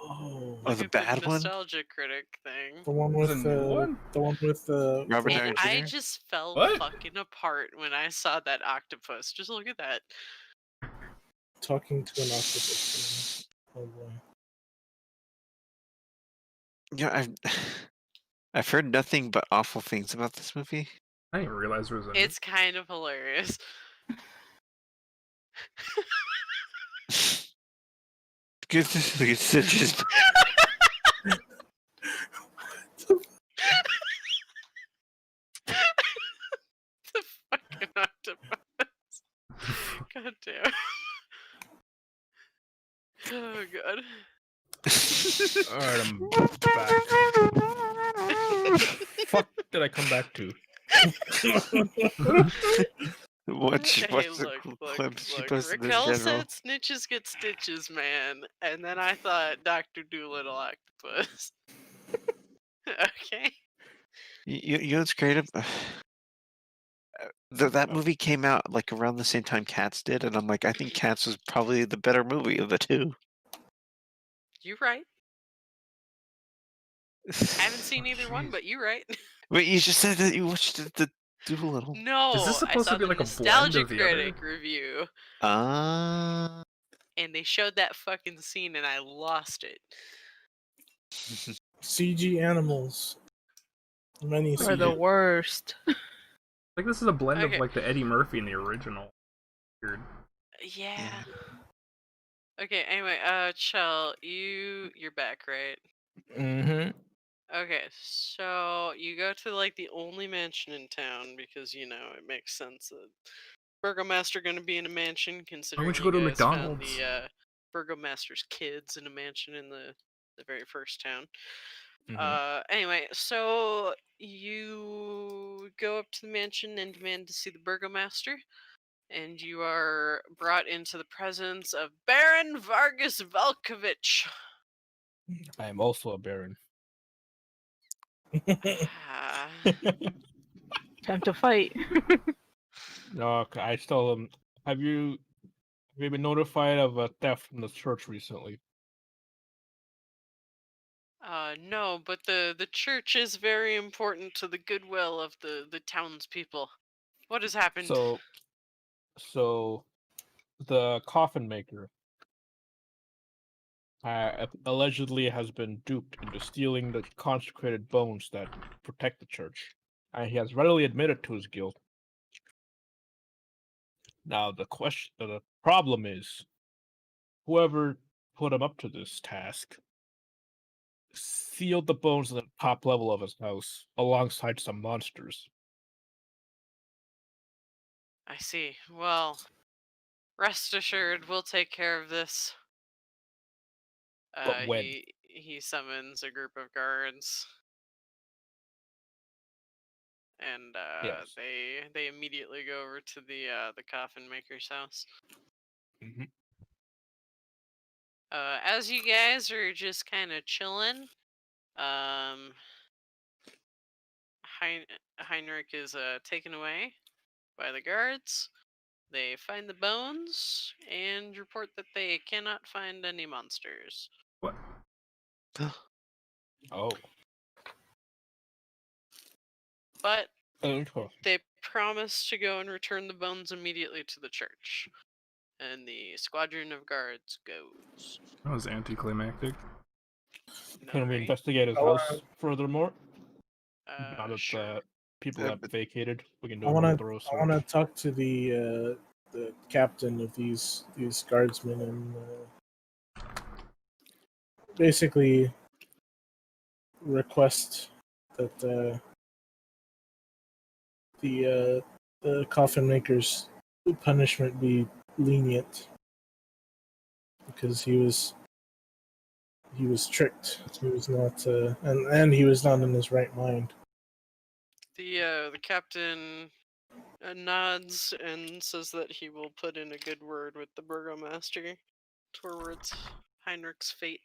Oh, Oh, the look at bad one? nostalgia critic thing. the one Was with it a new one? the one with the Robert Downey And I Jr.? just fell What? fucking apart when I saw that octopus. Just look at that. talking to an octopus. Oh boy. Yeah, I've heard nothing but awful things about this movie. I didn't even realize there was a. It's kind of hilarious. Good stitches. The fucking octopus. God damn. Oh god. Alright, I'm back. Fuck did I come back to? Watch Hey, the look, clips she look. posted in Raquel general. said snitches get stitches, man. And then I thought Dr. Doolittle octopus. Okay. You know what's great? That movie came out like around the same time Cats did, and I'm like, I think Cats was probably the better movie of the two. You right. I haven't seen either one, but you right. Wait, you just said that you watched the Doolittle. No, Is this I supposed saw to be the like a blend Nostalgia of the Critic other? review, Ah. and they showed that fucking scene, and I lost it. CG animals. Many Are the CG. worst. Like this is a blend of Okay. like the Eddie Murphy and the original. Weird. Yeah. Okay. Anyway, Chell, you're back, right? Mm-hmm. Okay, so you go to like the only mansion in town because you know it makes sense that Burgomaster going to be in a mansion, considering would you you go to guys found McDonald's? the Burgomaster's kids in a mansion in the very first town. Mhm. Anyway, so you go up to the mansion and demand to see the Burgomaster, and you are brought into the presence of Baron Vargas Velkovich. I am also a baron. Ah, Time to fight. No, I still Have you been notified of a theft from the church recently? no, but the church is very important to the goodwill of the townspeople. What has happened? So the coffin maker allegedly has been duped into stealing the consecrated bones that protect the church. And he has readily admitted to his guilt. Now the problem is, whoever put him up to this task sealed the bones in the top level of his house alongside some monsters. I see. Well, rest assured, we'll take care of this. But when? He summons a group of guards, and Yes. they immediately go over to the coffin maker's house. Mhm. As you guys are just kind of chilling, um, Heinrich is taken away by the guards. They find the bones and report that they cannot find any monsters. What? Oh. But Okay. they promise to go and return the bones immediately to the church. And the squadron of guards goes. That was anticlimactic. Can we Right? investigate his house furthermore? Now that Sure. people have vacated, we can do I a more wanna thorough I wanna search. talk to the captain of these guardsmen and basically request that the coffin maker's punishment be lenient because he was tricked. He was not and he was not in his right mind. The captain nods and says that he will put in a good word with the burgomaster towards Heinrich's fate.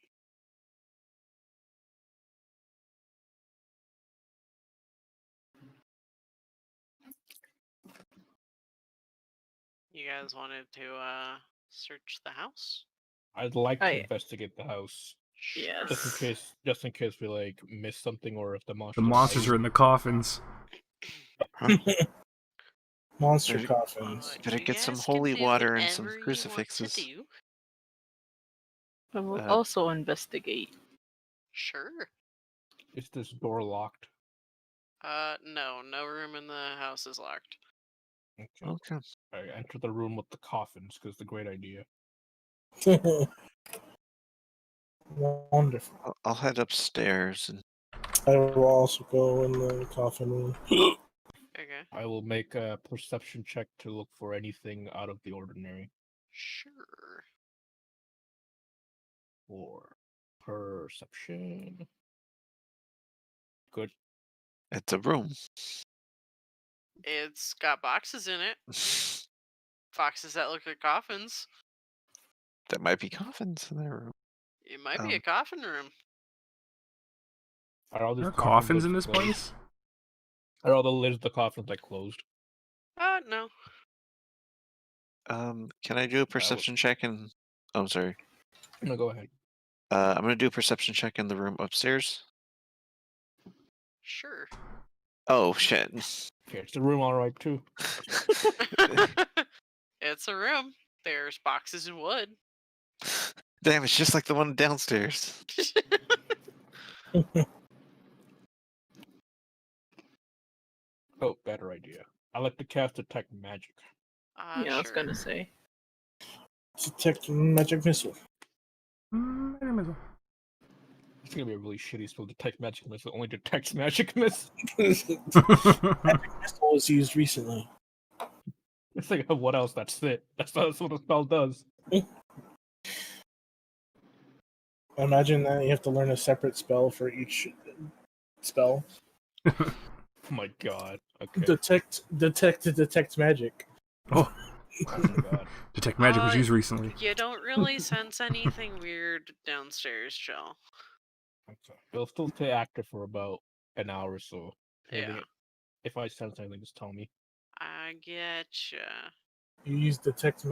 You guys wanted to search the house? I'd like to yeah. investigate the house. Yes. Just in case we like miss something, or if the The monsters monsters are in the coffins. Monster Better- coffins. Better You get some guys can holy do water and some whatever you want to crucifixes. do. I will Uh, also investigate. Sure. Is this door locked? No room in the house is locked. Okay. Okay. I enter the room with the coffins because the great idea. Wonderful. I'll head upstairs and I will also go in the coffin room. Okay. I will make a perception check to look for anything out of the ordinary. Sure. For perception. Good. it's a room. It's got boxes in it. Boxes that look like coffins. There might be coffins in their room. It might be a coffin room. Are all these There are coffins in lids this closed? place? Are all the lids of the coffins like closed? No. Can I do a perception check in? Oh, I'm sorry. No, go ahead. I'm gonna do a perception check in the room upstairs. Sure. Oh shit. Okay, it's the room all right too. It's a room. There's boxes and wood. Damn, it's just like the one downstairs. Oh, better idea. I like to cast detect magic. Yeah, I was Sure. gonna say. Detect magic missile. It's gonna be a really shitty spell. Detect magic missile only detects magic missile. Magic missile was used recently. It's like what else? That's it. That's what the spell does. Imagine that you have to learn a separate spell for each spell. Oh my god. Okay. Detect magic. Oh, Oh my god. detect magic was used recently. You don't really sense anything weird downstairs, Joe. Okay. It'll still stay active for about an hour or so. Yeah. If I sense anything, just tell me. I getcha. You use detect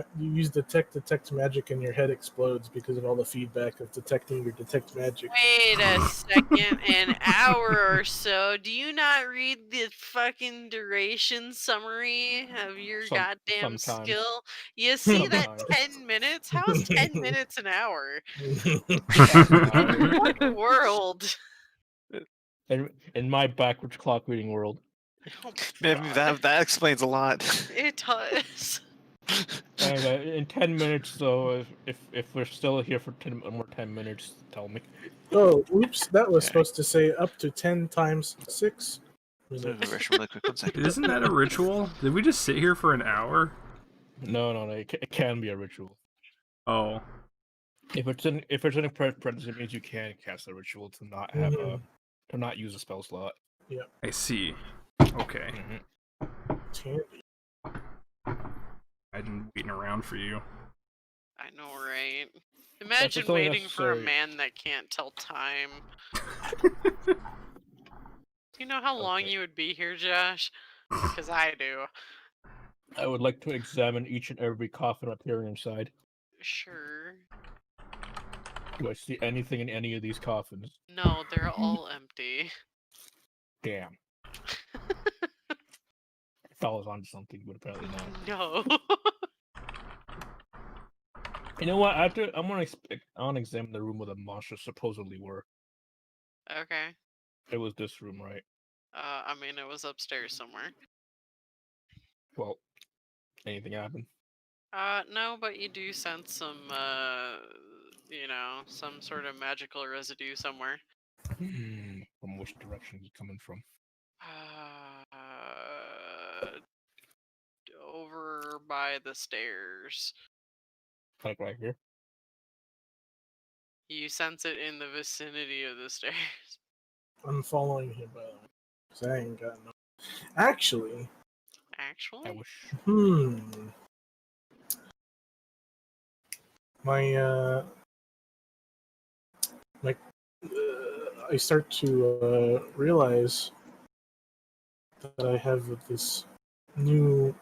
magic, and your head explodes because of all the feedback of detecting your detect magic. Wait a second, an hour or so. Do you not read the fucking duration summary of your goddamn sometimes. skill? You see that Sometimes. 10 minutes? How is 10 minutes an hour? An hour. What world? In my backwards clock reading world. Oh Maybe my God. that explains a lot. It does. Anyway, in 10 minutes, so if we're still here for 10 more 10 minutes, tell me. Oh, oops! That was Okay. supposed to say up to 10 times 6. Was it? Rush really quick, 1 second. Isn't that a ritual? Did we just sit here for an hour? No, it can be a ritual. Oh, If it's in parentheses, it means you can cast a ritual to not have Mhm. to not use a spell slot. I see. Okay. It's handy. Imagine waiting around for you. I know, right? Imagine just only waiting for a necessary. man that can't tell time. Do you know how long Okay. you would be here, Josh? Because I do. I would like to examine each and every coffin appearing inside. Sure. Do I see anything in any of these coffins? No, they're all empty. Damn. I thought I was onto something, but apparently not. No. You know what? I want to examine the room where the monsters supposedly were. Okay. It was this room, right? I mean, it was upstairs somewhere. Well, anything happened? No, but you do sense some, some sort of magical residue somewhere. From which direction is it coming from? Over by the stairs. Like right here? You sense it in the vicinity of the stairs. I'm following him, by the way. 'Cause I ain't got no. Actually, I Actually? wish. I start to realize that I have this new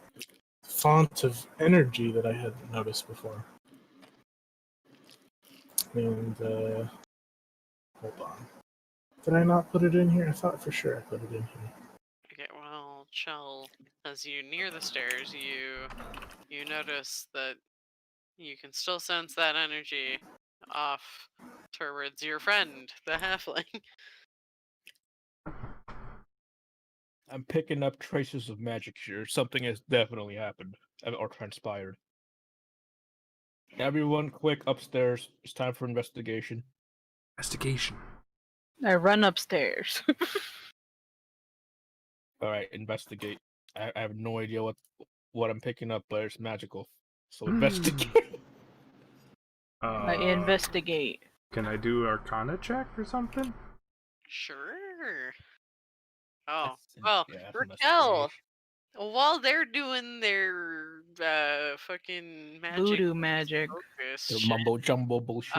font of energy that I hadn't noticed before. And hold on. Did I not put it in here? I thought for sure I put it in here. Okay, well, Chell, as you near the stairs, you notice that you can still sense that energy off towards your friend, the halfling. I'm picking up traces of magic here. Something has definitely happened or transpired. Everyone, quick upstairs. It's time for investigation. Investigation. I run upstairs. All right, investigate. I have no idea what I'm picking up, but it's magical. So investigate. I investigate. Can I do Arcana check or something? Sure. Oh, That's well, yeah, that's Raquel, investigation. while they're doing their fucking magic Voodoo magic. focus The shit, mumbo jumbo bullshit.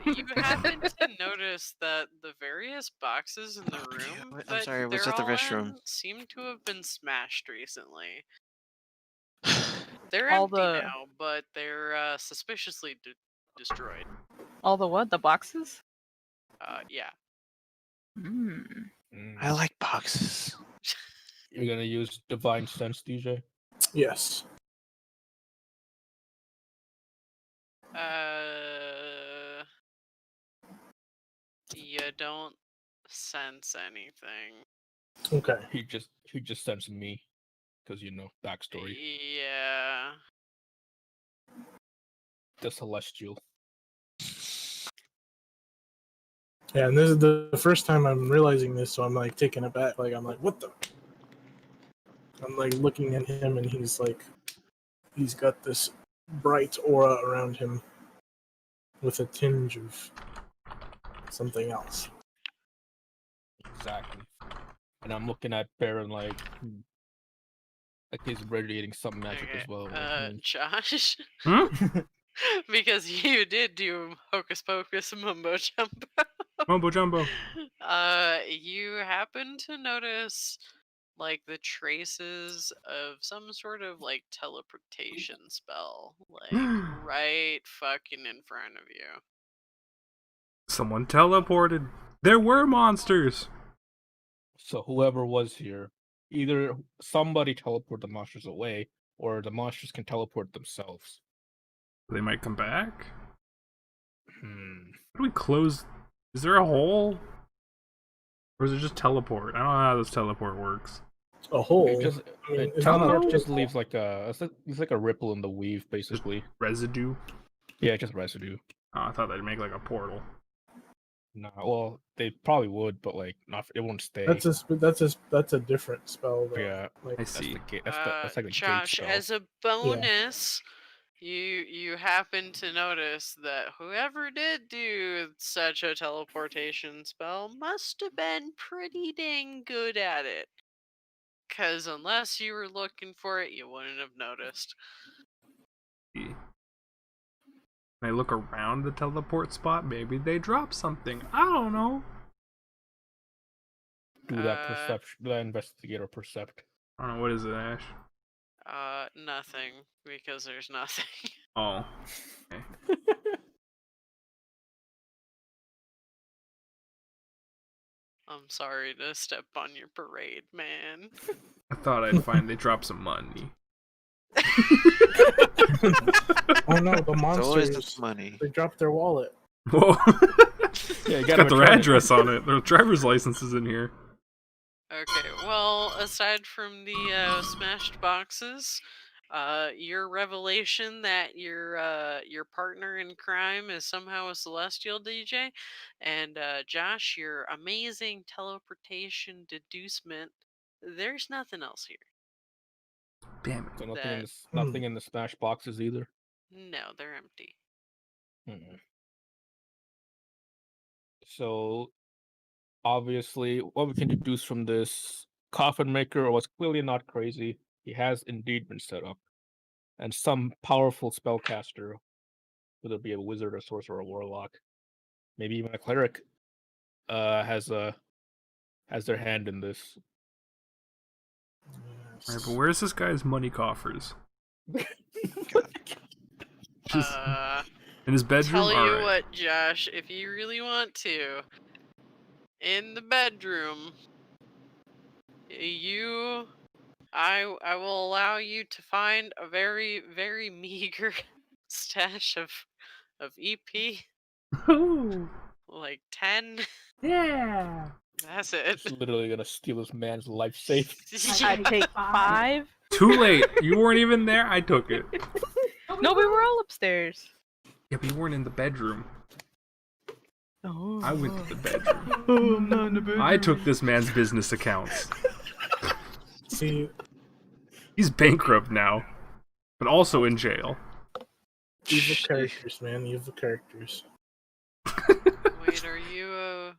you happen to notice that the various boxes in the room I'm that sorry, what's they're at the all restroom? in seem to have been smashed recently. They're All empty the- now, but they're suspiciously destroyed. All the what? The boxes? Yeah. Hmm. I like boxes. You're gonna use Divine Sense, DJ? Yes. You don't sense anything. Okay. He just sensed me, because backstory. Yeah. The Celestial. Yeah, and this is the first time I'm realizing this, so I'm like taken aback. Like I'm like, what the? I'm like looking at him, and he's got this bright aura around him, with a tinge of something else. Exactly. And I'm looking at Baron like he's radiating some magic as well. Josh, Hmm? because you did do Hocus Pocus Mumbo Jumbo. Mumbo jumbo. You happen to notice like the traces of some sort of like teleportation spell, like right fucking in front of you. Someone teleported. There were monsters. So whoever was here, either somebody teleported the monsters away, or the monsters can teleport themselves. They might come back. Hmm. How do we close? Is there a hole? Or is it just teleport? I don't know how this teleport works. A hole. Teleport just leaves like it's like a ripple in the weave, basically. Just residue? Yeah, just residue. Oh, I thought they'd make like a portal. Nah, well, they probably would, but like not. It won't stay. That's a different spell. Though. Yeah, Like, I see. That's like a Josh, gate spell. as a bonus, you happen to notice that whoever did do such a teleportation spell must have been pretty dang good at it. Because unless you were looking for it, you wouldn't have noticed. Can I look around the teleport spot? Maybe they drop something. I don't know. Do that perception. Do that investigator percept. I don't know. What is it, Ash? Nothing, because there's nothing. Oh. Okay. I'm sorry to step on your parade, man. I thought I'd find they dropped some money. Oh no, the It's always monsters! this money. They dropped their wallet. Whoa. Yeah, you It's gotta got their return it. address on it. Their driver's license is in here. Okay, well, aside from the smashed boxes, your revelation that your partner in crime is somehow a celestial DJ, and Josh, your amazing teleportation deducement, there's nothing else here. Damn it. So That- nothing in the smash boxes either. No, they're empty. So obviously, what we can deduce from this, Coffin Maker was clearly not crazy. He has indeed been set up, and some powerful spellcaster, whether it be a wizard, a sorcerer, or a warlock, maybe even a cleric, has their hand in this. Alright, but where's this guy's money coffers? Just in his bedroom? Tell you Alright. what, Josh, if you really want to, in the bedroom, I will allow you to find a very, very meager stash of EP, Ooh, like 10. yeah. That's it. Just literally gonna steal this man's life safe. I take 5. Too late. You weren't even there. I took it. No, we were all upstairs. Yeah, but you weren't in the bedroom. Oh. I went to the bedroom. Oh, I'm not in the bedroom. I took this man's business accounts. See, He's bankrupt now, but also in jail. evil characters, man. Evil characters. Wait, are you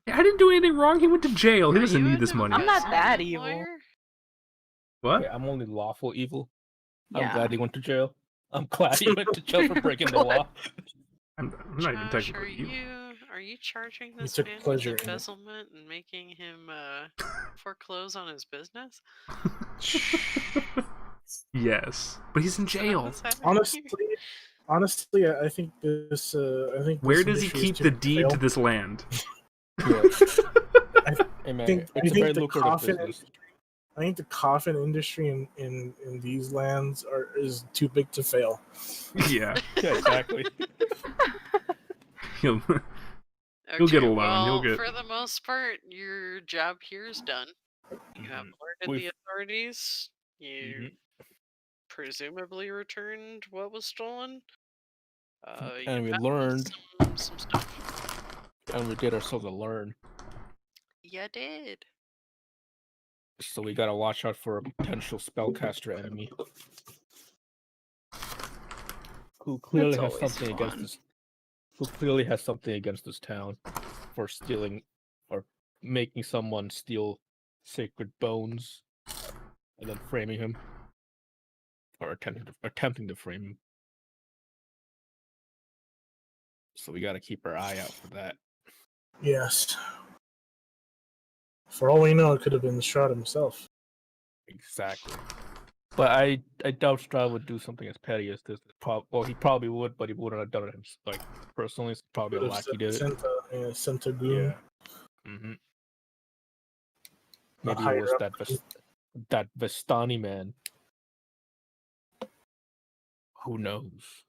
Yeah, I didn't do anything wrong. He went to jail. He are doesn't you need an this money. I'm not that investment evil. lawyer? What? Yeah, I'm only lawful evil. I'm Yeah. glad he went to jail. I'm glad he went to jail for breaking the law. I'm not even Josh, technically evil. are you charging this took man with pleasure in it. embezzlement and making him foreclose on his business? Yes, but he's in jail. What's happening here? Honestly, I think this. I think. Where this does he industry is keep too the deed fail. to this land? Yeah. Hey I man, think, it's I a think very the lucrative coffin business. I think the coffin industry in these lands is too big to fail. Yeah. Yeah, exactly. He'll Okay, get a loan, well, he'll get- for the most part, your job here is done. You have alerted the We've- authorities. You presumably returned what was stolen. And we found learned, some stuff. and we did ourselves a learn. You did. So we gotta watch out for a potential spellcaster enemy who clearly has always something against fun. this. Who clearly has something against this town for stealing or making someone steal sacred bones and then framing him or attempting to frame him. So we gotta keep our eye out for that. Yes. For all we know, it could have been Strahd himself. Exactly. But I doubt Strahd would do something as petty as this. Well, he probably would, but he wouldn't have done it himself, like personally. It's probably a Could have lackey did it. sent a goon. Yeah. Mm-hmm. Maybe it higher was up. that Vestani man. Who knows?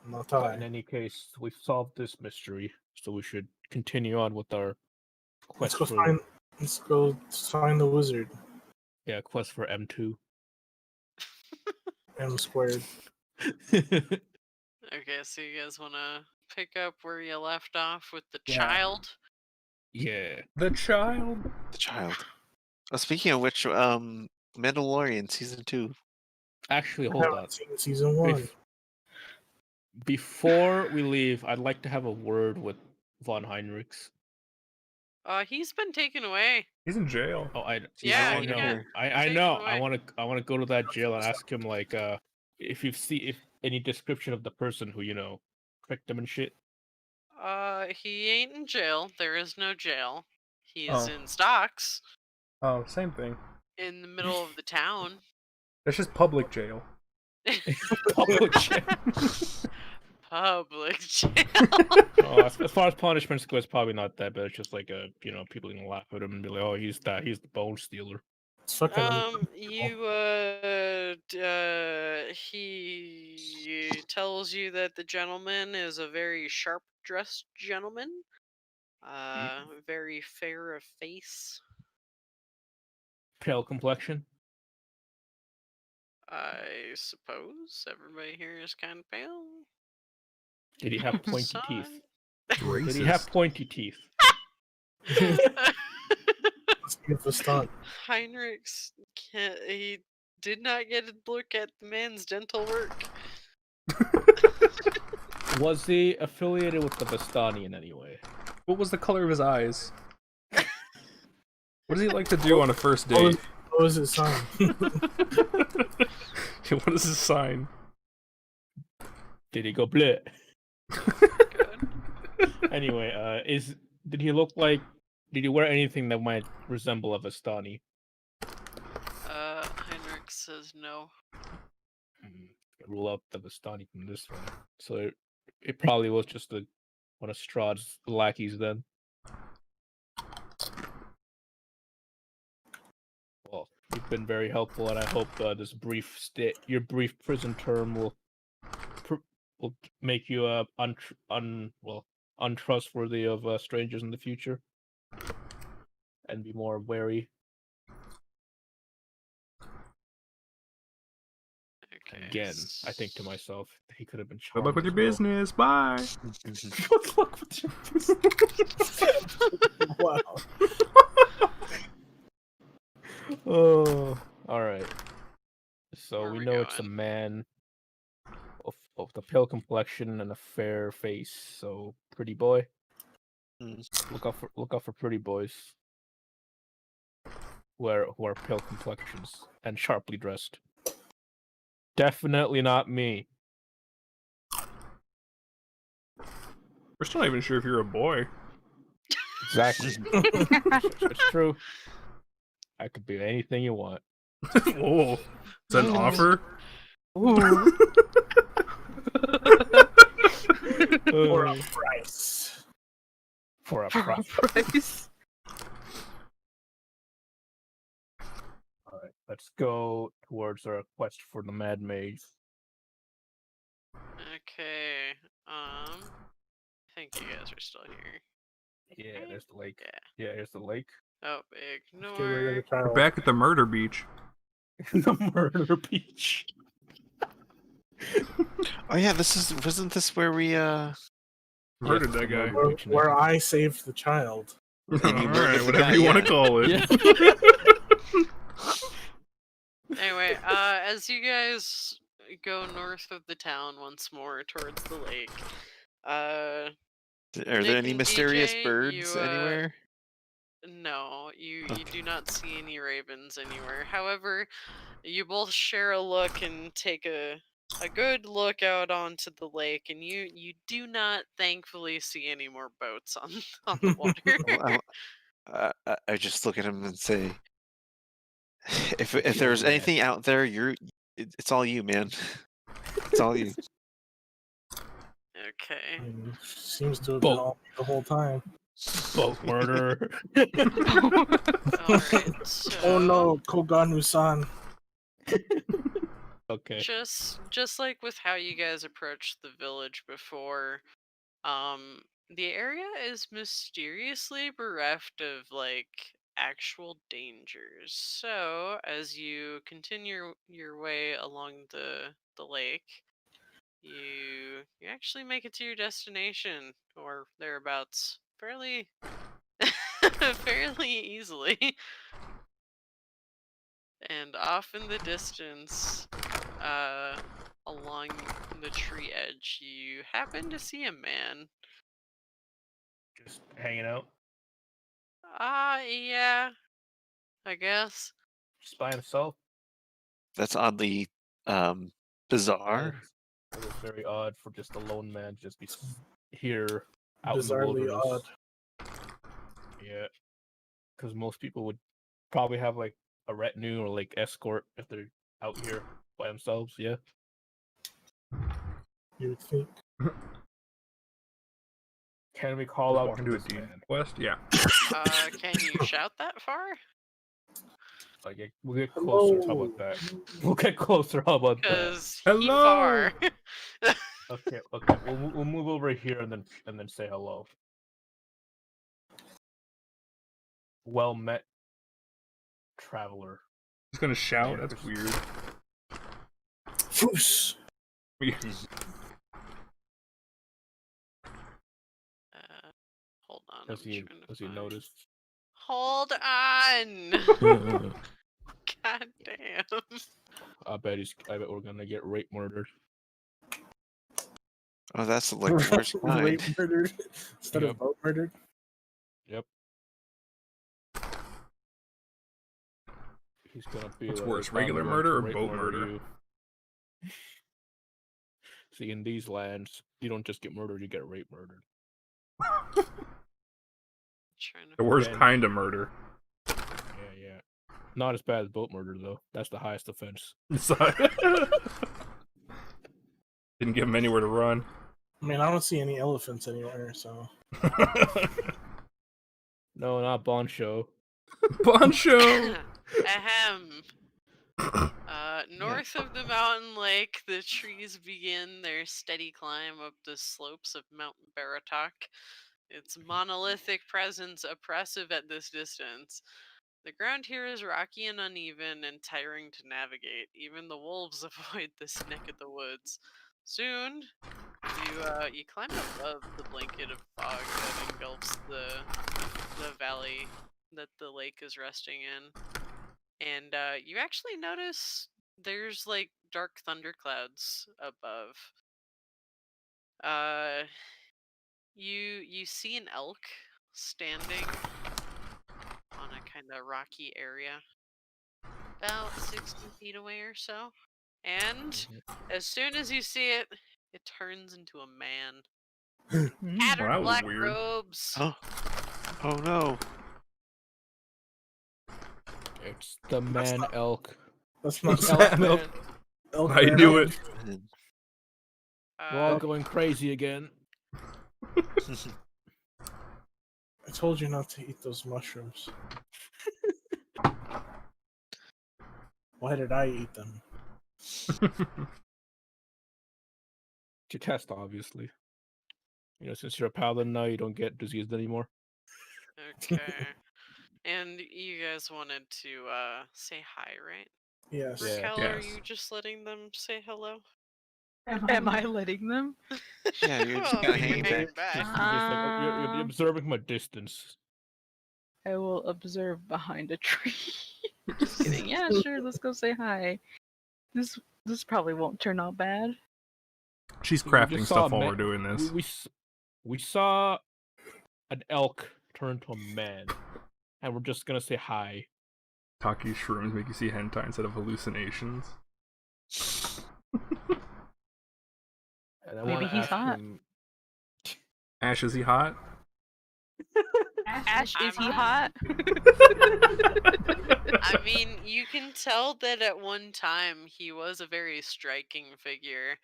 Not But in I. any case, we've solved this mystery, so we should continue on with our Let's quest go for find the wizard. quest for M2. M squared. Okay, so you guys want to pick up where you left off with the Yeah. child? Yeah. The child. The child. Oh, speaking of which, Mandalorian season 2. Actually, I hold haven't on. seen season 1. Before we leave, I'd like to have a word with Von Heinrichs. He's been taken away. He's in jail. Oh, Yeah, I he know. got I taken know. away. I want to go to that jail and ask him like, if any description of the person who tricked him and shit. He ain't in jail. There is no jail. He's Oh. in stocks Oh, same thing. in the middle of the town. It's just public jail. Public jail. Public jail. As far as punishments go, it's probably not that bad. It's just like people gonna laugh at him and be like, "Oh, he's the bone stealer." It's fucking. He tells you that the gentleman is a very sharp-dressed gentleman. Very fair of face. Pale complexion. I suppose everybody here is kind of pale. Did he have pointy Son. teeth? Racist. Did he have pointy teeth? Let's give the stunt. Heinrichs he did not get a look at the man's dental work. Was he affiliated with the Vestani in any way? What was the color of his eyes? What does he like to do on a first What was, date? what was his sign? What is his sign? Did he go bleh? Good. Anyway, did he wear anything that might resemble a Vestani? Heinrich says no. Rule out the Vestani from this one. So it probably was just one of Strahd's lackeys then. Well, you've been very helpful, and I hope this your brief prison term will make you untrustworthy of strangers in the future, and be more wary. Okay. Again, I think to myself, he could have been Good charged. luck with your as well. business. Bye. Good luck with your business. Wow. Oh, all right. So Where we we know it's a going? man of the pale complexion and a fair face. So pretty boy. Look out for pretty boys who are pale complexions and sharply dressed. Definitely not me. We're still not even sure if you're a boy. Exactly. It's true. I could be anything you want. Whoa. Is that an offer? For a price. For a For a profit. price. Alright, let's go towards our quest for the Mad Mage. Okay. I think you guys are still here. Yeah, Right? there's the lake. Yeah. Yeah, there's the lake. Oh, Get rid of the ignore. We're child. back at the murder beach. The murder beach. Oh yeah, wasn't this where we Murdered the that guy. murder beach, Where I saved the child. And you All murdered right, the whatever guy, you want yeah. to call it. Anyway, as you guys go north of the town once more towards the lake, Are Nick there any and mysterious DJ, birds you, anywhere? no, you do not see any ravens anywhere. However, you both share a look and take a good look out onto the lake, and you do not thankfully see any more boats on the water. I just look at him and say, if there's anything out there, it's all you, man. It's all you. Okay. Seems to have been all the whole time. Boat murder. Alright, so Oh no, Koganu-san. Okay. just like with how you guys approached the village before, the area is mysteriously bereft of like actual dangers. So as you continue your way along the lake, you actually make it to your destination or thereabouts fairly fairly easily. And off in the distance, along the tree edge, you happen to see a man. Just hanging out. Yeah, I guess. Just by himself. That's oddly bizarre. It was very odd for just a lone man to just be here out Bizarrely in the wilderness. odd. Yeah. Because most people would probably have like a retinue or like escort if they're out here by themselves, yeah. You would think. Can we call out Walking to to a this deep man? quest? Yeah. Can you shout that far? Like, we'll get closer. How about that? We'll get closer. How about that? Because he Hello! far. Okay. We'll move over here and then say hello. Well met, traveler. He's gonna shout. That's weird. Foos. Hold on. Has I'm he trying to find- noticed? Hold on. God damn. I bet we're gonna get rape murdered. Oh, that's like the worst kind. Rape murdered instead Yep. of boat murdered. Yep. He's gonna be What's like, worse, "I'm regular going murder to or rape boat murder murder?" you." See, in these lands, you don't just get murdered; you get rape murdered. Trying to The worst Again. kind of murder. Yeah. Not as bad as boat murder though. That's the highest offense. Didn't give him anywhere to run. I mean, I don't see any elephants anywhere, so. No, not Boncho. Poncho! Ahem. North of the mountain lake, the trees begin their steady climb up the slopes of Mount Baratok. Its monolithic presence oppressive at this distance. The ground here is rocky and uneven and tiring to navigate. Even the wolves avoid this neck of the woods. Soon, you climb above the blanket of fog that engulfs the valley that the lake is resting in. And you actually notice there's like dark thunderclouds above. You see an elk standing on a kind of rocky area, about 60 feet away or so. And as soon as you see it, it turns into a man. Tattered that was black weird. robes. Oh no. It's the man not- elk. That's not Elk Man. man. elk I man. knew it. We're all Uh, going crazy again. I told you not to eat those mushrooms. Why did I eat them? To test, obviously. You know, since you're a paladin now, you don't get diseased anymore. Okay. And you guys wanted to say hi, right? Yes. Yeah. Raquel, are Yes. you just letting them say hello? Am I letting them? Yeah, you're just Well, kind of you're hanging hanging back. back. Just like, oh, you're observing my distance. I will observe behind a tree. Just kidding. Yeah, sure. Let's go say hi. This probably won't turn out bad. She's We crafting just saw stuff a while ma- we're doing this. We saw an elk turn to a man, and we're just gonna say hi. Taki shrooms make you see hentai instead of hallucinations. And I Maybe wanna he's ask hot. him, Ash, is he hot? Ash, is he I'm- hot? I mean, you can tell that at one time he was a very striking figure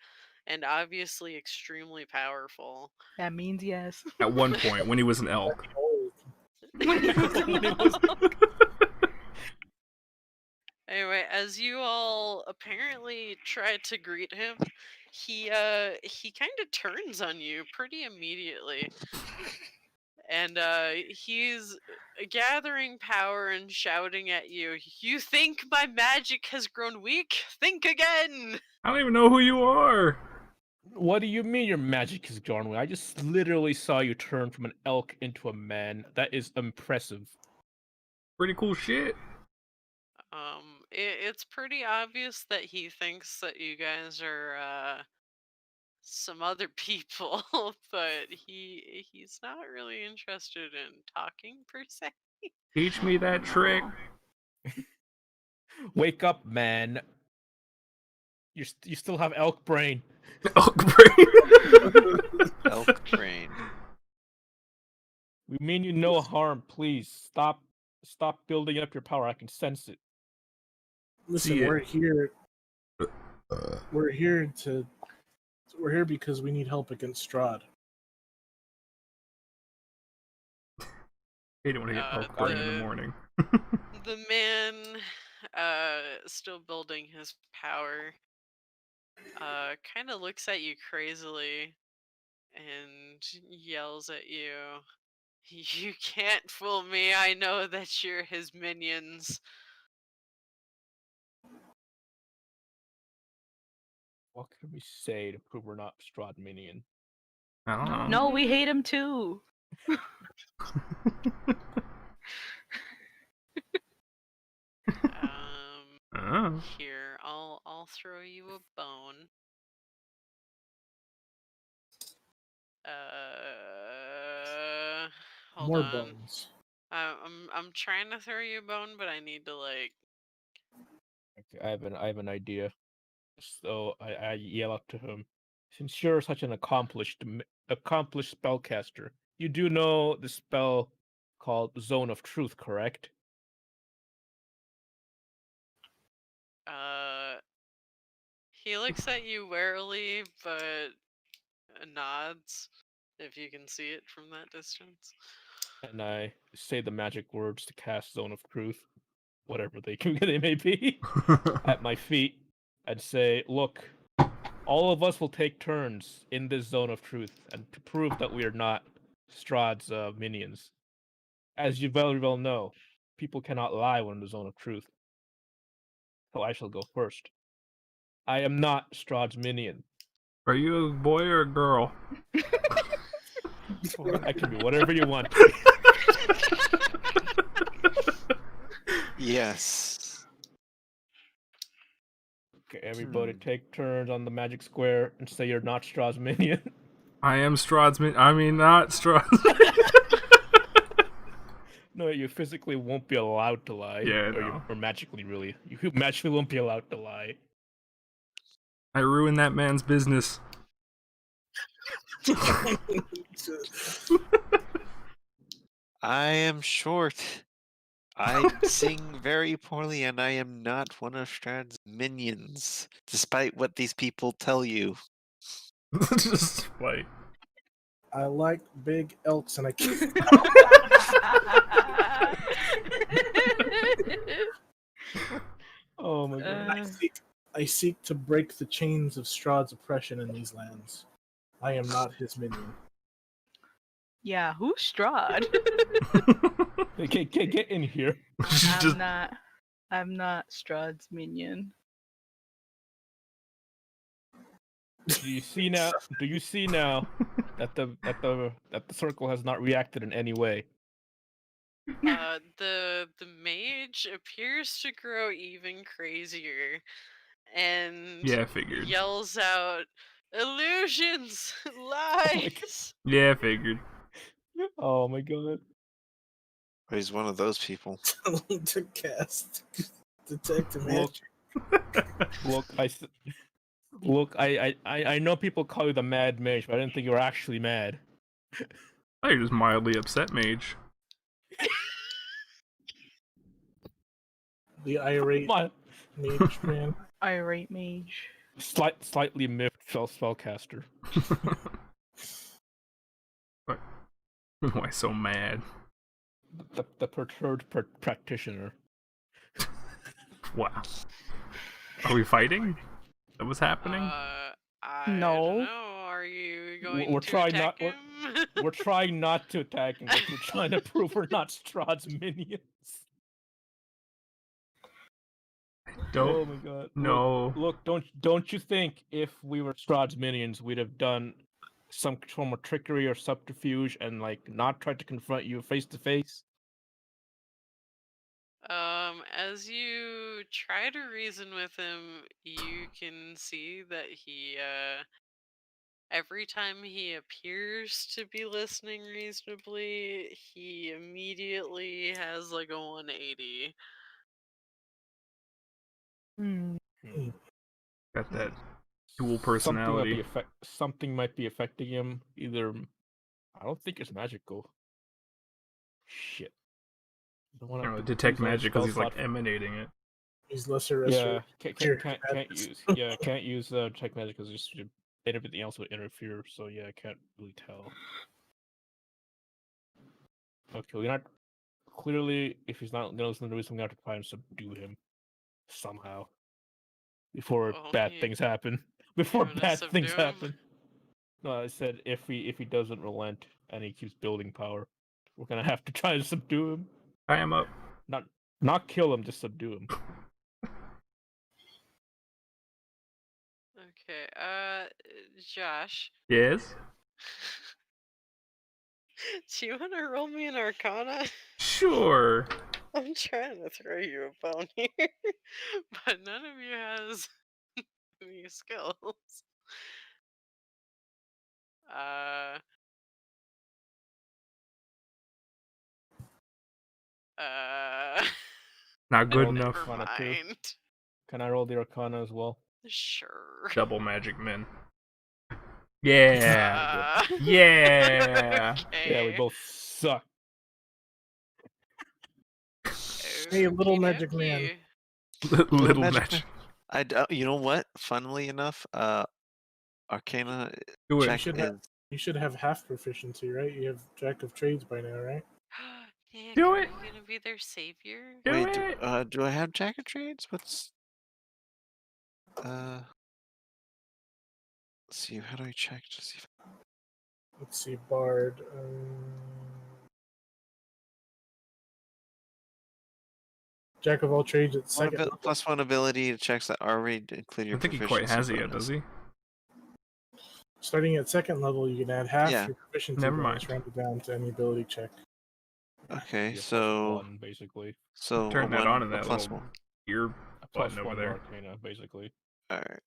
and obviously extremely powerful. That means yes. At one point, when he was an elk. When he was When he an was- elk. Anyway, as you all apparently try to greet him, he kind of turns on you pretty immediately. And he's gathering power and shouting at you, "You think my magic has grown weak? Think again!" I don't even know who you are. What do you mean your magic is gone away? I just literally saw you turn from an elk into a man. That is impressive. Pretty cool shit. It's pretty obvious that he thinks that you guys are some other people, but he's not really interested in talking per se. Teach me that trick. Wake up, man. You still have elk brain. Elk brain. Elk brain. We mean you no harm. Please stop building up your power. I can sense it. Listen, See it. we're here. We're here because we need help against Strahd. He didn't want to get elk brain in the morning. The man, still building his power, kind of looks at you crazily and yells at you. "You can't fool me. I know that you're his minions." What can we say to prove we're not Strahd minion? I don't know. No, we hate him too. Oh. Here, I'll throw you a bone. Hold More on. bones. I'm trying to throw you a bone, but I need to like. Okay, I have an idea. So I yell up to him. Since you're such an accomplished spellcaster, you do know the spell called Zone of Truth, correct? He looks at you warily, but nods. If you can see it from that distance. And I say the magic words to cast Zone of Truth, whatever they may be, at my feet, and say, "Look, all of us will take turns in this Zone of Truth, and to prove that we are not Strahd's minions. As you very well know, people cannot lie when in the Zone of Truth. So I shall go first. I am not Strahd's minion. Are you a boy or a girl? I can be whatever you want. Yes. Okay, everybody take turns on the magic square and say you're not Strahd's minion. I am Strahd's not Strahd. No, you physically won't be allowed to lie. Yeah, or, no. or magically, really. You magically won't be allowed to lie. I ruined that man's business. I am short. I sing very poorly, and I am not one of Strahd's minions, despite what these people tell you. Just wait. I like big elks, and I can't. Oh my god. I seek to break the chains of Strahd's oppression in these lands. I am not his minion. Yeah, who's Strahd? Hey, get in here. I'm not Strahd's minion. Do you see now? Do you see now that the circle has not reacted in any way? The mage appears to grow even crazier, and Yeah, I figured. yells out, "Illusions, lies!" Yeah, I figured. Oh my god. Or he's one of those people. To cast detect Look, magic. look, I know people call you the mad mage, but I didn't think you were actually mad. Oh, you're just mildly upset, mage. The irate mage man. Irate mage. Slightly miffed spellcaster. Why so mad? The perturbed practitioner. Wow. Are we fighting? That was happening? I No. don't know. Are you going We're to trying attack not- him? We're trying not to attack him, but we're trying to prove we're not Strahd's minions. Don't. Oh my god. No. Look, don't you think if we were Strahd's minions, we'd have done some form of trickery or subterfuge and like not tried to confront you face to face? As you try to reason with him, you can see that he, every time he appears to be listening reasonably, he immediately has like a 180. Got that dual personality. Something might be affecting him. Either I don't think it's magical. Shit. Detect magic because he's like emanating it. He's lesser Yeah, restorative. can't use detect magic because just everything else would interfere. So yeah, I can't really tell. Okay, we're not clearly. If he's not gonna listen to the reason, we have to try and subdue him somehow before bad things happen. Before bad things happen. No, I said if he doesn't relent and he keeps building power, we're gonna have to try to subdue him. Tie him up. Not kill him, just subdue him. Okay, Josh. Yes? Do you want to roll me an Arcana? Sure. I'm trying to throw you a bone here, but none of you has any skills. Not good Never enough. mind. Can I roll the Arcana as well? Sure. Double magic men. Yeah. Yeah. Okay. Yeah, we both suck. Hey, little magic man. Little magic. You know what? Funnily enough, Arcana Do it. check You should have half proficiency, right? You have Jack of Trades by now, right? Nick, Do are it. you gonna be their savior? Do Wait, it. do I have Jack of Trades? What's let's see, how do I check to see if... Let's see, Bard. Jack of all trades at second level. +1 ability to checks that already include your I think he proficiency quite has it bonus. yet, does he? Starting at second level, you can add half your proficiency Never bonus, mind. round it down to any ability check. Okay, Yeah, so +1, basically. so Turn that on in that plus little one. ear button +1 over there. Arcana, basically. All right.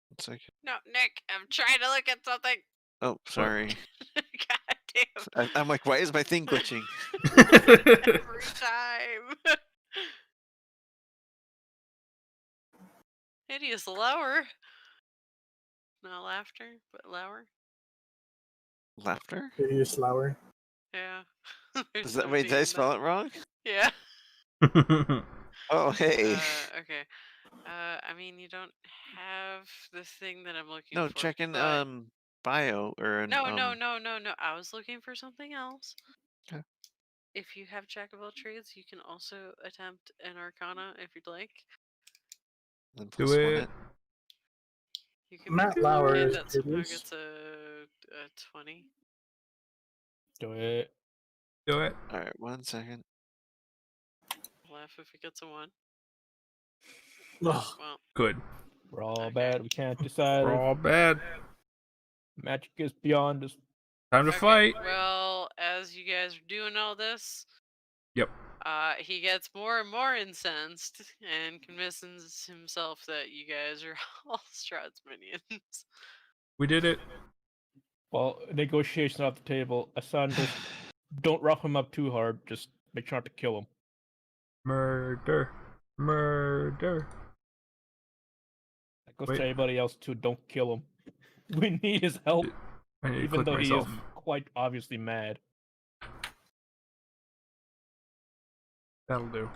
1 second. No, Nick, I'm trying to look at something. Oh, sorry. God damn. I'm like, why is my thing glitching? Every time. Hideous lower. Not laughter, but lower. Laughter? Hideous Lower. Yeah. Is that, wait, did I spell it wrong? Yeah. Oh, hey. Okay. I mean, you don't have the thing that I'm looking No, for. check in but... bio or No. I was looking for something else. Okay. If you have Jack of all trades, you can also attempt an Arcana if you'd like. Then Do plus one it. You can Matt make a Lauer kid is that somehow hideous. gets a 20. Do it. Do it. All right, 1 second. Laugh if he gets a 1. Ugh. Well, Good. We're all Okay. bad. We can't decide. We're all bad. Magic is beyond us. Time to okay. fight. Well, as you guys are doing all this, Yep. he gets more and more incensed and convinces himself that you guys are all Strahd's minions. We did it. Well, negotiation off the table. Asan, just don't rough him up too hard. Just make sure not to kill him. Murder. Murder. That goes Wait. to anybody else too. Don't kill him. We need his help, I need to even click though myself. he is quite obviously mad. That'll do.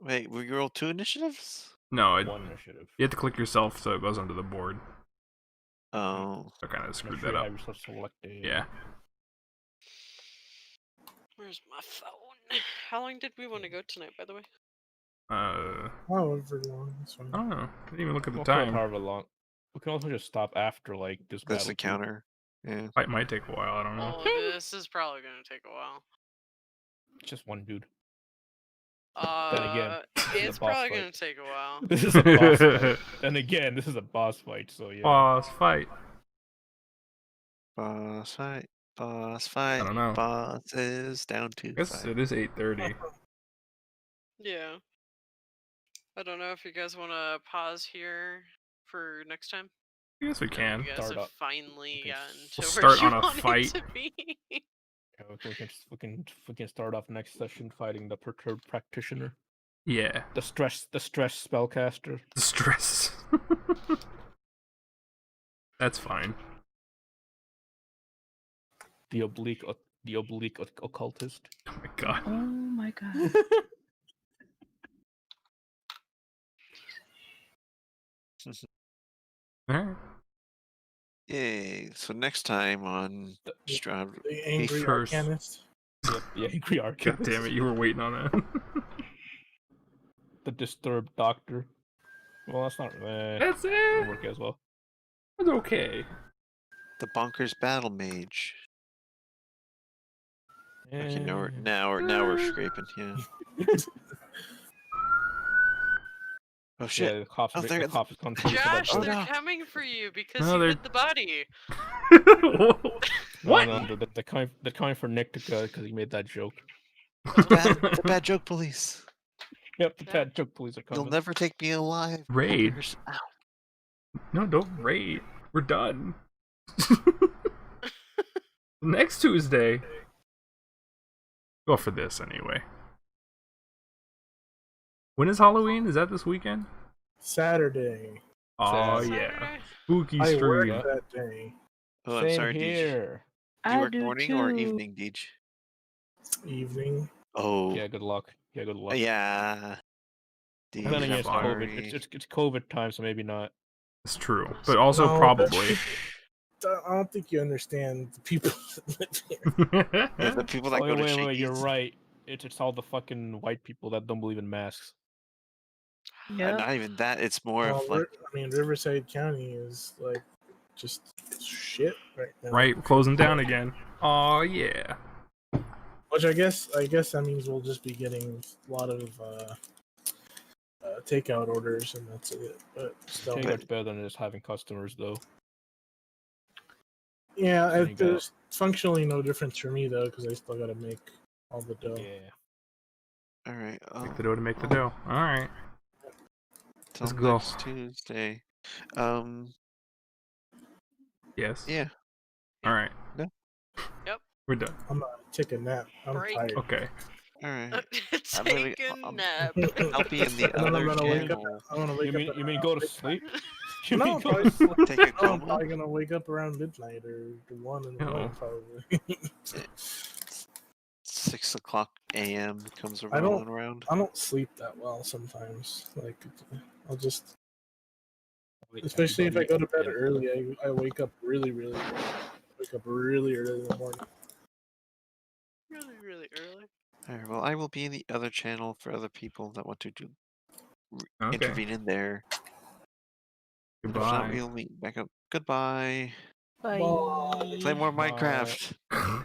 Wait, we roll 2 initiatives? No, One initiative. you have to click yourself so it goes onto the board. Oh. I kind of Make screwed sure that you up. have yourself selected. Yeah. Where's my phone? How long did we want to go tonight, by the way? However long, that's fine. I don't know. I didn't even look at the We'll kill it time. however long. We can also just stop after like this That's battle. the too. counter. Yeah. Fight might take a while. I don't know. Oh, this is probably going to take a while. It's just one dude. Then again, this is It's a boss probably fight. going to take a while. This is a boss fight. And again, this is a boss fight, so yeah. Boss fight. Boss fight. Boss fight. I don't know. Boss is down to I guess 5. it is 8:30. Yeah. I don't know if you guys want to pause here for next time. I guess we I know can. You guys Start have up. finally Okay, gotten to we'll where start you on a wanted fight. to be. Yeah, we can start off next session fighting the perturbed practitioner, Yeah. the stress spellcaster. The stress. That's fine. The oblique occultist. Oh my god. Oh my god. Alright. Yay. So next time on Strahd. The angry first. arcanist. Yep, the angry God arcanist. damn it, you were waiting on that. The disturbed doctor. Well, that's not. That's Doesn't it. work as well. It's okay. The Bonkers Battle Mage. Okay, now we're scraping, yeah. Oh shit. Yeah, the cops. Oh, The there- cops come to you for that Josh, joke. they're no. coming for you because No, you they're- hid the body. What? No, they're coming for Nick because he made that joke. The bad joke police. Yep, the bad joke police are coming. You'll never take me alive. Raid. Bonkers. Ow. No, don't raid. We're done. Next Tuesday. Go for this anyway. When is Halloween? Is that this weekend? Saturday. Oh Saturday. yeah. Spooky I work street. that day. Oh, I'm Same sorry, Deej. here. Do you I work do morning or too. evening, Deej? Evening. Oh. Yeah, good luck. Yeah, good luck. Yeah. And then Deej, again, it's I'm COVID. sorry. It's COVID time, so maybe not. It's true. But also No, probably. I don't think you understand the people that live here. Yeah, the people that Oh, go to wait, you're Shakey's. right. It's all the fucking white people that don't believe in masks. Yeah. Not even that. It's more Well, of like Riverside County is like just shit right now. Right, we're closing down again. Oh yeah. Which I guess that means we'll just be getting a lot of takeout orders, and that's it. But still, Takeout's better than just having customers, though. yeah, There you go. there's functionally no difference for me though, because I still got to make all the dough. Yeah. all right. Make the dough to make the dough. Alright. Till let's go. next Tuesday. Yes. Yeah. Alright. No. Yep. We're done. I'm gonna take a nap. I'm Break. tired. Okay. All right. I'm Take gonna- a nap. I'll be in the And then I'm other gonna wake up. channel. I'm gonna wake You up. mean go to sleep? You No, mean I'm go to probably, sleep? Take a no, I'm coma. probably gonna wake up around midnight or 1 in the No. morning, probably. 6 o'clock a.m. comes I don't- rolling around. I don't sleep that well sometimes. Like, I'll just, especially if I go to bed early, I wake up really early. Wake up really early in the morning. Really, really early. All right. Well, I will be in the other channel for other people that want to Okay. intervene in there. If not, Goodbye. we'll meet back up. Goodbye. Bye. Bye. Play more Bye. Minecraft.